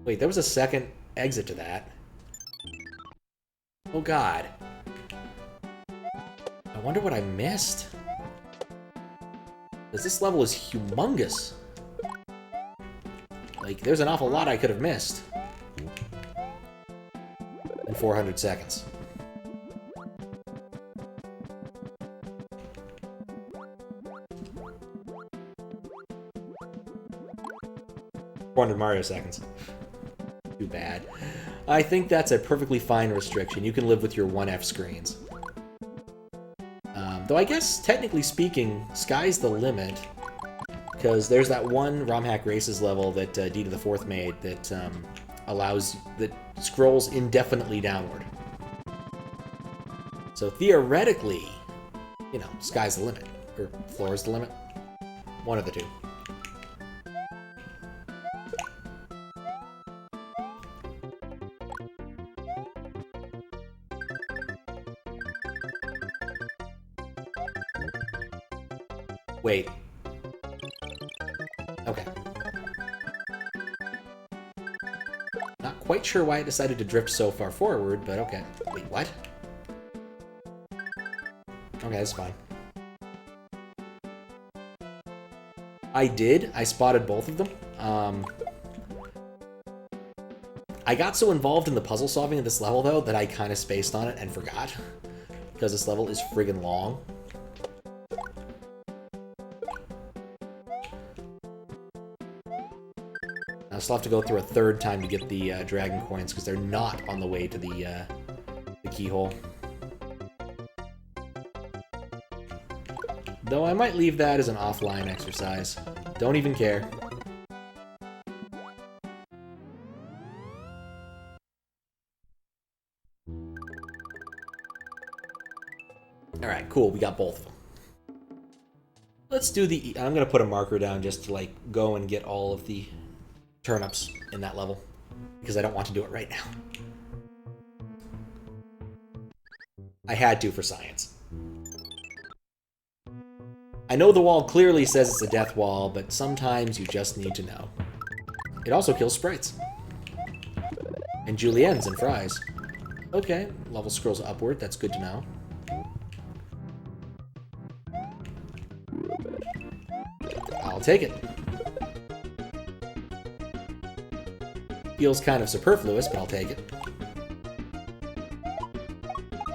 Wait, there was a second exit to that. Oh god. I wonder what I missed. Because this level is humongous. Like, there's an awful lot I could have missed. In 400 seconds. Mario seconds. Too bad. I think that's a perfectly fine restriction. You can live with your 1F screens. Though I guess, technically speaking, sky's the limit. Because there's that one ROM Hack Races level that D.T.Y.R.F.T.J made that that scrolls indefinitely downward. So theoretically, you know, sky's the limit. Or floor's the limit. One of the two. Wait. Okay. Not quite sure why it decided to drift so far forward, but okay. Wait, what? Okay, that's fine. I spotted both of them. I got so involved in the puzzle solving of this level, though, that I kind of spaced on it and forgot. Because this level is friggin' long. I still have to go through a third time to get the dragon coins, because they're not on the way to the keyhole. Though I might leave that as an offline exercise. Don't even care. Alright, cool, we got both of them. Let's do the... I'm gonna put a marker down just to, like, go and get all of the turnips in that level, because I don't want to do it right now. I had to for science. I know the wall clearly says it's a death wall, but sometimes you just need to know. It also kills sprites. And juliennes and fries. Okay, level scrolls upward, that's good to know. I'll take it. Feels kind of superfluous, but I'll take it.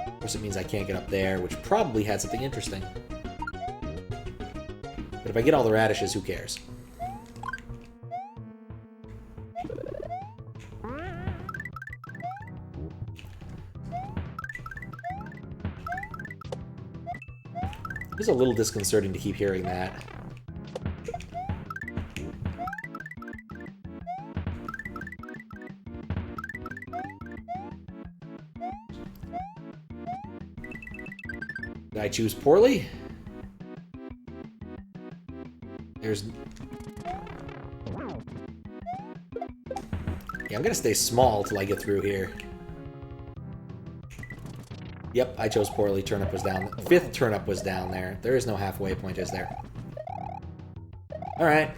Of course, it means I can't get up there, which probably had something interesting. But if I get all the radishes, who cares? It's a little disconcerting to keep hearing that. Did I choose poorly? There's... Yeah, I'm gonna stay small till I get through here. Yep, I chose poorly. Turnip was down. Fifth turnip was down there. There is no halfway point, is there? Alright.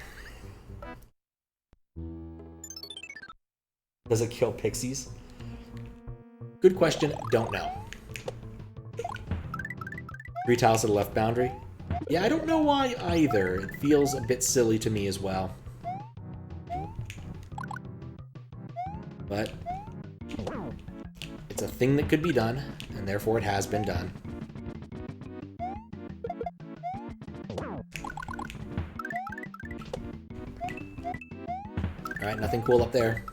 Does it kill pixies? Good question. Don't know. 3 tiles to the left boundary? Yeah, I don't know why either. It feels a bit silly to me as well. But It's a thing that could be done, and therefore it has been done. Alright, nothing cool up there.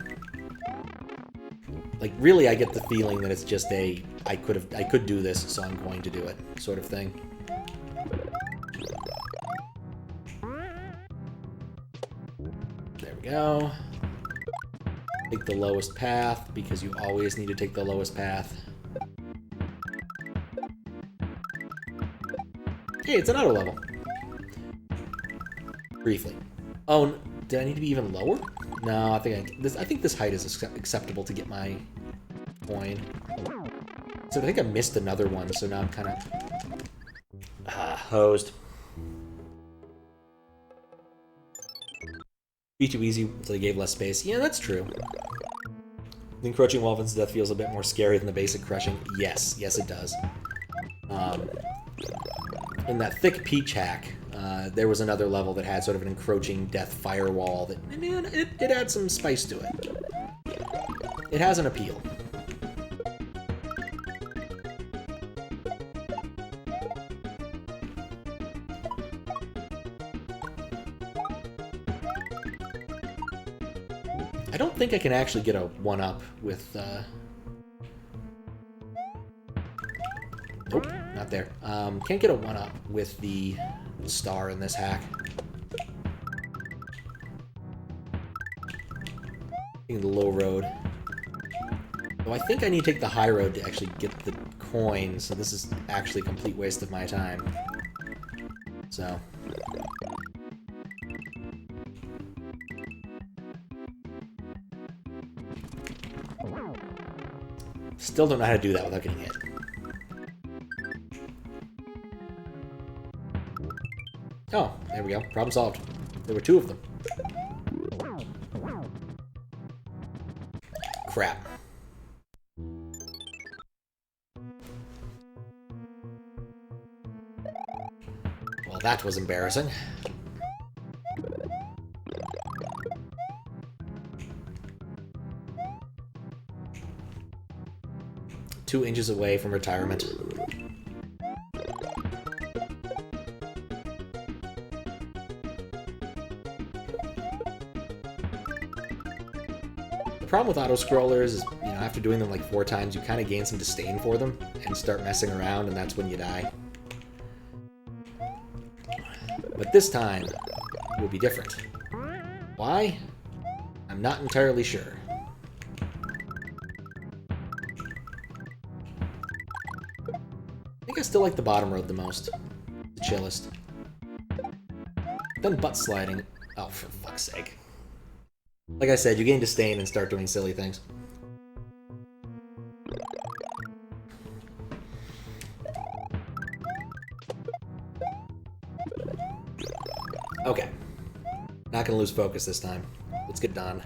Like, really, I get the feeling that it's just a, I could do this, so I'm going to do it, sort of thing. There we go. Take the lowest path, because you always need to take the lowest path. Hey, it's an auto level. Briefly. Oh, did I need to be even lower? No, I think this height is acceptable to get my coin. So I think I missed another one, so now I'm kind of hosed. Be too easy until they gave less space. Yeah, that's true. The encroaching Wolven's death feels a bit more scary than the basic crushing. Yes, yes it does. In that thick peach hack, there was another level that had sort of an encroaching death firewall that, man, it had some spice to it. It has an appeal. I don't think I can actually get a 1-up with, Nope, not there. Can't get a 1-up with the star in this hack. Taking the low road. Though I think I need to take the high road to actually get the coin, so this is actually a complete waste of my time. So... Still don't know how to do that without getting hit. Oh, there we go. Problem solved. There were 2 of them. Crap. Well, that was embarrassing. Two inches away from retirement. The problem with auto-scrollers is, you know, after doing them like 4 times, you kind of gain some disdain for them and start messing around, and that's when you die. But this time, it will be different. Why? I'm not entirely sure. I think I still like the bottom road the most. The chillest. Then butt sliding. Oh, for fuck's sake. Like I said, you gain disdain and start doing silly things. Okay. Not gonna lose focus this time. Let's get done.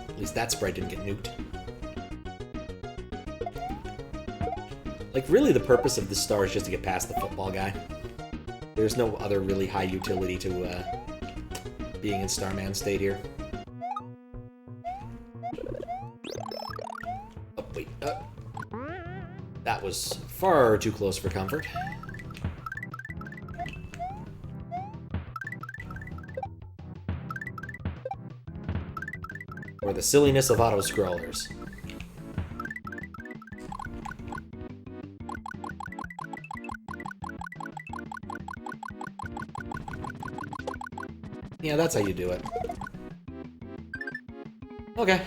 At least that sprite didn't get nuked. Like, really the purpose of this star is just to get past the football guy. There's no other really high utility to being in Starman state here. Oh, wait. That was far too close for comfort. Or the silliness of auto-scrollers. Yeah, that's how you do it. Okay.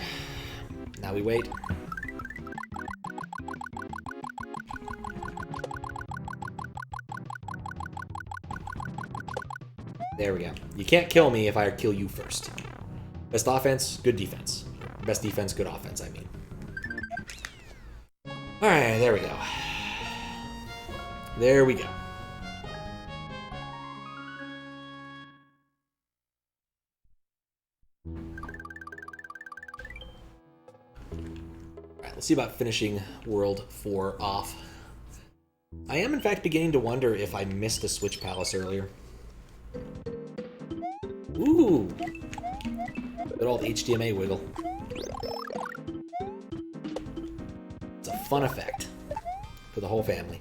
Now we wait. There we go. You can't kill me if I kill you first. Best offense, good defense. Best defense, good offense, I mean. Alright, there we go. There we go. Alright, let's see about finishing World 4 off. I am, in fact, beginning to wonder if I missed a Switch Palace earlier. Ooh! Good old HDMA wiggle. It's a fun effect for the whole family.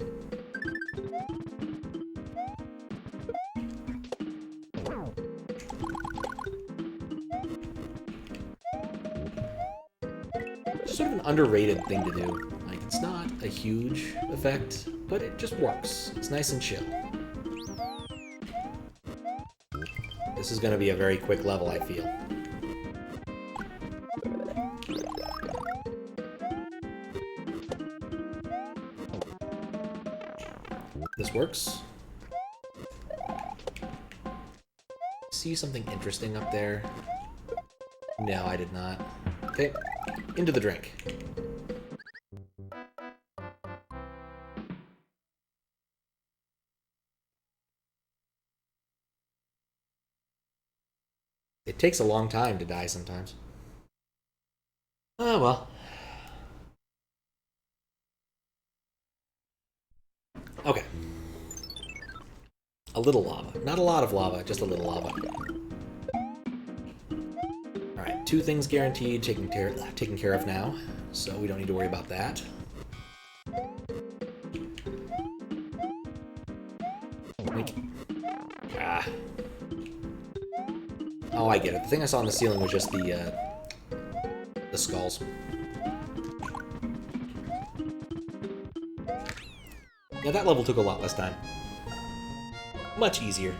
It's sort of an underrated thing to do. Like, it's not a huge effect, but it just works. It's nice and chill. This is going to be a very quick level, I feel. This works. See something interesting up there? No, I did not. Okay, into the drink. It takes a long time to die sometimes. Oh, well. Okay. A little lava. Not a lot of lava, just a little lava. Alright, 2 things guaranteed taken care of now, so we don't need to worry about that. Ah. Oh, I get it. The thing I saw on the ceiling was just the skulls. Yeah, that level took a lot less time. Much easier.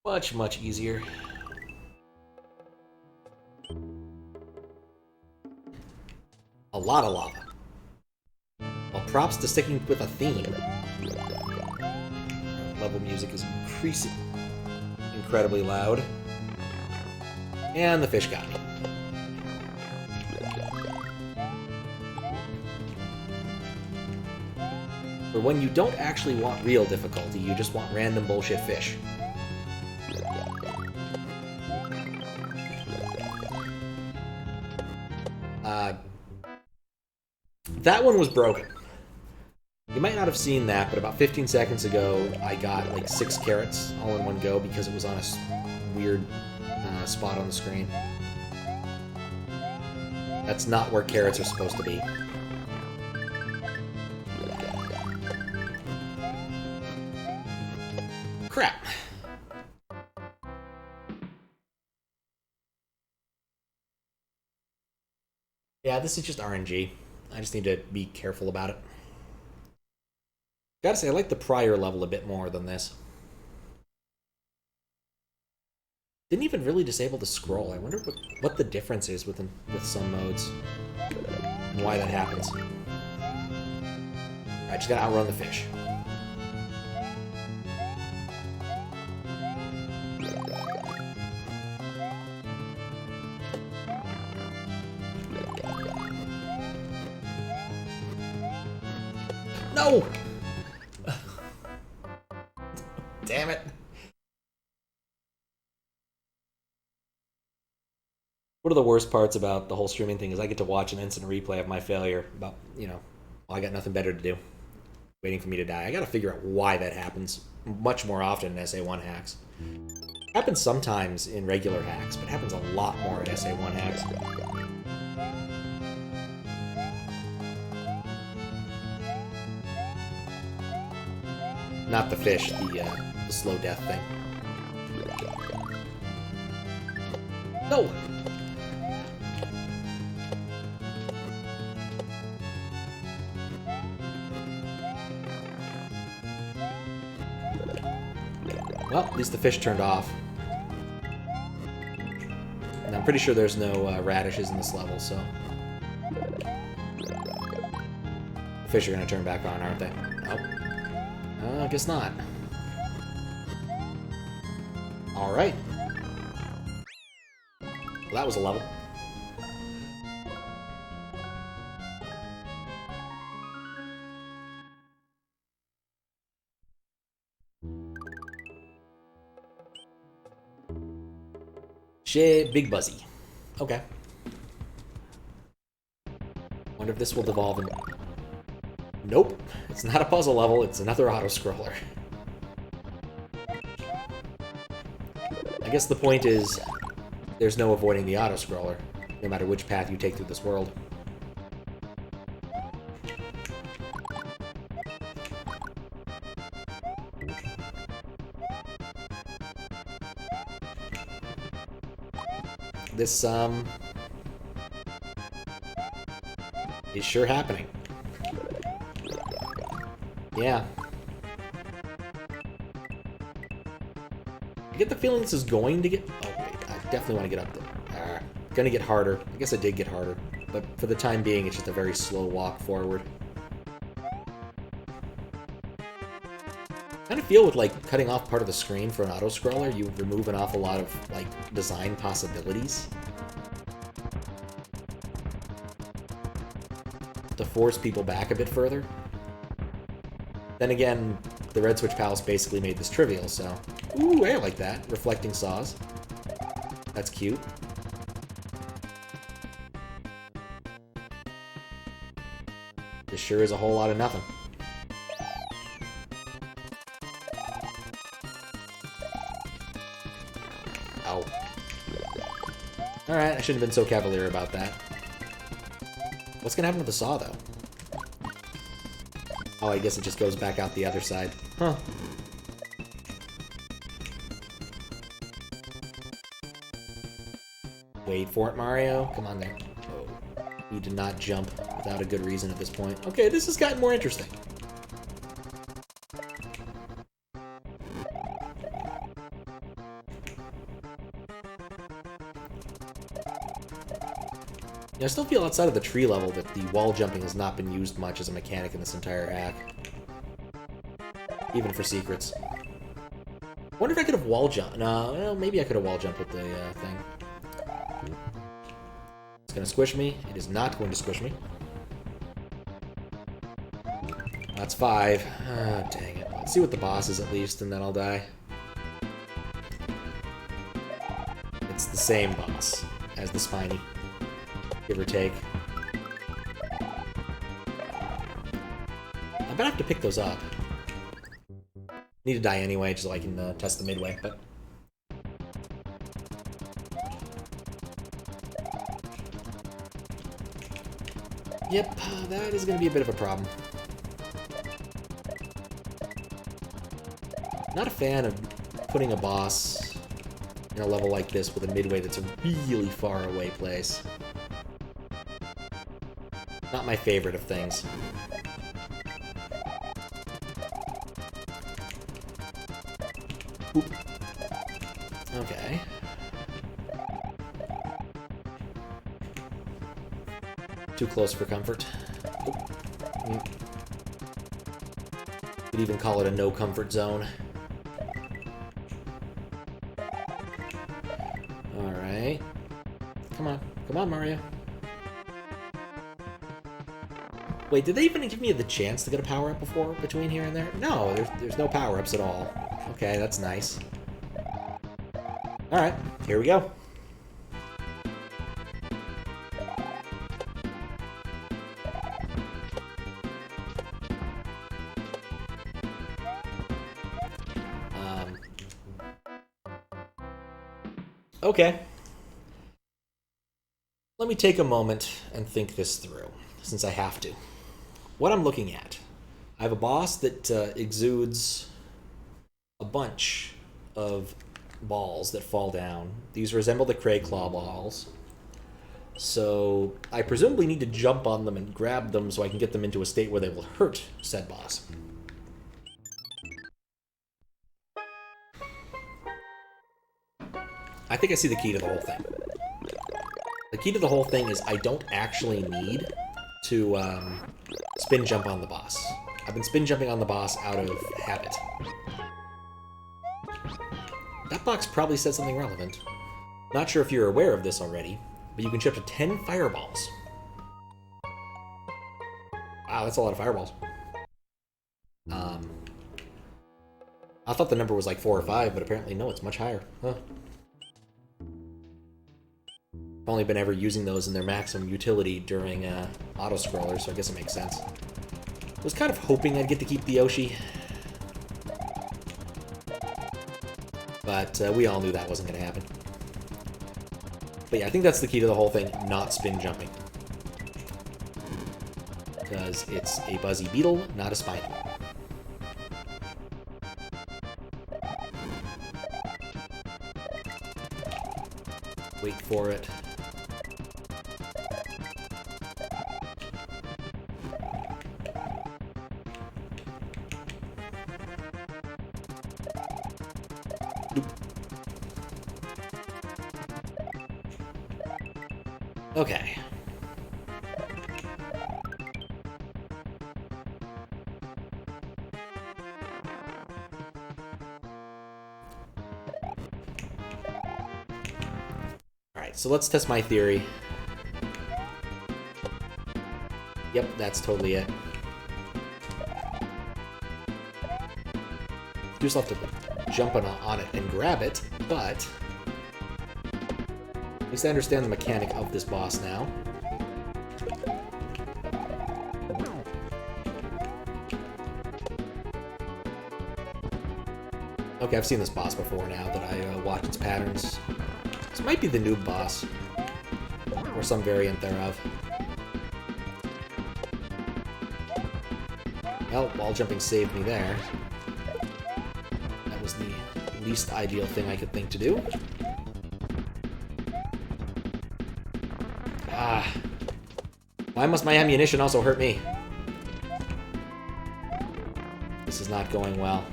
Much, much easier. A lot of lava. Well, props to sticking with a theme. Level music is incredibly loud. And the fish got me. For when you don't actually want real difficulty, you just want random bullshit fish. That one was broken. You might not have seen that, but about 15 seconds ago, I got like 6 carrots all in one go because it was on a weird spot on the screen. That's not where carrots are supposed to be. Crap. Yeah, this is just RNG. I just need to be careful about it. Gotta say, I like the prior level a bit more than this. Didn't even really disable the scroll. I wonder what the difference is with some modes. And why that happens. Alright, just gotta outrun the fish. No! Damn it. One of the worst parts about the whole streaming thing is I get to watch an instant replay of my failure about, well, I got nothing better to do. Waiting for me to die. I gotta figure out why that happens much more often in SA1 hacks. It happens sometimes in regular hacks, but it happens a lot more in SA1 hacks. Not the fish, the slow death thing. No! Well, at least the fish turned off. And I'm pretty sure there's no radishes in this level, so... The fish are gonna turn back on, aren't they? Nope. I guess not. Alright. Well, that was a level. Chez Big Buzzy. Okay. Wonder if this will devolve in... Nope, it's not a puzzle level, it's another auto-scroller. I guess the point is, there's no avoiding the auto-scroller, no matter which path you take through this world. This, is sure happening. Yeah. I get the feeling this is going to get... Oh, wait. I definitely want to get up there. Gonna get harder. I guess it did get harder. But for the time being, it's just a very slow walk forward. I kind of feel with, like, cutting off part of the screen for an auto-scroller, you remove an awful lot of, like, design possibilities. To force people back a bit further. Then again, the Red Switch Palace basically made this trivial, so... Ooh, I like that. Reflecting saws. That's cute. This sure is a whole lot of nothing. Ow. Alright, I shouldn't have been so cavalier about that. What's gonna happen to the saw, though? Oh, I guess it just goes back out the other side. Huh. Wait for it, Mario. Come on there. Oh. You did not jump without a good reason at this point. Okay, this has gotten more interesting. I still feel outside of the tree level that the wall jumping has not been used much as a mechanic in this entire hack. Even for secrets. I wonder if I could have wall jumped. No, well, maybe I could have wall jumped with the thing. It's gonna squish me. It is not going to squish me. That's 5. Ah, dang it. Let's see what the boss is at least, and then I'll die. It's the same boss as the Spiny. Give or take. I bet I have to pick those up. Need to die anyway, just so I can test the midway, but... Yep, that is going to be a bit of a problem. Not a fan of putting a boss in a level like this with a midway that's a really far away place. Not my favorite of things. Oop. Okay. Too close for comfort. Could even call it a no comfort zone. Alright. Come on. Come on, Mario. Wait, did they even give me the chance to get a power-up before, between here and there? No, there's no power-ups at all. Okay, that's nice. Alright, here we go. Okay. Let me take a moment and think this through, since I have to. What I'm looking at, I have a boss that exudes a bunch of balls that fall down. These resemble the Cray Claw balls. So I presumably need to jump on them and grab them so I can get them into a state where they will hurt said boss. I think I see the key to the whole thing. The key to the whole thing is I don't actually need to spin jump on the boss. I've been spin jumping on the boss out of habit. That box probably said something relevant. Not sure if you're aware of this already, but you can ship to 10 fireballs. Wow, that's a lot of fireballs. I thought the number was like 4 or 5, but apparently no, it's much higher. Huh. I've only been ever using those in their maximum utility during auto-scrollers, so I guess it makes sense. Was kind of hoping I'd get to keep the Yoshi. But we all knew that wasn't going to happen. But yeah, I think that's the key to the whole thing, not spin jumping. Because it's a Buzzy Beetle, not a Spiny. Wait for it. Nope. Okay. Alright, so let's test my theory. Yep, that's totally it. You just have to jump on it and grab it, but at least I understand the mechanic of this boss now. Okay, I've seen this boss before now that I watched its patterns. This might be the noob boss, or some variant thereof. Well, wall jumping saved me there. That was the least ideal thing I could think to do. Ah. Why must my ammunition also hurt me? This is not going well.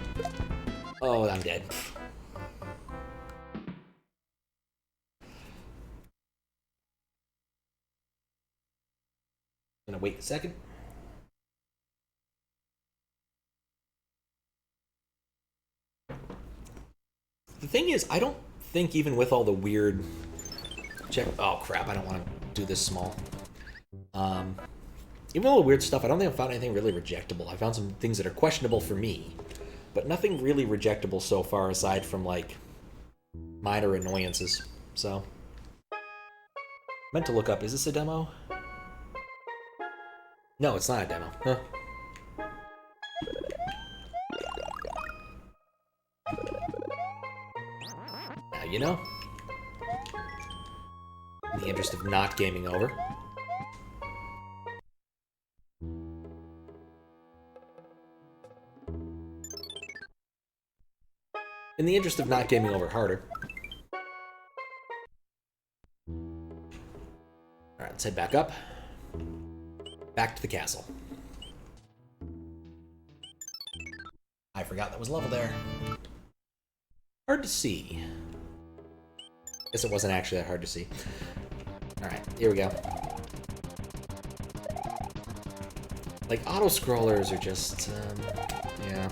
Oh, I'm dead. I'm gonna wait a second. The thing is, I don't think even with all the weird oh crap, I don't want to do this small. Even all the weird stuff, I don't think I've found anything really rejectable. I found some things that are questionable for me, but nothing really rejectable so far aside from, like, minor annoyances. So, meant to look up, is this a demo? No, it's not a demo. Huh. Now you know. In the interest of not gaming over. In the interest of not gaming over harder. Alright, let's head back up. Back to the castle. I forgot that was level there. Hard to see. Guess it wasn't actually that hard to see. Alright, here we go. Like, auto-scrollers are just, yeah.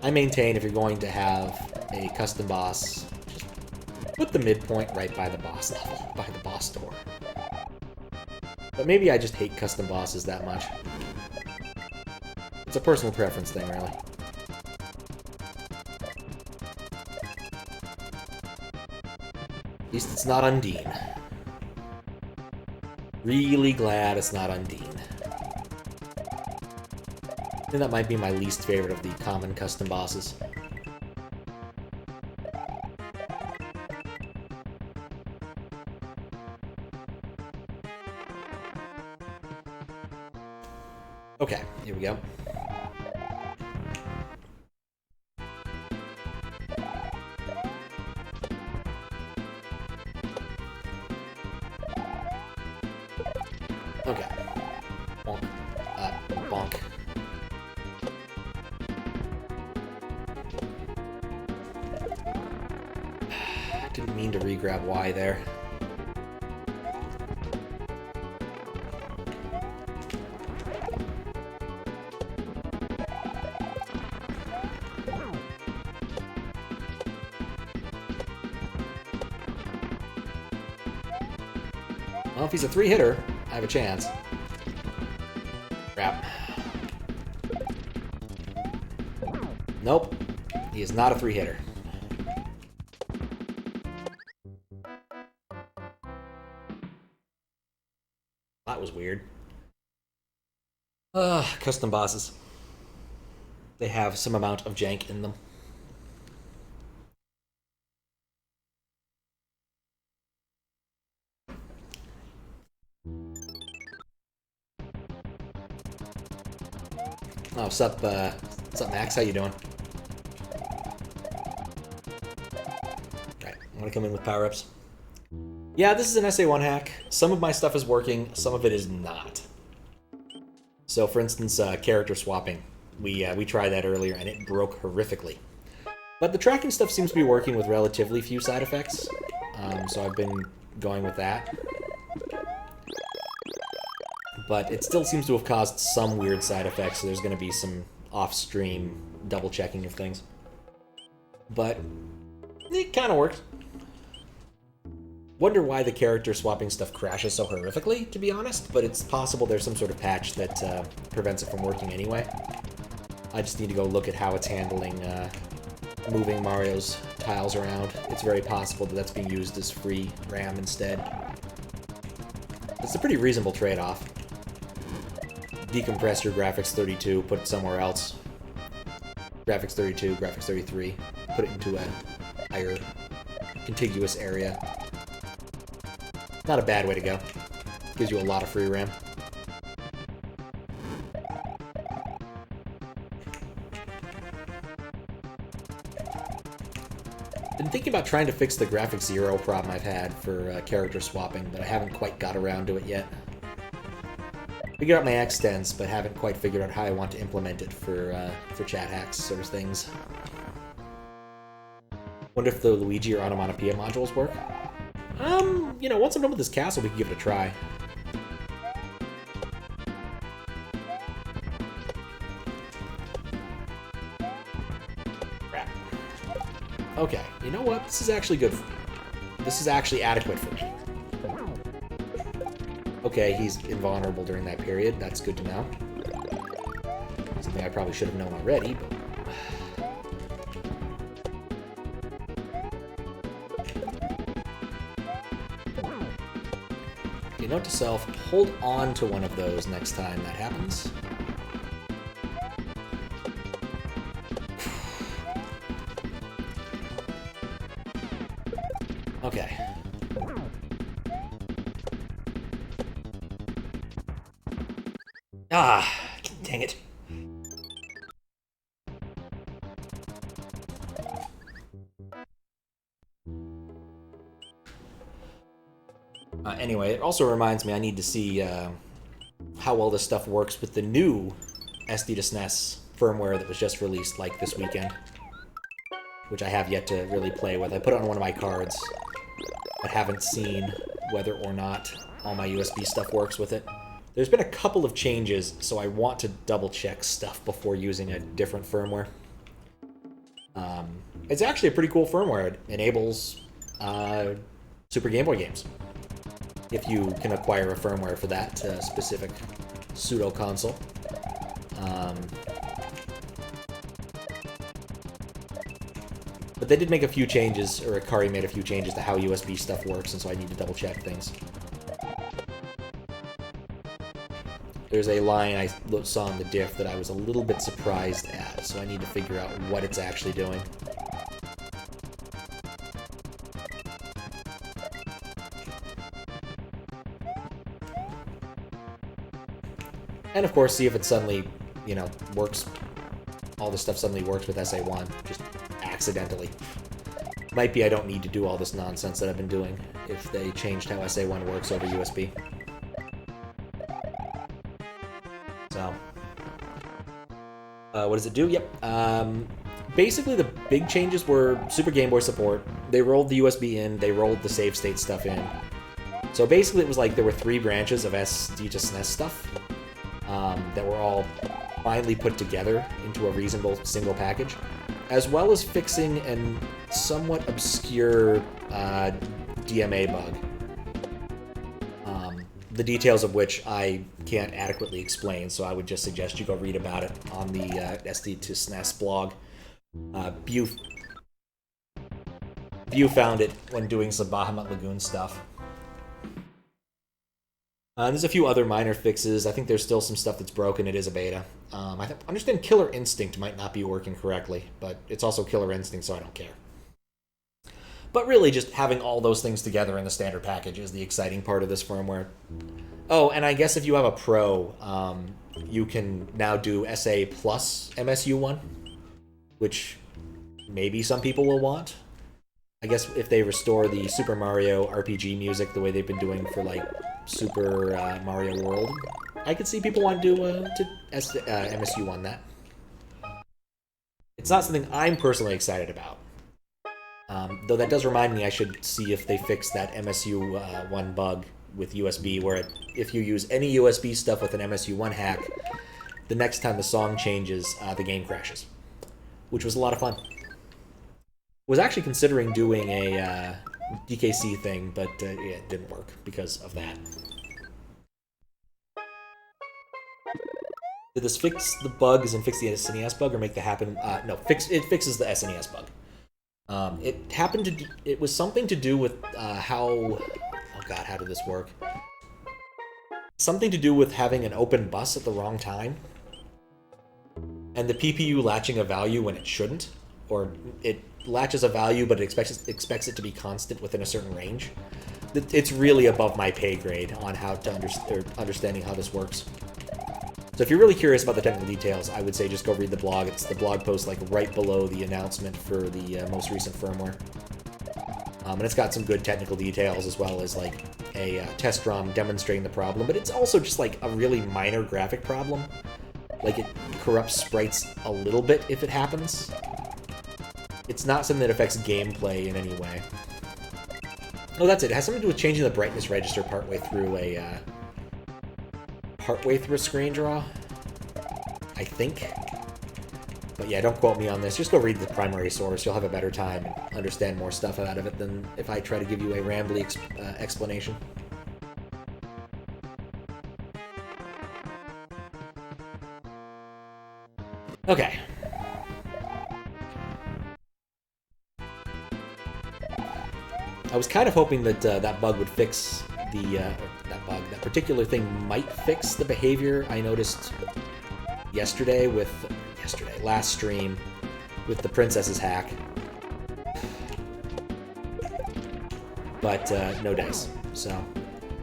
I maintain if you're going to have a custom boss, just put the midpoint right by the boss level, by the boss door. But maybe I just hate custom bosses that much. It's a personal preference thing, really. At least it's not Undine. Really glad it's not Undine. I think that might be my least favorite of the common custom bosses. Okay, here we go. Okay. Bonk. Bonk. Didn't mean to re-grab Y there. Well, if he's a three-hitter, I have a chance. Crap. Nope. He is not a three-hitter. That was weird. Custom bosses. They have some amount of jank in them. Oh, what's up, Max? How you doing? Alright, I'm gonna come in with power-ups. Yeah, this is an SA1 hack. Some of my stuff is working, some of it is not. So, for instance, character swapping. We tried that earlier, and it broke horrifically. But the tracking stuff seems to be working with relatively few side effects, so I've been going with that. But it still seems to have caused some weird side effects, so there's going to be some off-stream double-checking of things. But it kind of works. Wonder why the character swapping stuff crashes so horrifically, to be honest, but it's possible there's some sort of patch that prevents it from working anyway. I just need to go look at how it's handling moving Mario's tiles around. It's very possible that that's being used as free RAM instead. It's a pretty reasonable trade-off. Decompress your graphics 32, put it somewhere else. Graphics 32, graphics 33, put it into a higher contiguous area. Not a bad way to go. Gives you a lot of free RAM. Been thinking about trying to fix the graphics 0 problem I've had for character swapping, but I haven't quite got around to it yet. Figured out my extents, but haven't quite figured out how I want to implement it for chat hacks sort of things. Wonder if the Luigi or Onomatopoeia modules work. You know, once I'm done with this castle, we can give it a try. Crap. Okay, you know what? This is actually good. This is actually adequate for me. Okay, he's invulnerable during that period. That's good to know. Something I probably should have known already, but... Okay, note to self, hold on to one of those next time that happens. Okay. Ah, dang it. Anyway, it also reminds me I need to see how well this stuff works with the new SD to SNES firmware that was just released like this weekend, which I have yet to really play with. I put it on one of my cards, but haven't seen whether or not all my USB stuff works with it. There's been a couple of changes, so I want to double-check stuff before using a different firmware. It's actually a pretty cool firmware. It enables Super Game Boy games, if you can acquire a firmware for that specific pseudo-console. But they did make a few changes, or Akari made a few changes to how USB stuff works, and so I need to double-check things. There's a line I saw in the diff that I was a little bit surprised at, so I need to figure out what it's actually doing. And of course, see if it suddenly, you know, works. All this stuff suddenly works with SA1, just accidentally. Might be I don't need to do all this nonsense that I've been doing if they changed how SA1 works over USB. So, what does it do? Yep. Basically, the big changes were Super Game Boy support. They rolled the USB in, they rolled the save state stuff in. So basically, it was like there were 3 branches of SD to SNES stuff that were all finally put together into a reasonable single package, as well as fixing an somewhat obscure DMA bug. The details of which I can't adequately explain, so I would just suggest you go read about it on the SD to SNES blog. View found it when doing some Bahamut Lagoon stuff. There's a few other minor fixes. I think there's still some stuff that's broken. It is a beta. Understand Killer Instinct might not be working correctly, but it's also Killer Instinct, so I don't care. But really, just having all those things together in the standard package is the exciting part of this firmware. Oh, and I guess if you have a Pro, you can now do SA plus MSU1, which maybe some people will want. I guess if they restore the Super Mario RPG music the way they've been doing for, like, Super Mario World, I could see people want to do MSU1 that. It's not something I'm personally excited about. Though that does remind me I should see if they fix that MSU1 bug with USB, where if you use any USB stuff with an MSU1 hack, the next time the song changes, the game crashes. Which was a lot of fun. Was actually considering doing a DKC thing, but yeah, it didn't work because of that. Did this fix the bugs and fix the SNES bug, or make that happen? No, it fixes the SNES bug. It was something to do with how... Oh god, how did this work? Something to do with having an open bus at the wrong time. And the PPU latching a value when it shouldn't. Or it latches a value, but it expects it to be constant within a certain range. It's really above my pay grade on how to understanding how this works. So if you're really curious about the technical details, I would say just go read the blog. It's the blog post like right below the announcement for the most recent firmware. And it's got some good technical details as well as like a test ROM demonstrating the problem. But it's also just like a really minor graphic problem. Like it corrupts sprites a little bit if it happens. It's not something that affects gameplay in any way. Oh, that's it. It has something to do with changing the brightness register partway through a screen draw, I think. But yeah, don't quote me on this. Just go read the primary source. You'll have a better time and understand more stuff out of it than if I try to give you a rambly explanation. Okay. I was kind of hoping that that bug would fix that particular thing might fix the behavior I noticed last stream with the Princess's hack. But no dice. So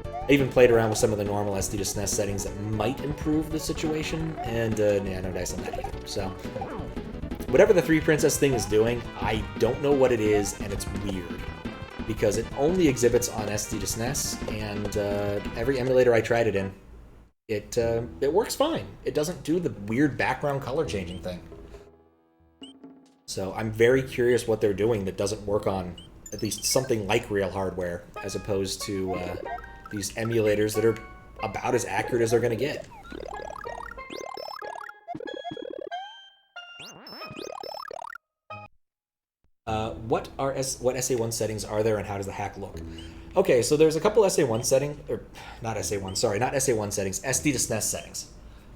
I even played around with some of the normal SD to SNES settings that might improve the situation, and yeah, no dice on that either. So whatever the 3 Princess thing is doing, I don't know what it is, and it's weird. Because it only exhibits on SD to SNES, and every emulator I tried it in, it works fine. It doesn't do the weird background color changing thing. So I'm very curious what they're doing that doesn't work on at least something like real hardware, as opposed to these emulators that are about as accurate as they're going to get. What SA1 settings are there, and how does the hack look? Okay, so there's a couple SA1 settings, or not SA1 settings, SD to SNES settings.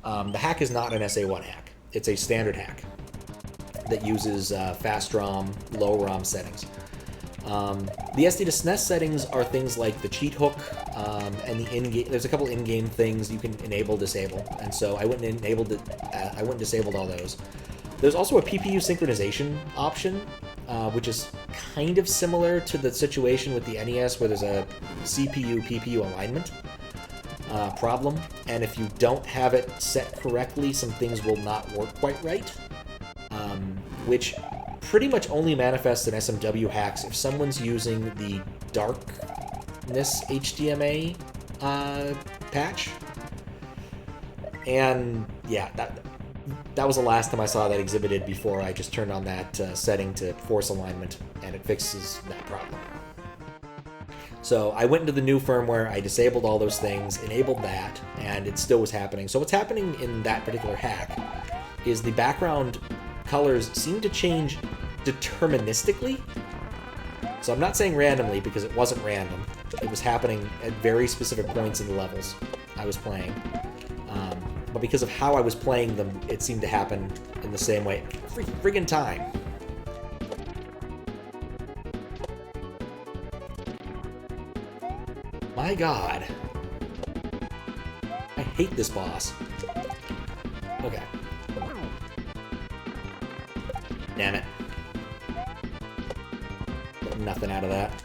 The hack is not an SA1 hack. It's a standard hack that uses fast ROM, low ROM settings. The SD to SNES settings are things like the cheat hook, and the in-game. There's a couple in-game things you can enable, disable, and so I went and enabled it. I went and disabled all those. There's also a PPU synchronization option, which is kind of similar to the situation with the NES where there's a CPU-PPU alignment problem, and if you don't have it set correctly, some things will not work quite right, which pretty much only manifests in SMW hacks if someone's using the darkness HDMA patch. And yeah, that was the last time I saw that exhibited before I just turned on that setting to force alignment, and it fixes that problem. So I went into the new firmware, I disabled all those things, enabled that, and it still was happening. So what's happening in that particular hack is the background colors seem to change deterministically. So I'm not saying randomly, because it wasn't random. It was happening at very specific points in the levels I was playing. But because of how I was playing them, it seemed to happen in the same way. Friggin' time. My god. I hate this boss. Okay. Damn it. Got nothing out of that.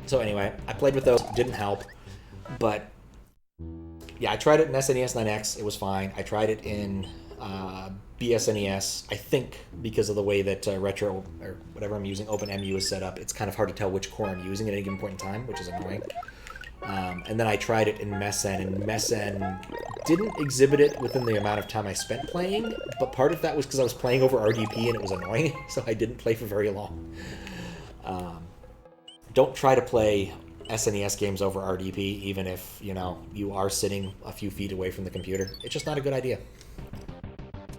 So anyway, I played with those, didn't help, but yeah, I tried it in SNES 9X, it was fine. I tried it in BSNES, I think because of the way that Retro, or whatever I'm using, OpenMU is set up, it's kind of hard to tell which core I'm using at any given point in time, which is annoying. And then I tried it in Messen, and Messen didn't exhibit it within the amount of time I spent playing, but part of that was because I was playing over RDP and it was annoying, so I didn't play for very long. Don't try to play SNES games over RDP, even if, you know, you are sitting a few feet away from the computer. It's just not a good idea.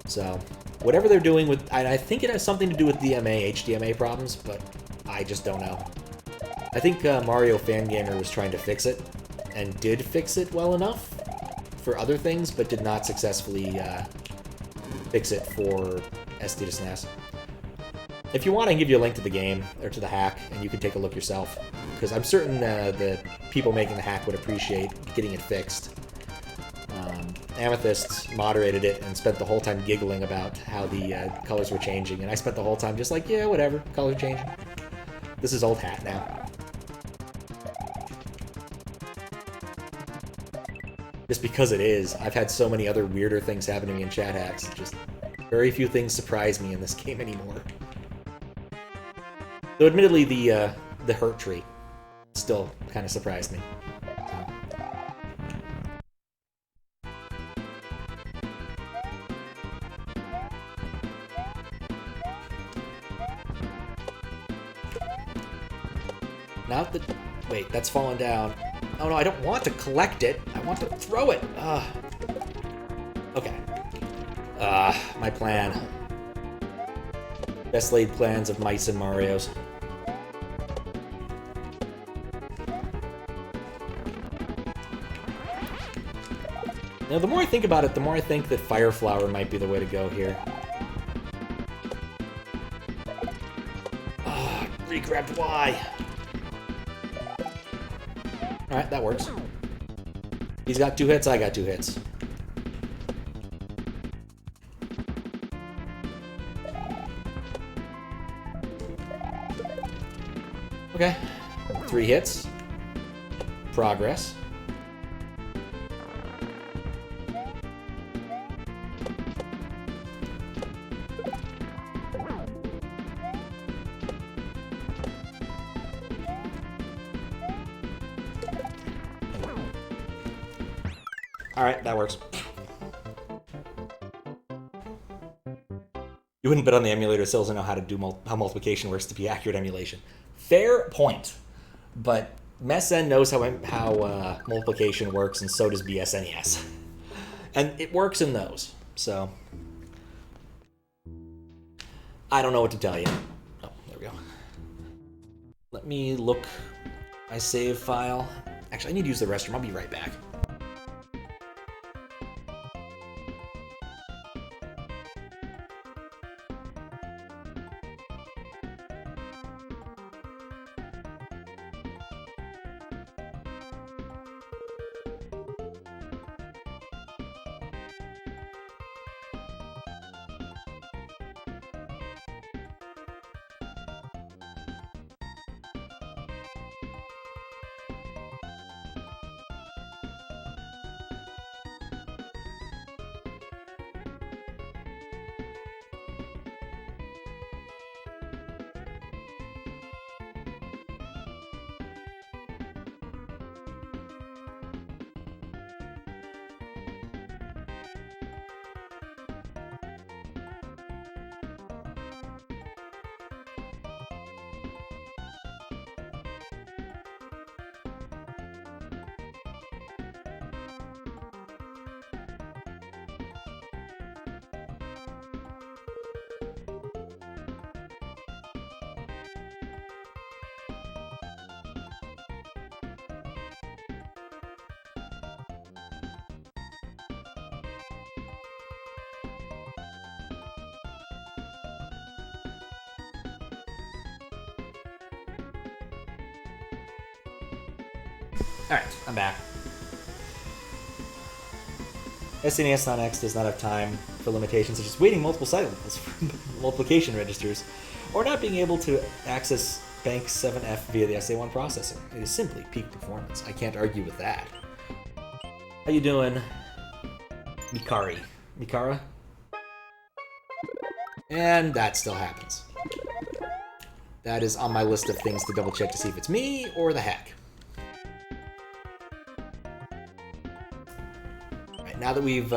So, whatever they're doing with... I think it has something to do with DMA, HDMA problems, but I just don't know. I think Mario Fangamer was trying to fix it, and did fix it well enough for other things, but did not successfully fix it for SD to SNES. If you want, I can give you a link to the game, or to the hack, and you can take a look yourself. Because I'm certain the people making the hack would appreciate getting it fixed. Amethyst moderated it and spent the whole time giggling about how the colors were changing, and I spent the whole time just like, yeah, whatever, color changing. This is old hat now. Just because it is. I've had so many other weirder things happen to me in chat hacks. Just very few things surprise me in this game anymore. Though admittedly, the hurt tree still kind of surprised me. Not that... Wait, that's fallen down. Oh no, I don't want to collect it. I want to throw it. Okay. My plan. Best laid plans of mice and Marios. Now, the more I think about it, the more I think that Fire Flower might be the way to go here. Regrabbed Y. Alright, that works. He's got 2 hits, I got 2 hits. Okay. 3 hits. Progress. Alright, that works. You wouldn't bet on the emulator, still doesn't know how to do how multiplication works to be accurate emulation. Fair point. But Messen knows how multiplication works, and so does BSNES. And it works in those, so... I don't know what to tell you. Oh, there we go. Let me look my save file. Actually, I need to use the restroom. I'll be right back. Alright, I'm back. SNES on X does not have time for limitations such as waiting multiple cycles for multiplication registers, or not being able to access Bank 7F via the SA1 processor. It is simply peak performance. I can't argue with that. How you doing, Mikari? Mikara? And that still happens. That is on my list of things to double check to see if it's me or the hack. Alright, now that we've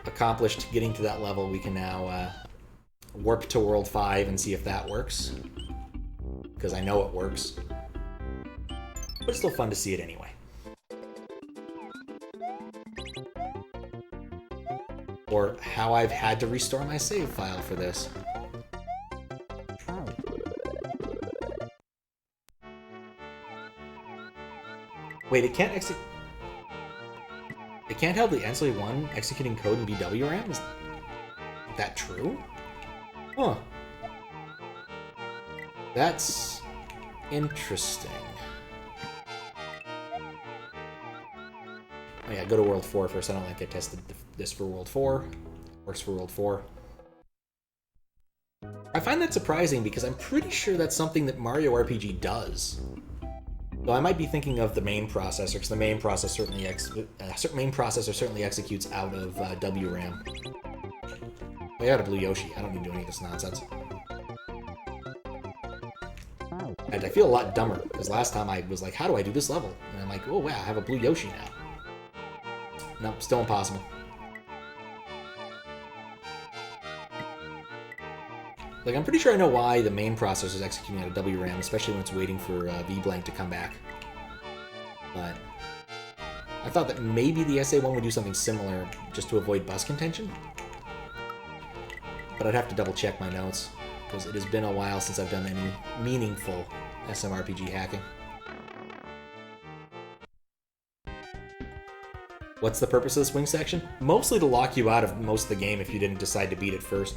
accomplished getting to that level, we can now warp to World 5 and see if that works. Because I know it works. But it's still fun to see it anyway. Or how I've had to restore my save file for this. Wait, it can't execute... It can't have the SLA1 executing code in VW-RAM? Is that true? Huh. That's interesting. Oh yeah, go to World 4 first. I don't think I tested this for World 4. Works for World 4. I find that surprising because I'm pretty sure that's something that Mario RPG does. Though I might be thinking of the main processor, because the main processor certainly executes out of WRAM. I got a blue Yoshi. I don't need to do any of this nonsense. And I feel a lot dumber, because last time I was like, how do I do this level? And I'm like, oh wow, I have a blue Yoshi now. Nope, still impossible. Like, I'm pretty sure I know why the main processor is executing out of WRAM, especially when it's waiting for VBlank to come back. But I thought that maybe the SA1 would do something similar just to avoid bus contention. But I'd have to double check my notes, because it has been a while since I've done any meaningful SMRPG hacking. What's the purpose of the swing section? Mostly to lock you out of most of the game if you didn't decide to beat it first.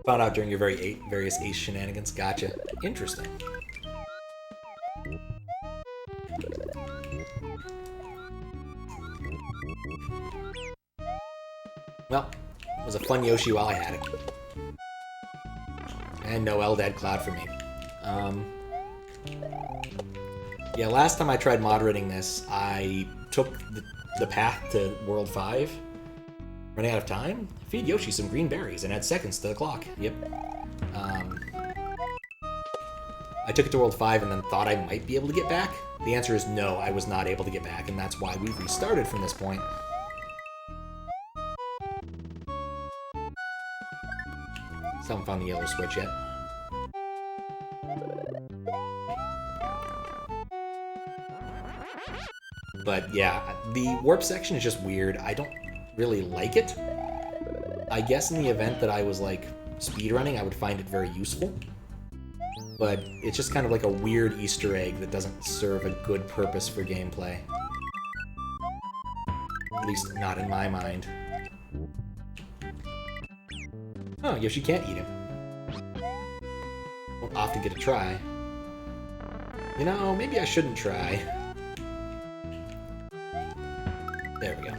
Found out during your various ace shenanigans. Gotcha. Interesting. Well, it was a fun Yoshi while I had it. And no Eldad Cloud for me. Yeah, last time I tried moderating this, I took the path to World 5. Running out of time? Feed Yoshi some green berries and add seconds to the clock. Yep. I took it to World 5 and then thought I might be able to get back. The answer is no, I was not able to get back, and that's why we restarted from this point. Still haven't found the yellow switch yet. But yeah, the warp section is just weird. I don't really like it. I guess in the event that I was like speedrunning, I would find it very useful. But it's just kind of like a weird Easter egg that doesn't serve a good purpose for gameplay. At least not in my mind. Oh, Yoshi can't eat him. Won't often get a try. You know, maybe I shouldn't try. There we go.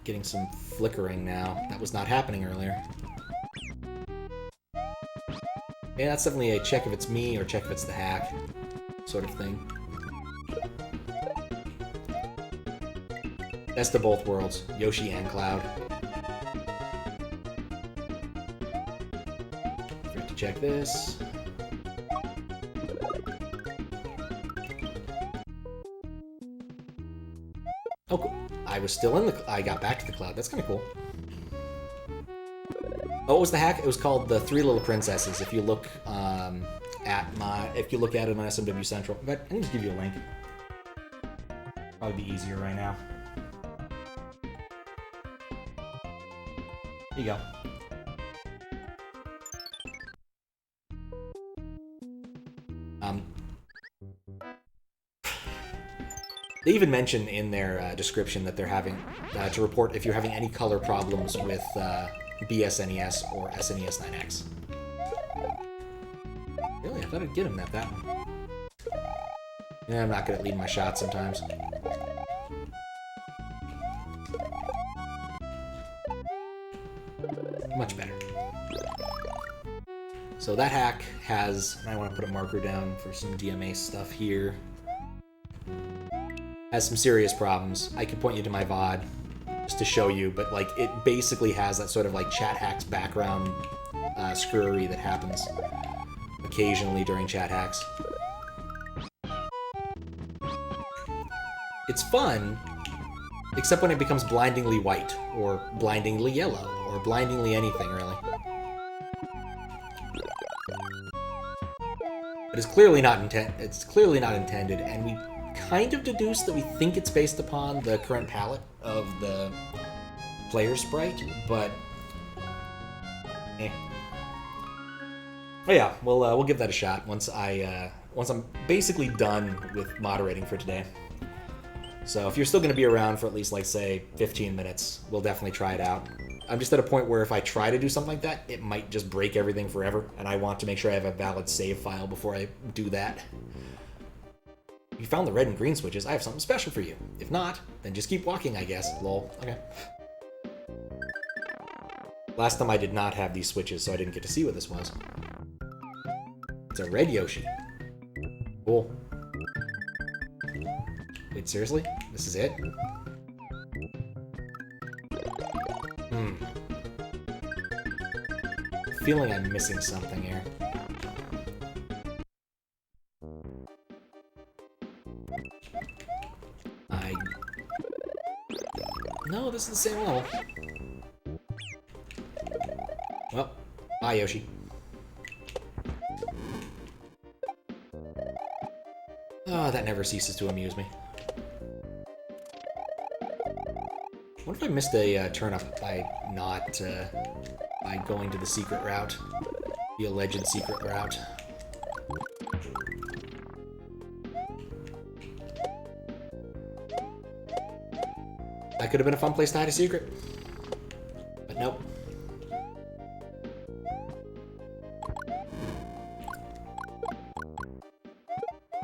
Getting some flickering now. That was not happening earlier. Yeah, that's definitely a check if it's me or check if it's the hack sort of thing. Best of both worlds, Yoshi and Cloud. Forget to check this. Oh, cool. I was still in the... I got back to the cloud. That's kind of cool. Oh, what was the hack? It was called the Three Little Princesses. If you look if you look at it on SMW Central, but I can just give you a link. Probably be easier right now. Here you go. They even mention in their description that they're having to report if you're having any color problems with BSNES or SNES 9X. Really? I thought I'd get him that one. Yeah, I'm not good at leading my shots sometimes. Much better. So that hack has, I want to put a marker down for some DMA stuff here, has some serious problems. I can point you to my VOD just to show you, but like it basically has that sort of like chat hacks background screwery that happens occasionally during chat hacks. It's fun, except when it becomes blindingly white, or blindingly yellow, or blindingly anything, really. But it's clearly not intended, and we kind of deduce that we think it's based upon the current palette of the player sprite, but eh. But yeah, we'll give that a shot once I'm basically done with moderating for today. So if you're still going to be around for at least, like, say, 15 minutes, we'll definitely try it out. I'm just at a point where if I try to do something like that, it might just break everything forever, and I want to make sure I have a valid save file before I do that. If you found the red and green switches, I have something special for you. If not, then just keep walking, I guess. Lol. Okay. Last time I did not have these switches, so I didn't get to see what this was. It's a red Yoshi. Cool. Wait, seriously? This is it? Feeling I'm missing something here. No, this is the same level. Well, bye, Yoshi. Oh, that never ceases to amuse me. What if I missed a turnip by not by going to the secret route, the alleged secret route? That could have been a fun place to hide a secret, but nope.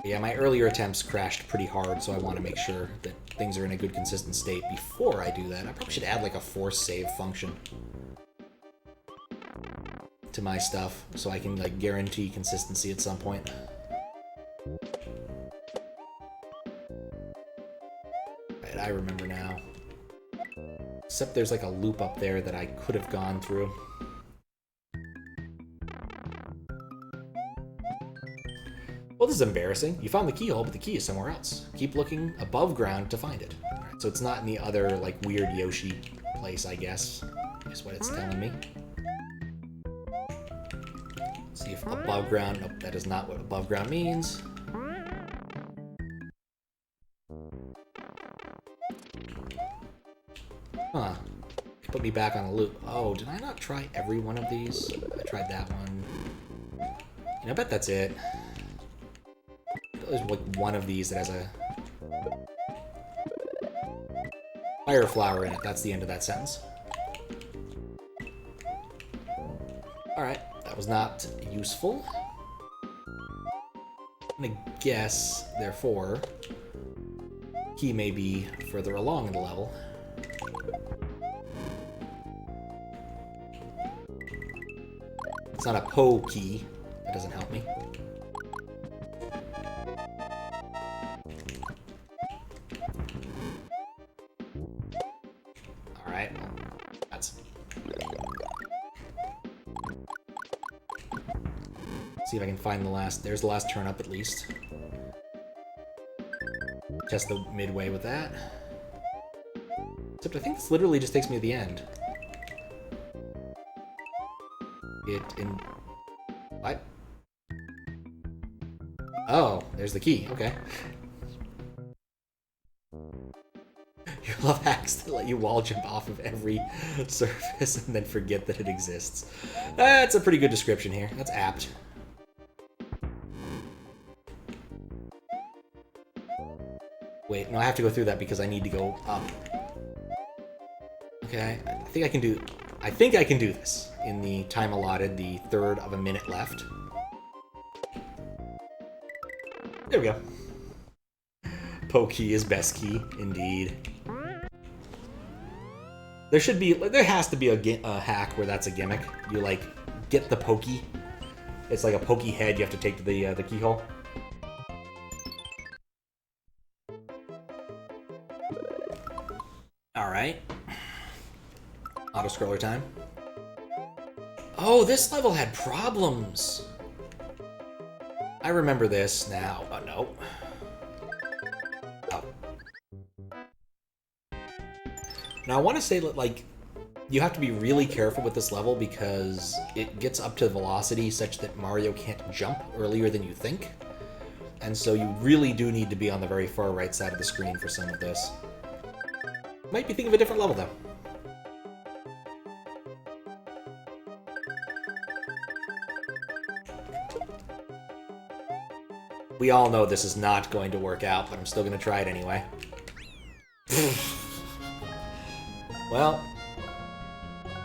Yeah, my earlier attempts crashed pretty hard, so I want to make sure that things are in a good, consistent state before I do that. I probably should add, like, a force save function to my stuff, so I can, like, guarantee consistency at some point. Right, I remember now. Except there's, like, a loop up there that I could have gone through. Well, this is embarrassing. You found the keyhole, but the key is somewhere else. Keep looking above ground to find it. Alright, so it's not in the other, like, weird Yoshi place, I guess, is what it's telling me. See if above ground... Nope, that is not what above ground means. Huh. Put me back on a loop. Oh, did I not try every one of these? I tried that one. You know, I bet that's it. There's like one of these that has a fire flower in it. That's the end of that sentence. Alright, that was not useful. I'm gonna guess, therefore, key may be further along in the level. It's not a Po key. That doesn't help me. Alright, well, that's... See if I can find the last... There's the last turn up, at least. Test the midway with that. Except I think this literally just takes me to the end. What? Oh, there's the key. Okay. You love hacks that let you wall jump off of every surface and then forget that it exists. That's a pretty good description here. That's apt. Wait, no, I have to go through that because I need to go up. Okay, I think I can do... I think I can do this in the time allotted, the third of a minute left. There we go. Pokey is best key, indeed. There should be... There has to be a hack where that's a gimmick. You, like, get the pokey. It's like a pokey head you have to take to the keyhole. Alright. Auto-scroller time. Oh, this level had problems! I remember this now. Oh, no. Oh. Now, I want to say that, like, you have to be really careful with this level because it gets up to velocity such that Mario can't jump earlier than you think. And so you really do need to be on the very far right side of the screen for some of this. Might be thinking of a different level, though. We all know this is not going to work out, but I'm still going to try it anyway. Well,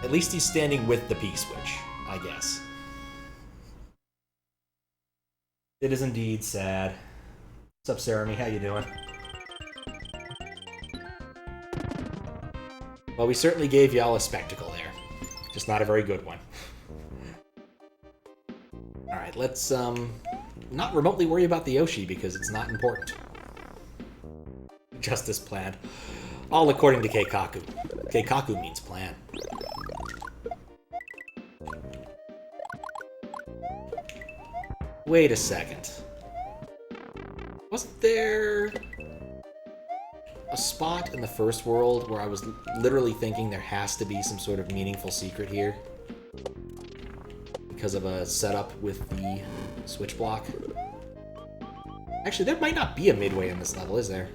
at least he's standing with the P-switch, I guess. It is indeed sad. What's up, Sarami? How you doing? Well, we certainly gave y'all a spectacle there. Just not a very good one. Alright, let's, not remotely worry about the Yoshi because it's not important. Just as planned. All according to Keikaku. Keikaku means plan. Wait a second. Wasn't there a spot in the first world where I was literally thinking there has to be some sort of meaningful secret here? Because of a setup with the switch block? Actually, there might not be a midway in this level, is there?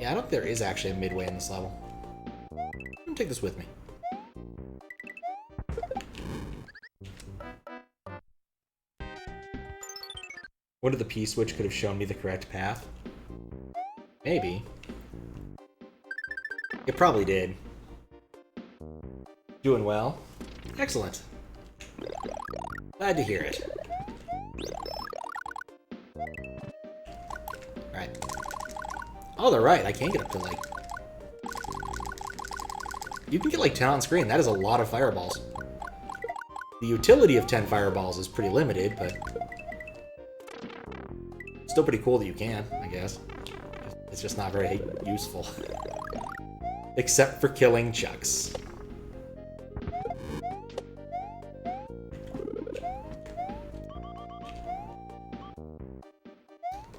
Yeah, I don't think there is actually a midway in this level. I'm gonna take this with me. What if the P-switch could have shown me the correct path? Maybe. It probably did. Doing well. Excellent. Glad to hear it. Alright. Oh, they're right. I can get up to, like... You can get, like, 10 on screen. That is a lot of fireballs. The utility of 10 fireballs is pretty limited, but... Still pretty cool that you can, I guess. It's just not very useful. Except for killing Chucks.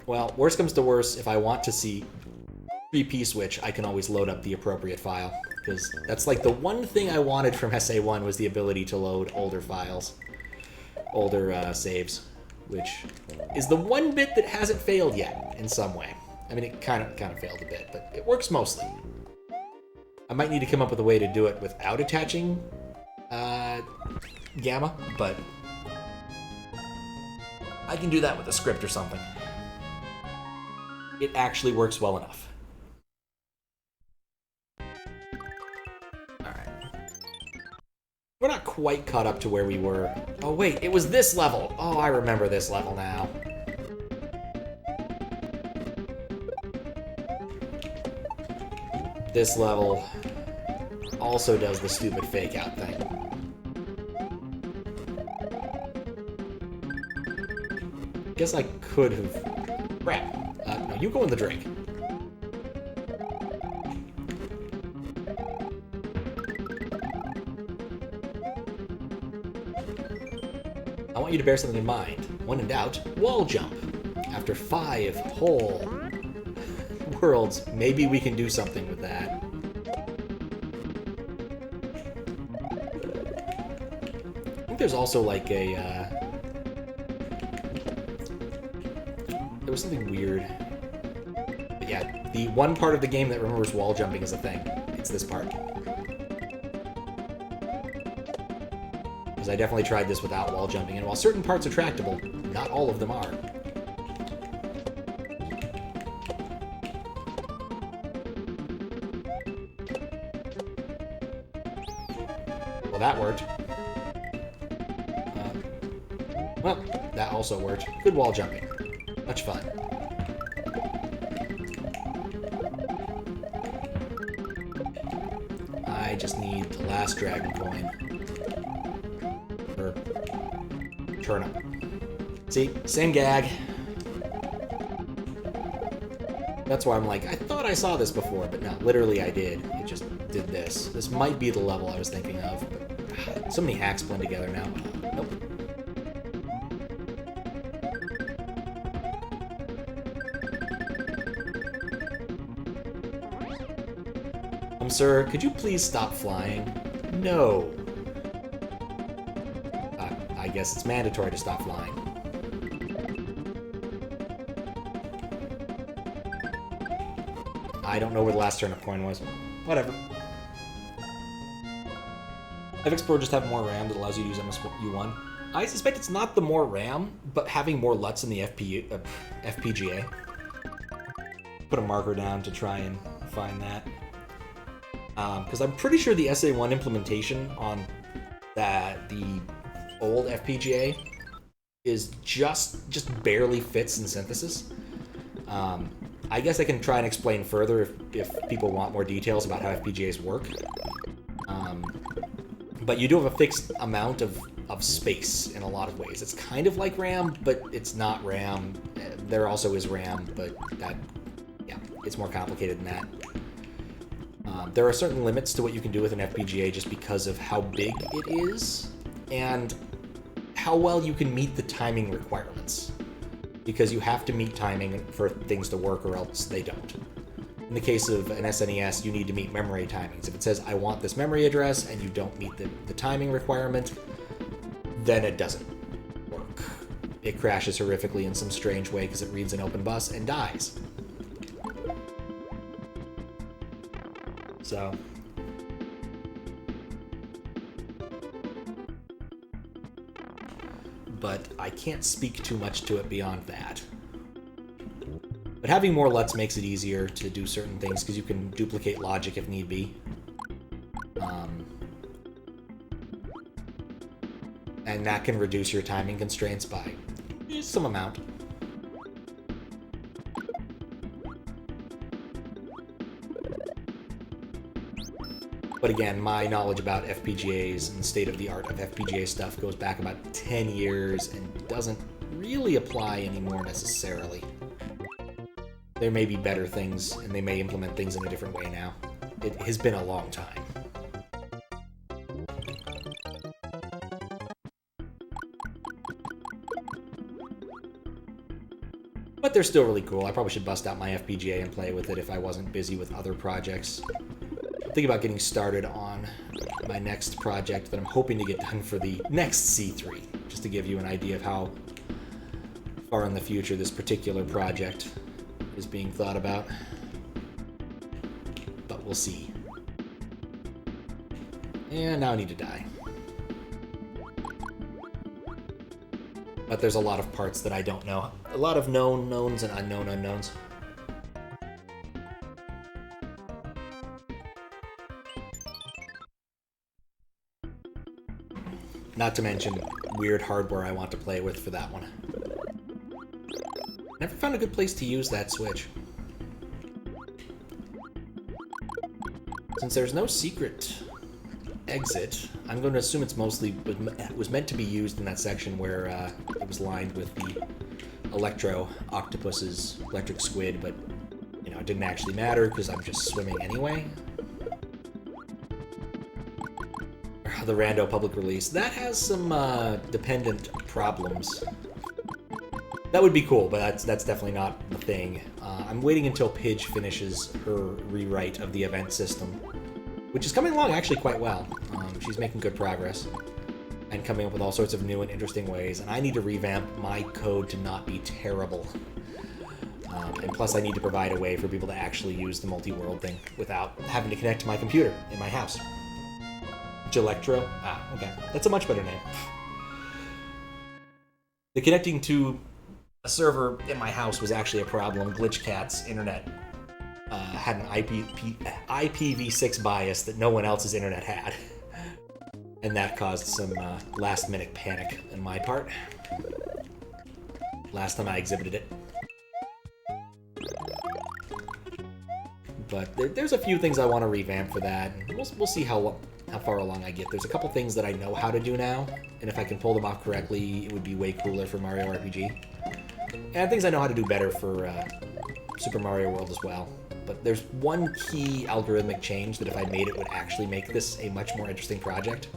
Well, worst comes to worst, if I want to see 3P switch, I can always load up the appropriate file. Because that's like the one thing I wanted from SA1 was the ability to load older files. Older saves. Which is the one bit that hasn't failed yet, in some way. I mean, it kind of failed a bit, but it works mostly. I might need to come up with a way to do it without attaching Gamma, but I can do that with a script or something. It actually works well enough. Alright. We're not quite caught up to where we were. Oh wait, it was this level! Oh, I remember this level now. This level also does the stupid fake out thing. Guess I could have... Crap. No, you go in the drink. I want you to bear something in mind. When in doubt, wall jump. After 5 whole worlds, maybe we can do something with that. I think there's also like a, there was something weird. But yeah, the one part of the game that remembers wall jumping is a thing. It's this part. Because I definitely tried this without wall jumping, and while certain parts are tractable, not all of them are. that worked. Well, that also worked. Good wall jumping. Much fun. I just need the last dragon coin. Or turnip. See? Same gag. That's why I'm like, I thought I saw this before, but no, literally I did. It just did this. This might be the level I was thinking of, but so many hacks blend together now. Nope. Sir, could you please stop flying? No. I guess it's mandatory to stop flying. I don't know where the last turnip coin was. Whatever. FX Pro just have more RAM that allows you to use MSU1. I suspect it's not the more RAM, but having more LUTs in the FPGA. Put a marker down to try and find that. Because I'm pretty sure the SA1 implementation on the old FPGA is just barely fits in synthesis. I guess I can try and explain further if people want more details about how FPGAs work. But you do have a fixed amount of space in a lot of ways. It's kind of like RAM, but it's not RAM. There also is RAM, but it's more complicated than that. There are certain limits to what you can do with an FPGA just because of how big it is and how well you can meet the timing requirements. Because you have to meet timing for things to work or else they don't. In the case of an SNES, you need to meet memory timings. If it says, I want this memory address, and you don't meet the timing requirement, then it doesn't work. It crashes horrifically in some strange way because it reads an open bus and dies. So, but I can't speak too much to it beyond that. But having more LUTs makes it easier to do certain things because you can duplicate logic if need be. And that can reduce your timing constraints by some amount. But again, my knowledge about FPGAs and the state of the art of FPGA stuff goes back about 10 years and doesn't really apply anymore necessarily. There may be better things, and they may implement things in a different way now. It has been a long time. But they're still really cool. I probably should bust out my FPGA and play with it if I wasn't busy with other projects. I'm thinking about getting started on my next project that I'm hoping to get done for the next C3, just to give you an idea of how far in the future this particular project is being thought about. But we'll see. And now I need to die. But there's a lot of parts that I don't know. A lot of known knowns and unknown unknowns. Not to mention weird hardware I want to play with for that one. Never found a good place to use that switch. Since there's no secret exit, I'm going to assume it's mostly was meant to be used in that section where it was lined with the electro octopuses, electric squid, but you know, it didn't actually matter because I'm just swimming anyway. The rando public release. That has some dependent problems. That would be cool, but that's definitely not the thing. I'm waiting until Pidge finishes her rewrite of the event system, which is coming along actually quite well. She's making good progress and coming up with all sorts of new and interesting ways, and I need to revamp my code to not be terrible. And plus I need to provide a way for people to actually use the multi-world thing without having to connect to my computer in my house. Jelectro? Ah, okay. That's a much better name. The connecting to a server in my house was actually a problem. GlitchCat's internet had an IPv6 bias that no one else's internet had. And that caused some last-minute panic on my part. Last time I exhibited it. But there's a few things I want to revamp for that. And we'll see how far along I get. There's a couple things that I know how to do now, and if I can pull them off correctly, it would be way cooler for Mario RPG. And things I know how to do better for Super Mario World as well. But there's one key algorithmic change that if I made it would actually make this a much more interesting project.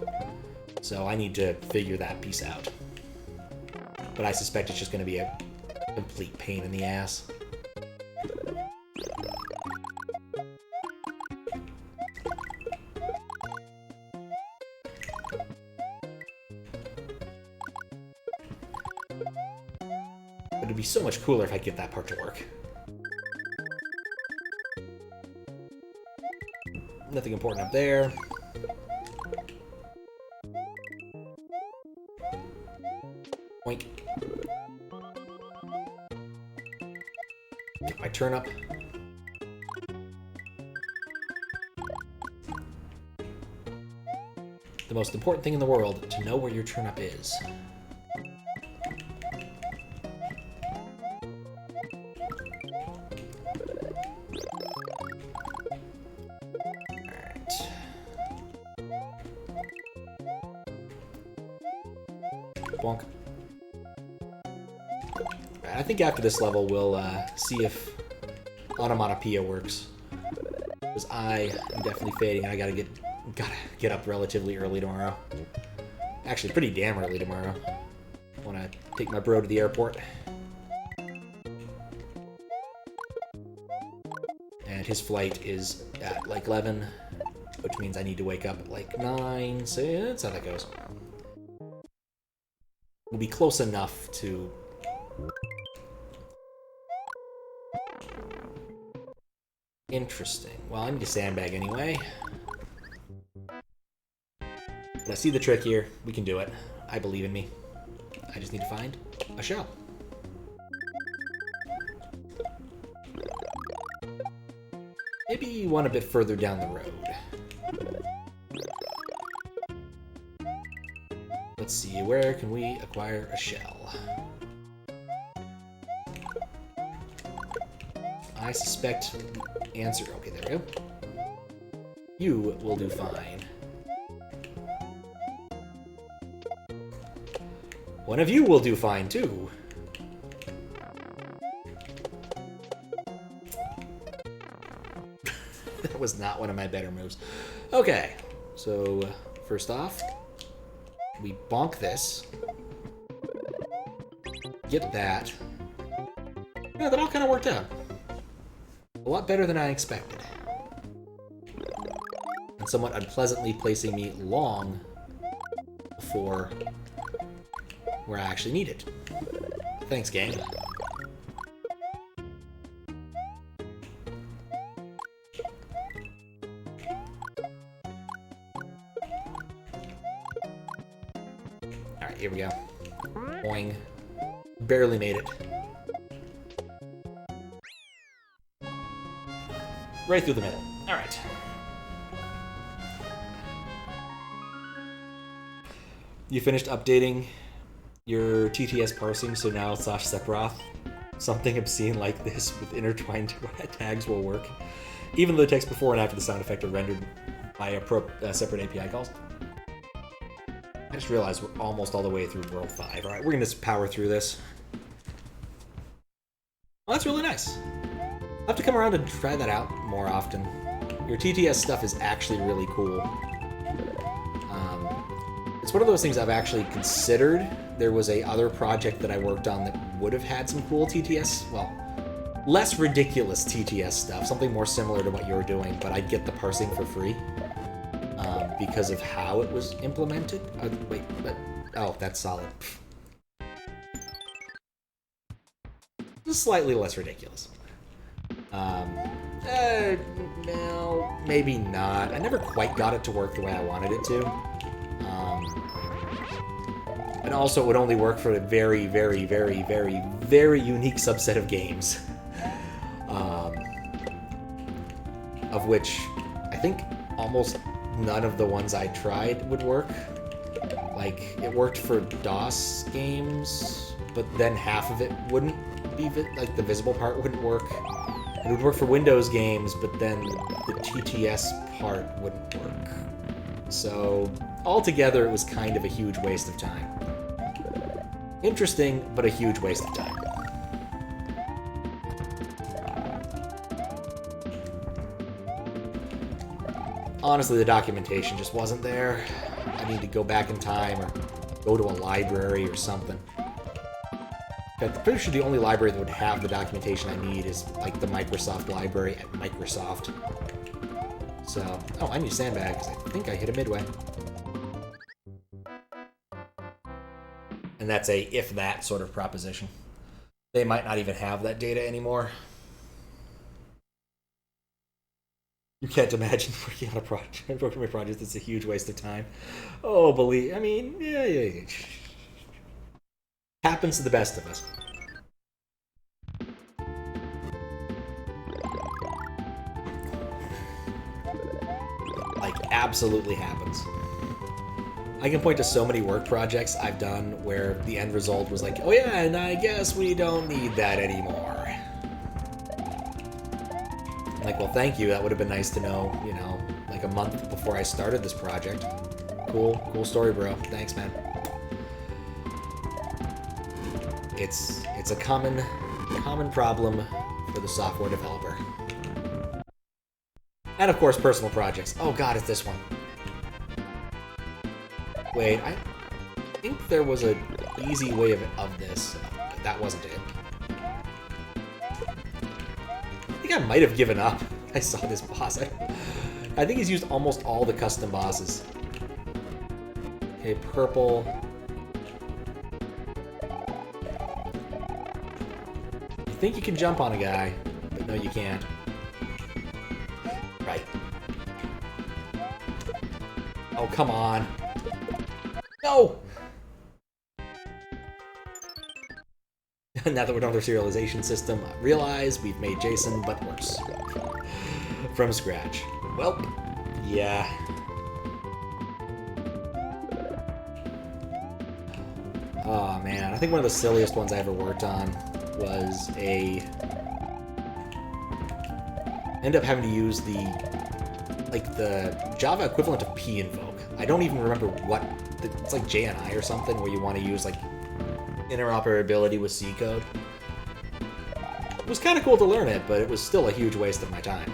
So I need to figure that piece out. But I suspect it's just going to be a complete pain in the ass. But it'd be so much cooler if I get that part to work. Nothing important up there. Oink. Get my turnip. The most important thing in the world, to know where your turnip is. Bonk. I think after this level we'll see if onomatopoeia works. Because I am definitely fading and I gotta get up relatively early tomorrow. Actually, pretty damn early tomorrow. Wanna take my bro to the airport. And his flight is at like 11, which means I need to wake up at like 9, so yeah, that's how that goes. We'll be close enough to... Interesting. Well, I need a sandbag anyway. But I see the trick here. We can do it. I believe in me. I just need to find a shell. Maybe one a bit further down the road. Let's see, where can we acquire a shell? I suspect the answer... Okay, there we go. You will do fine. One of you will do fine, too. That was not one of my better moves. Okay, so first off, we bonk this. Get that. Yeah, that all kind of worked out. A lot better than I expected. And somewhat unpleasantly placing me long before where I actually need it. Thanks, gang. Alright, here we go. Boing. Barely made it. Right through the middle. Alright. You finished updating your TTS parsing, so now /Sephiroth. Something obscene like this with intertwined tags will work, even though the text before and after the sound effect are rendered by separate API calls. I just realized we're almost all the way through World 5. Alright, we're gonna just power through this. Well, that's really nice. I'll have to come around and try that out more often. Your TTS stuff is actually really cool. It's one of those things I've actually considered. There was a other project that I worked on that would have had some cool TTS, well, less ridiculous TTS stuff, something more similar to what you were doing, but I'd get the parsing for free because of how it was implemented. Wait, but, oh, that's solid. Just slightly less ridiculous. No, maybe not. I never quite got it to work the way I wanted it to. And also, it would only work for a very, very, very, very, very unique subset of games. Of which I think almost none of the ones I tried would work. Like, it worked for DOS games, but then half of it wouldn't be, like, the visible part wouldn't work. It would work for Windows games, but then the TTS part wouldn't work. So, altogether, it was kind of a huge waste of time. Interesting, but a huge waste of time. Honestly, the documentation just wasn't there. I need to go back in time or go to a library or something. I'm pretty sure the only library that would have the documentation I need is, like, the Microsoft library at Microsoft. So, oh, I need a sandbag, because I think I hit a midway. And that's a if-that sort of proposition. They might not even have that data anymore. You can't imagine working on a project that's a huge waste of time. Oh, believe, I mean, yeah. Happens to the best of us. Like, absolutely happens. I can point to so many work projects I've done where the end result was like, oh yeah, and I guess we don't need that anymore. Like, well, thank you. That would have been nice to know, you know, like a month before I started this project. Cool story, bro. Thanks, man. It's a common problem for the software developer. And of course, personal projects. Oh god, it's this one. Wait, I think there was an easy way of this. But that wasn't it. I think I might have given up. I saw this boss. I think he's used almost all the custom bosses. Okay, purple. You think you can jump on a guy, but no, you can't. Right. Oh, come on. No! Now that we're done with our serialization system, I realize we've made Jason, but worse. From scratch. Well, yeah. Oh man, I think one of the silliest ones I ever worked on was end up having to use the Java equivalent of pinvoke. I don't even remember what, it's like JNI or something, where you want to use like interoperability with C code. It was kind of cool to learn it, but it was still a huge waste of my time.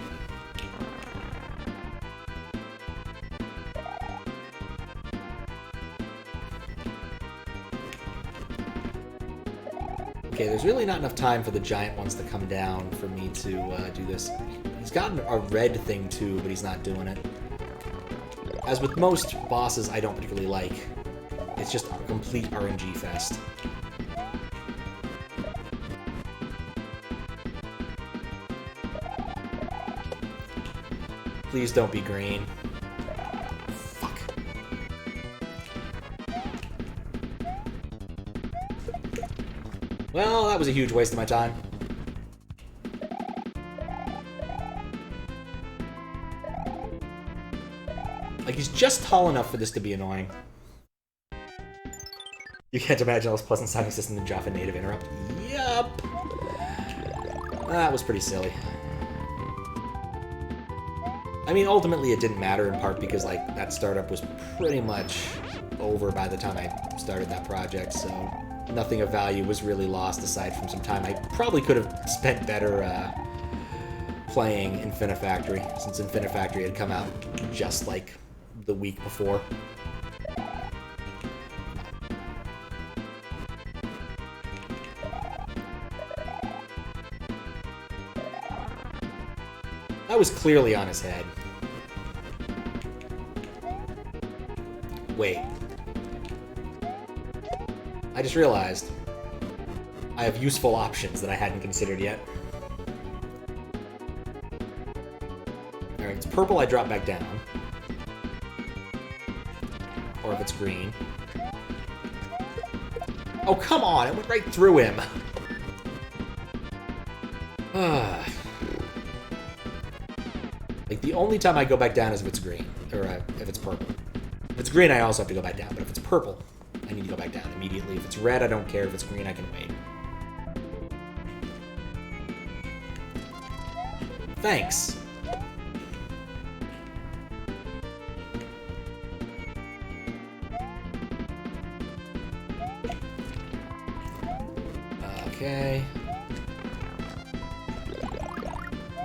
Okay, there's really not enough time for the giant ones to come down for me to do this. He's gotten a red thing too, but he's not doing it. As with most bosses I don't particularly like, it's just a complete RNG fest. Please don't be green. Fuck. Well, that was a huge waste of my time. Like, he's just tall enough for this to be annoying. You can't imagine a less pleasant sounding system than Java native interrupt. Yup. That was pretty silly. I mean, ultimately it didn't matter in part because, like, that startup was pretty much over by the time I started that project, so nothing of value was really lost aside from some time I probably could have spent better playing Infinifactory, since Infinifactory had come out just, like, the week before. That was clearly on his head. Wait. I just realized I have useful options that I hadn't considered yet. Alright, it's purple, I drop back down. Or if it's green. Oh, come on! It went right through him! Like, the only time I go back down is if it's green. Or if it's purple. it's green, I also have to go back down. But if it's purple, I need to go back down immediately. If it's red, I don't care. If it's green, I can wait. Thanks. Okay.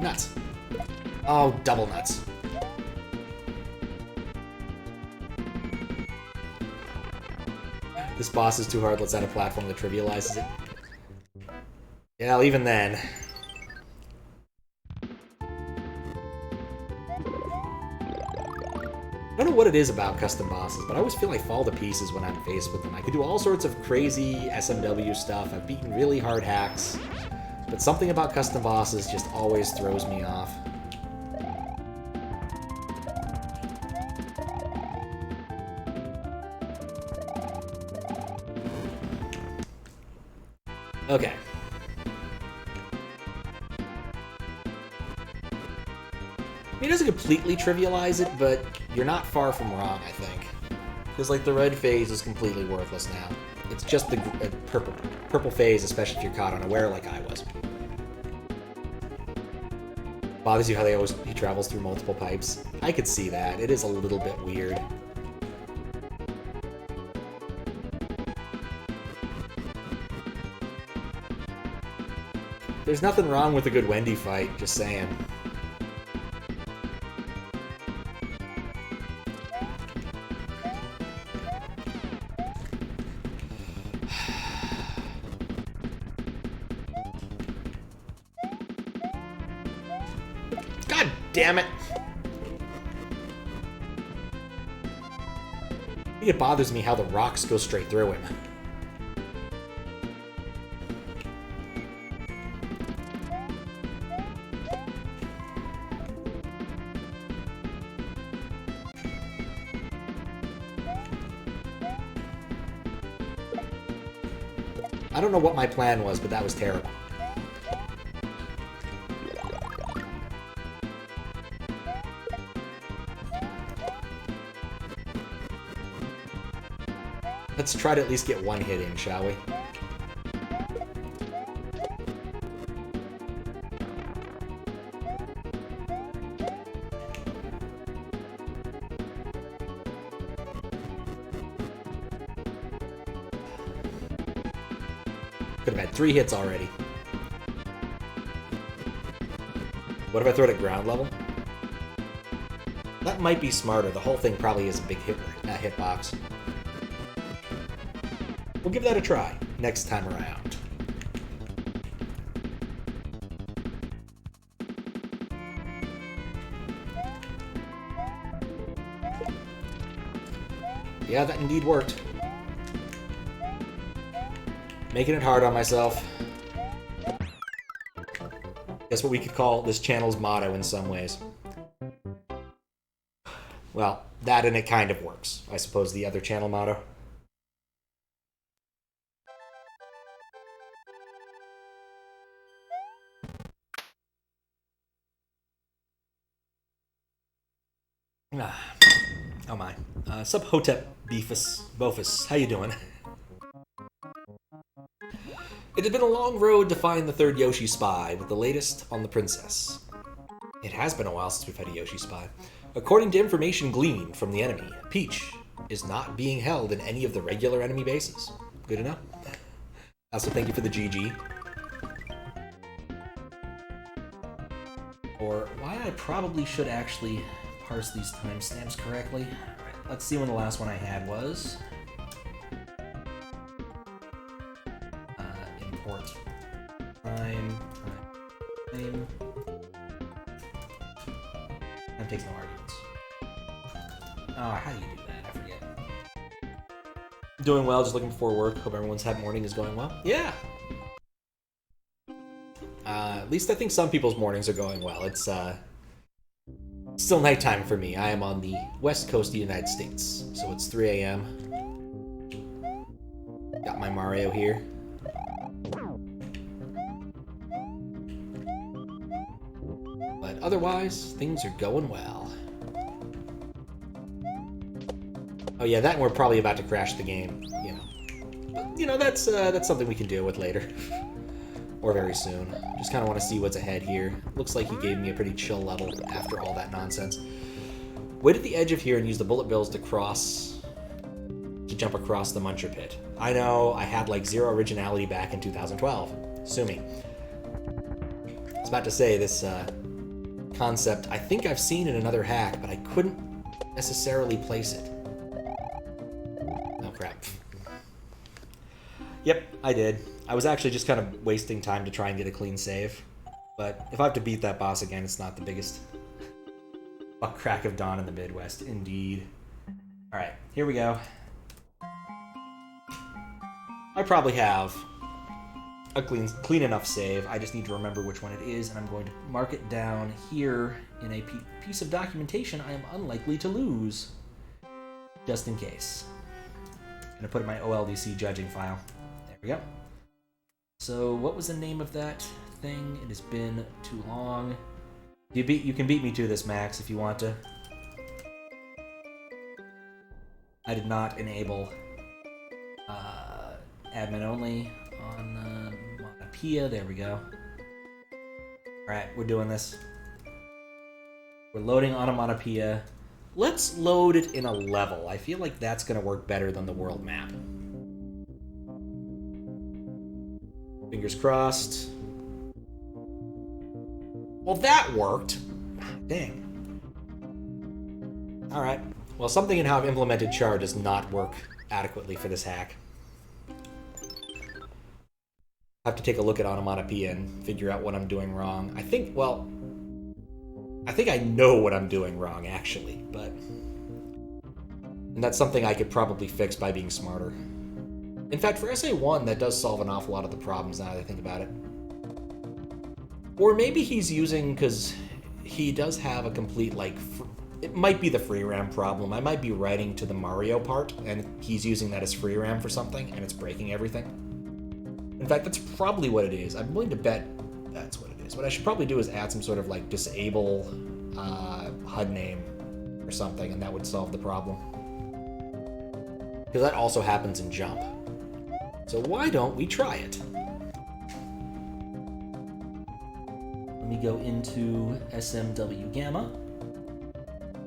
Nuts. Oh, double nuts. This boss is too hard. Let's add a platform that trivializes it. Yeah, well, even then. I don't know what it is about custom bosses, but I always feel I fall to pieces when I'm faced with them. I can do all sorts of crazy SMW stuff. I've beaten really hard hacks, but something about custom bosses just always throws me off. Okay. I mean, it doesn't completely trivialize it, but you're not far from wrong, I think. Because, like, the red phase is completely worthless now. It's just the purple phase, especially if you're caught unaware like I was. Bothers you how he travels through multiple pipes? I could see that. It is a little bit weird. There's nothing wrong with a good Wendy fight, just saying. God damn it! It bothers me how the rocks go straight through him. I don't know what my plan was, but that was terrible. Let's try to at least get one hit in, shall we? Could have had 3 hits already. What if I throw it at ground level? That might be smarter. The whole thing probably is a big hitbox. We'll give that a try next time around. Yeah, that indeed worked. Making it hard on myself. That's what we could call this channel's motto in some ways. Well, that and it kind of works. I suppose the other channel motto. Oh my. Sup Hotep Bofus, how you doing? It had been a long road to find the third Yoshi spy, with the latest on the princess. It has been a while since we've had a Yoshi spy. According to information gleaned from the enemy, Peach is not being held in any of the regular enemy bases. Good enough. Also, thank you for the GG. Or why I probably should actually parse these timestamps correctly. Right, let's see when the last one I had was. Import time. Time takes no arguments. Oh, how do you do that? I forget. Doing well, just looking before work. Hope everyone's morning is going well. Yeah. At least I think some people's mornings are going well. It's still nighttime for me. I am on the west coast of the United States, so it's 3 a.m. Got my Mario here. But otherwise, things are going well. yeah, that and we're probably about to crash the game, you know. But, you know, that's something we can deal with later. Or very soon. Just kind of want to see what's ahead here. Looks like he gave me a pretty chill level after all that nonsense. Wait at the edge of here and use the bullet bills to jump across the muncher pit. I know, I had like zero originality back in 2012. Sue me. I was about to say, this concept, I think I've seen in another hack, but I couldn't necessarily place it. Oh, crap. Yep, I did. I was actually just kind of wasting time to try and get a clean save. But if I have to beat that boss again, it's not the biggest crack of dawn in the Midwest, indeed. Alright, here we go. I probably have a clean enough save. I just need to remember which one it is, and I'm going to mark it down here in a piece of documentation I am unlikely to lose. Just in case. I'm going to put it in my OLDC judging file. There we go. So, what was the name of that thing? It has been too long. You can beat me to this, Max, if you want to. I did not enable admin only on Monopia. There we go. Alright, we're doing this. We're loading Onomatopoeia. Let's load it in a level. I feel like that's going to work better than the world map. Fingers crossed. Well, that worked. Dang. Alright. Well, something in how I've implemented char does not work adequately for this hack. I have to take a look at Onomatopoeia and figure out what I'm doing wrong. I think I know what I'm doing wrong, actually, but... And that's something I could probably fix by being smarter. In fact, for SA1, that does solve an awful lot of the problems now that I think about it. Or maybe he's using, because he does have a complete, like... It might be the free RAM problem. I might be writing to the Mario part, and he's using that as free RAM for something, and it's breaking everything. In fact, that's probably what it is. I'm willing to bet that's what it is. What I should probably do is add some sort of, like, disable HUD name or something, and that would solve the problem. Because that also happens in Jump. So why don't we try it? Let me go into SMW Gamma.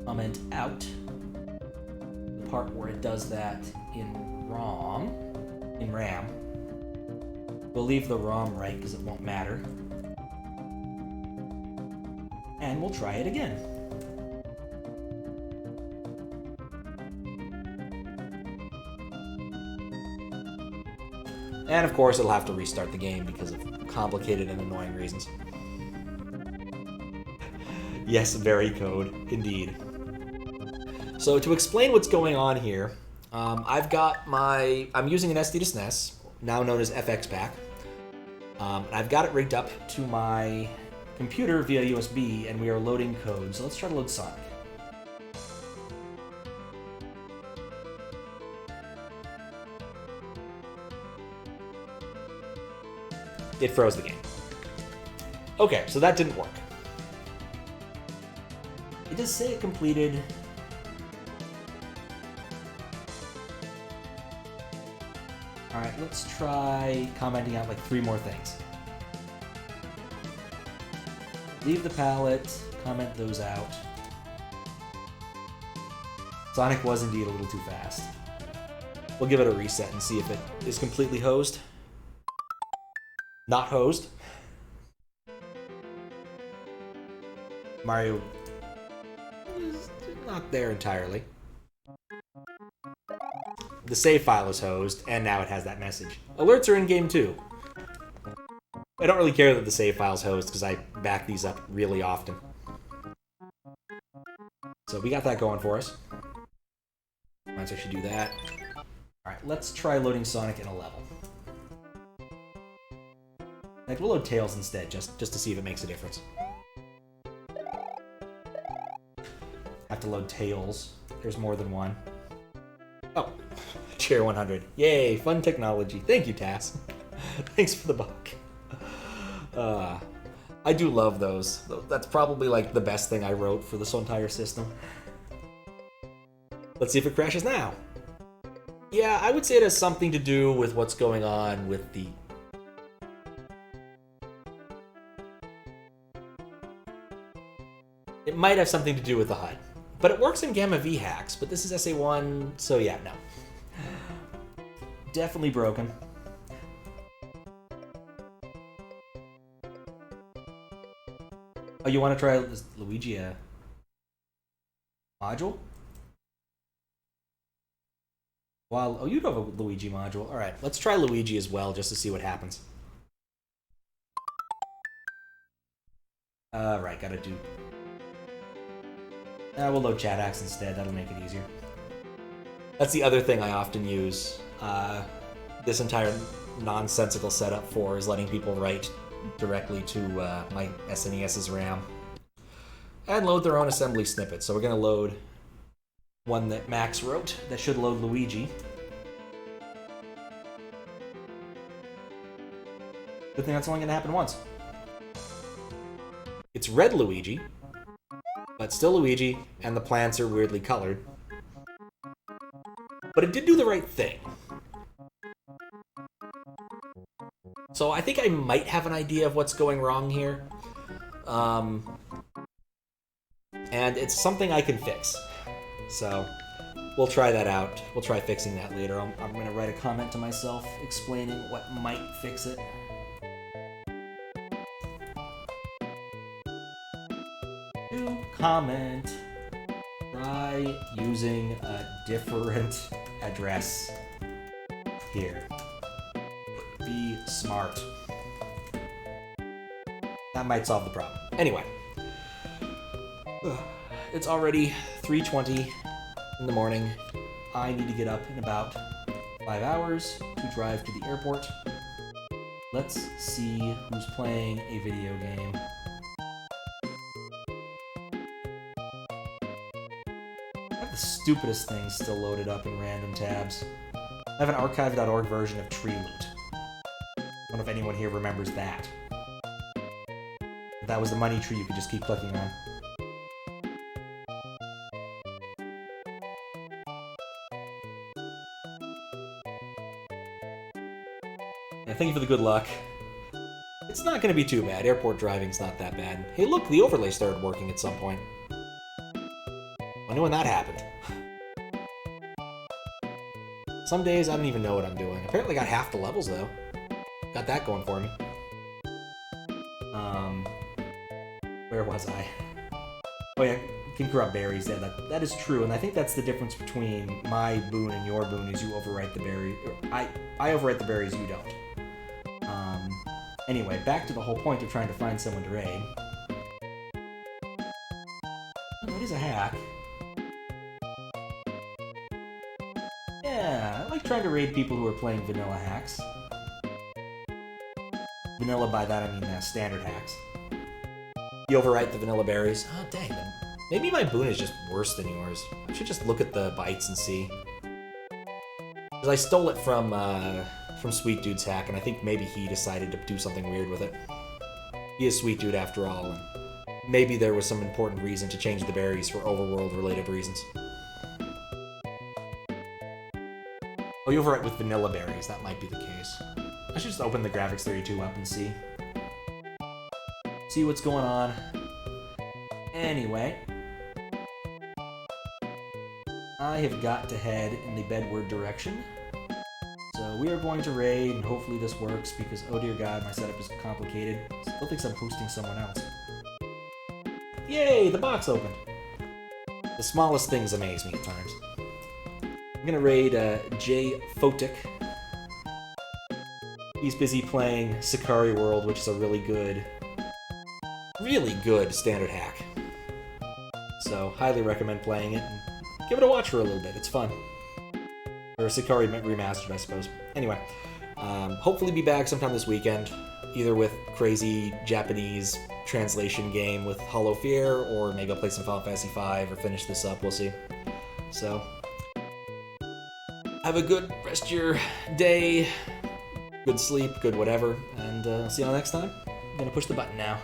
Comment out the part where it does that in RAM. We'll leave the ROM right because it won't matter. And we'll try it again. And of course it'll have to restart the game because of complicated and annoying reasons. Yes, very code, indeed. So to explain what's going on here, I'm using an SD to SNES, now known as FX Pack. And I've got it rigged up to my computer via USB, and we are loading code. So let's try to load Sonic. It froze the game. Okay, so that didn't work. It does say it completed. Alright, let's try commenting out like 3 more things. Leave the palette, comment those out. Sonic was indeed a little too fast. We'll give it a reset and see if it is completely hosed. Not hosed. Mario is not there entirely. The save file is hosed, and now it has that message. Alerts are in game too. I don't really care that the save file is hosed because I back these up really often. So we got that going for us. Might actually do that. Alright, let's try loading Sonic in a level. Like, we'll load Tails instead, just to see if it makes a difference. Have to load Tails. There's more than one. Oh, Chair 100. Yay, fun technology. Thank you, Tass. Thanks for the buck. I do love those. That's probably like the best thing I wrote for this entire system. Let's see if it crashes now. Yeah, I would say it has something to do with what's going on with the... It might have something to do with the HUD. But it works in Gamma V hacks, but this is SA1, so yeah, no. Definitely broken. Oh, you want to try this Luigi module? Well, oh, you do have a Luigi module. All right, let's try Luigi as well, just to see what happens. All right, gotta do... we'll load chat hacks instead. That'll make it easier. That's the other thing I often use this entire nonsensical setup for, is letting people write directly to my SNES's RAM and load their own assembly snippets. So we're going to load one that Max wrote that should load Luigi. Good thing that's only going to happen once. It's red Luigi, but still Luigi, and the plants are weirdly colored. But it did do the right thing. So I think I might have an idea of what's going wrong here. And it's something I can fix. So we'll try that out. We'll try fixing that later. I'm going to write a comment to myself explaining what might fix it. To comment, try using a different address here. Be smart. That might solve the problem. Anyway, it's already 3:20 in the morning. I need to get up in about 5 hours to drive to the airport. Let's see who's playing a video game. I have the stupidest things still loaded up in random tabs. I have an archive.org version of Tree Loot. I don't know if anyone here remembers that. That was the money tree you could just keep clicking on. Yeah, thank you for the good luck. It's not going to be too bad. Airport driving's not that bad. Hey, look, the overlay started working at some point. Wonder when that happened. Some days I don't even know what I'm doing. Apparently got half the levels, though. Got that going for me. Where was I? Oh yeah, can corrupt berries. Yeah, that is true, and I think that's the difference between my boon and your boon, is you overwrite the berry. I overwrite the berries, you don't. Anyway, back to the whole point of trying to find someone to raid. That is a hack. Yeah, I like trying to raid people who are playing vanilla hacks. Vanilla, by that I mean standard hacks. You overwrite the vanilla berries. Oh, dang. Maybe my boon is just worse than yours. I should just look at the bytes and see. Because I stole it from Sweet Dude's hack, and I think maybe he decided to do something weird with it. He is Sweet Dude after all, and maybe there was some important reason to change the berries for overworld-related reasons. Oh, you overwrite with vanilla berries. That might be the case. I should just open the Graphics 32 up and see. See what's going on. Anyway, I have got to head in the bedward direction. So we are going to raid, and hopefully this works, because, oh dear God, my setup is complicated. Still thinks I'm hosting someone else. Yay, the box opened. The smallest things amaze me at times. I'm gonna raid J Photic. He's busy playing Sakari World, which is a really good standard hack. So, highly recommend playing it, and give it a watch for a little bit. It's fun. Or Sakari Remastered, I suppose. Anyway, hopefully be back sometime this weekend, either with crazy Japanese translation game with Hollow Fear, or maybe I'll play some Final Fantasy V, or finish this up, we'll see. So, have a good rest of your day, good sleep, good whatever, and I'll see you all next time. I'm gonna push the button now.